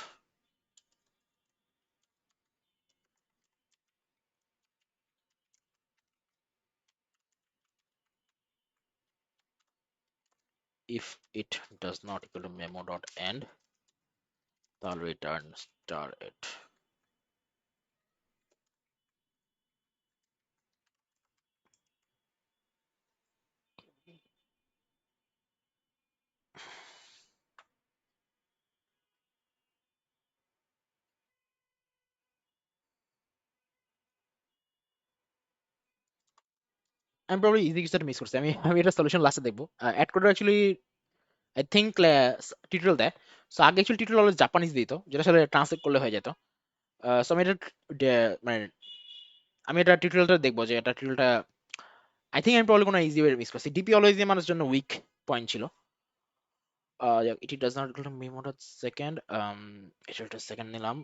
if it does not equal to memo dot end, তাহলে return star it. আমি প্রবলি ইজি কিছুটা মিস করছি, আমি এটা solution লাস্টে দেখবো। AtCoder actually I think tutorial দেয়। সো আগে অ্যাকচুয়ালি টিউটোরিয়াল জাপানিজ দিত, যেটা আসলে ট্রান্সলেট করলে হয়ে যেত। সো আমি এটা মানে আমি এটা টিউটোরিয়ালটা দেখবো, যে এটা টিউটোরিয়ালটা আই থিঙ্ক আমি প্রবলি কোনো ইজি ওয়ে মিস করছি। ডিপি অলওয়েজ মানুষের জন্য উইক পয়েন্ট ছিল। It does not equal two memo dot second, এটা একটা সেকেন্ড নিলাম।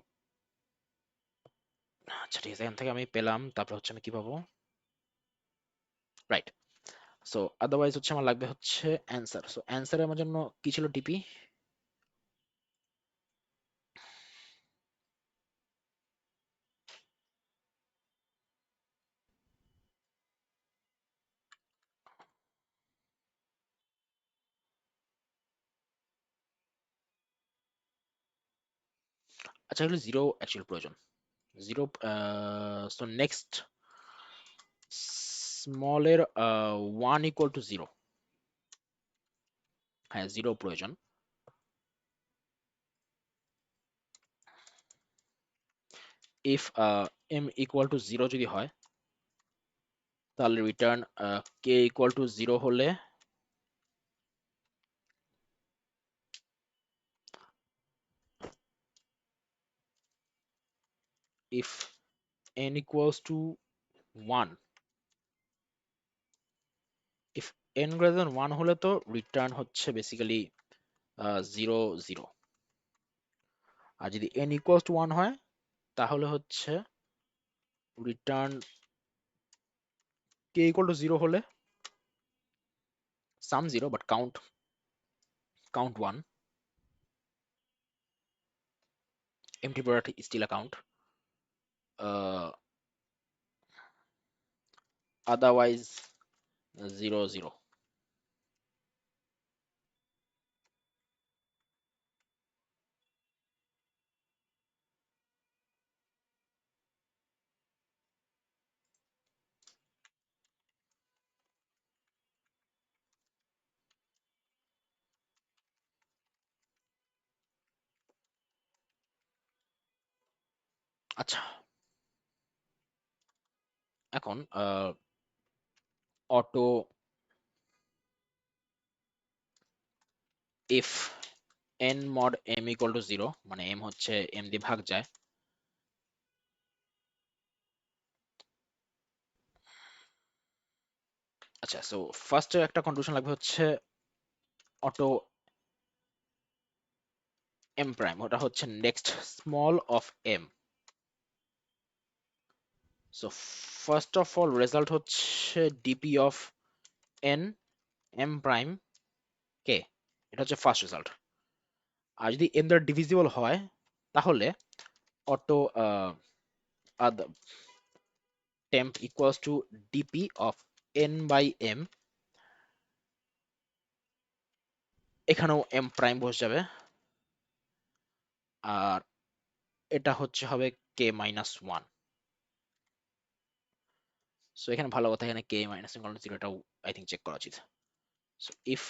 আচ্ছা ঠিক আছে, এখান থেকে আমি পেলাম, তারপর হচ্ছে আমি কি পাবো? রাইট। সো আদারওয়াইজ হচ্ছে আমার লাগবে হচ্ছে অ্যান্সার। সো অ্যান্সার আমার জন্য কি ছিল? ডিপি। আচ্ছা এগুলো জিরো অ্যাকচুয়াল প্রয়োজন। জিরো। সো নেক্সট স্মলের 1 = 0। হ্যাঁ, জিরো প্রয়োজন। If m equal to zero যদি হয় তাহলে return k equal to zero হলে if n equals to one, if n greater than one হলে তো রিটার্ন হচ্ছে বেসিক্যালি জিরো জিরো। আর যদি n ইকুয়ালস টু ওয়ান হয় তাহলে হচ্ছে return k equal to zero হলে sum zero but count one, empty product is still a count, otherwise zero zero. আচ্ছা, এখন auto if n mod m equal to zero, মানে m হচ্ছে m দিয়ে ভাগ যায়, আচ্ছা সো ফার্স্ট একটা কন্ডিশন লাগবে হচ্ছে অটো m প্রাইম, ওটা হচ্ছে next small of m। So first of all result হচ্ছে DP of n m prime k, এটা হচ্ছে ফার্স্ট রেজাল্ট। আর যদি m দ্বারা ডিভিজিবল হয় তাহলে auto temp equals to dp of n by m, এখানেও m প্রাইম বসে যাবে, আর এটা হচ্ছে হবে k মাইনাস ওয়ান। সো এখানে ভালো কথা, এখানে k মাইনাস জিরো এটাও আই থিঙ্ক চেক করা উচিত। So if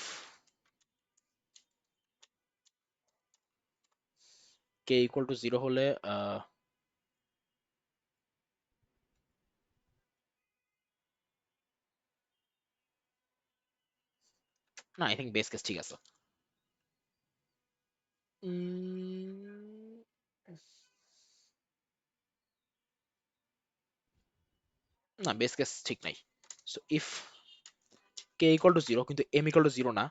k equal to zero হলে না, আই থিঙ্ক বেস কেস ঠিক আছে। উম, না, বেস কেস ঠিক নাই। So if k equal to zero কিন্তু m ইকুয়াল টু জিরো না,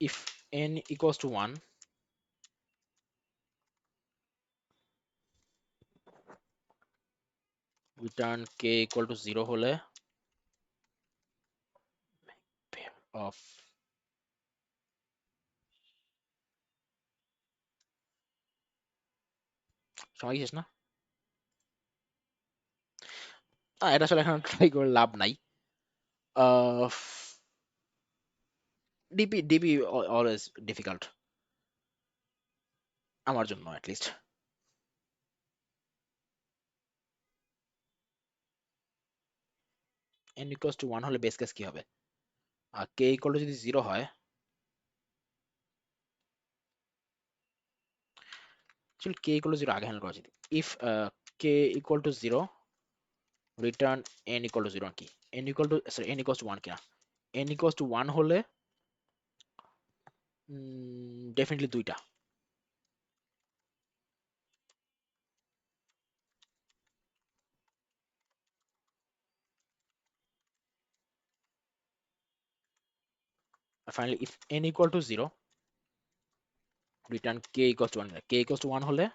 if n equals to 1, return k equal to 0 হলে pair of সময় শেষ না, এটা আসলে এখন ট্রাই করে লাভ নাই। ডিপি অলওয়েজ ডিফিকাল্ট আমার জন্য অ্যাটলিস্ট। n ইকুয়ালস টু 1 হলে বেস কেস কি হবে, আর k ইকুয়াল টু যদি 0 হয়, চল k ইকুয়াল টু 0 আগে হ্যান্ডেল করা উচিত। If k equal to 0 return n equal to 0 কি, n equal to sorry n equals to 1 কিনা, n ইকুয়ালস টু 1 হলে ডেফিনেটলি দুইটা, আর finally if n equal to 0 return k equals to 1, k equals to 1 হলে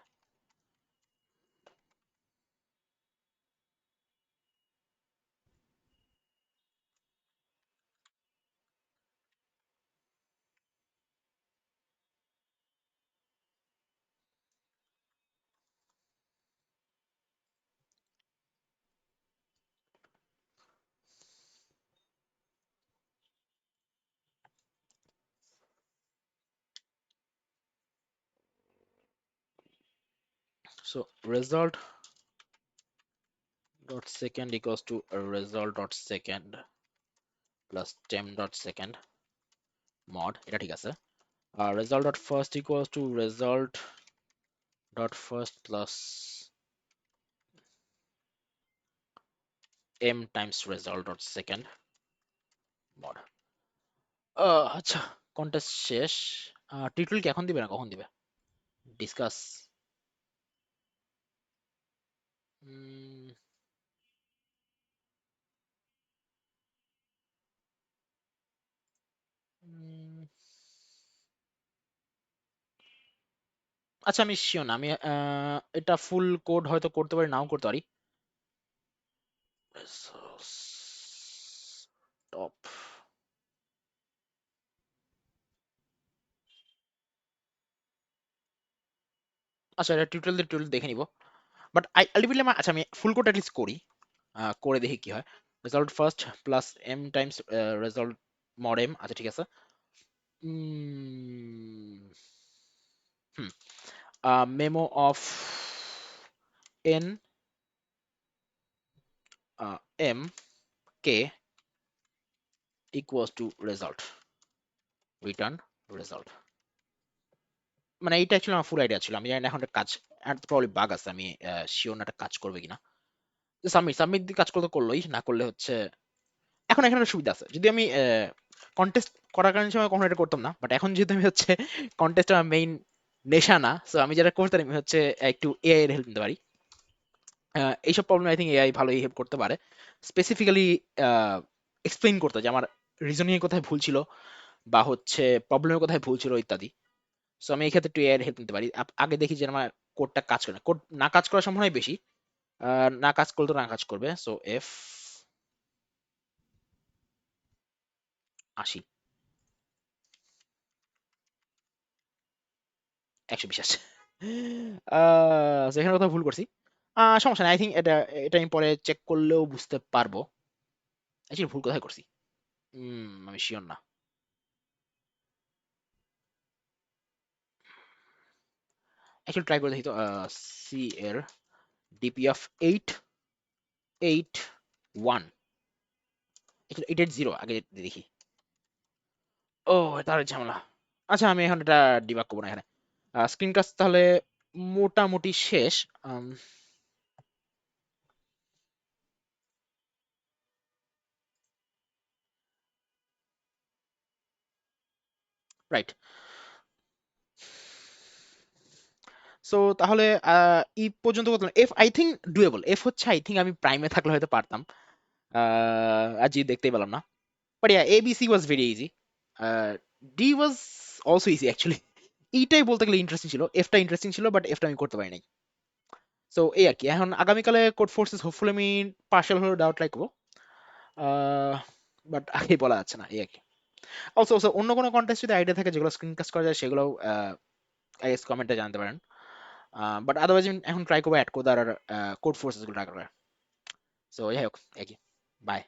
so result dot second equals to result dot second plus temp dot second mod, এটা ঠিক আছে। Result dot first equals to result dot first plus m times result dot second mod। আচ্ছা, contest শেষ। Tutorial কি এখন দিবে না কখন দিবে? ডিসকাস। আচ্ছা, আমি শিওর না, আমি এটা ফুল কোড হয়তো করতে পারি, নাও করতে পারি। টপ। আচ্ছা, এটা টিউটোরিয়াল দেখে নিব, বাট আলটিমেটলি আচ্ছা আমি ফুল কোড অ্যাটলিস্ট করি, করে দেখি কি হয়। Result first plus M times result mod M, আচ্ছা ঠিক আছে। Memo of N M K equals to result, return result. মানে এইটা অ্যাকচুয়ালি আমার ফুল আইডিয়া ছিল, আমি জানি না এখন একটা কাজ, আর প্রবলি বাগ আছে, আমি শিওর না একটা কাজ করবে কিনা। সাবমিট সাবমিট দিয়ে কাজ করতে করলোই, না করলে হচ্ছে। এখন এখানে একটা সুবিধা আছে, যদি আমি কন্টেস্ট করাকালীন সময় কখনো এটা করতাম না, বাট এখন যেহেতু আমি হচ্ছে কন্টেস্ট আমার মেইন নেশা না, সো আমি যেটা করতে পারি আমি হচ্ছে একটু এআই এর হেল্প নিতে পারি। এইসব প্রবলেম আই থিঙ্ক এআই ভালোই হেল্প করতে পারে, স্পেসিফিক্যালি এক্সপ্লেইন করতে, যে আমার রিজনিং কোথায় ভুল ছিল, বা হচ্ছে প্রবলেমের কোথায় ভুল ছিল ইত্যাদি। সো আমি এই ক্ষেত্রে একটু এআই এর হেল্প নিতে পারি। আগে দেখি যে আমার কোডটা কাজ করে না, কোড না কাজ করার সম্ভাবনাই বেশি। না কাজ করলে তো না কাজ করবে, সো এফ 80, 120 আসছে। এখানে কোথাও ভুল করছি, সমস্যা নাই, আই থিঙ্ক এটা আমি পরে চেক করলেও বুঝতে পারবো অ্যাকচুয়ালি ভুল কোথায় করছি। আমি শিওর না। অ্যাকচুয়ালি ট্রাই করে দেখি তো, সি এর ডিপি অফ 881, এইট জিরো আগে দেখি। ও, তার ঝামেলা। আচ্ছা, আমি এখন এটা ডিবাগ করবো না এখানে। স্ক্রিন কাজ তাহলে মোটামুটি শেষ। রাইট। সো তাহলে ই পর্যন্ত কত, F I think doable, F হচ্ছে আই থিঙ্ক আমি প্রাইমে থাকলে হয়তো পারতাম, আজই দেখতেই পেলাম না। But yeah, A B C was very easy, D was also easy actually. এইটাই বলতে গেলে ইন্টারেস্টিং ছিল, এফটা ইন্টারেস্টিং ছিল, বাট এফটা আমি করতে পারি নাই। সো এই আর কি, এখন আগামীকালে কোড ফোর্সেস হোপফুলি আমি পার্শাল হলেও ডাউট ট্রাই করবো, বাট আগে বলা যাচ্ছে না, এই আর কি। অলসো অলসো অন্য কোনো কন্টেস্ট যদি আইডিয়া থাকে যেগুলো স্ক্রিন কাস্ট করা যায়, সেগুলো আই গেস কমেন্টে জানতে পারেন। বাট আদারওয়াইজ এখন ট্রাই করবো অ্যাড কোড আর কোড ফোর্সেস গুলো ট্রাই করার। সো যাই হোক, একই। বাই।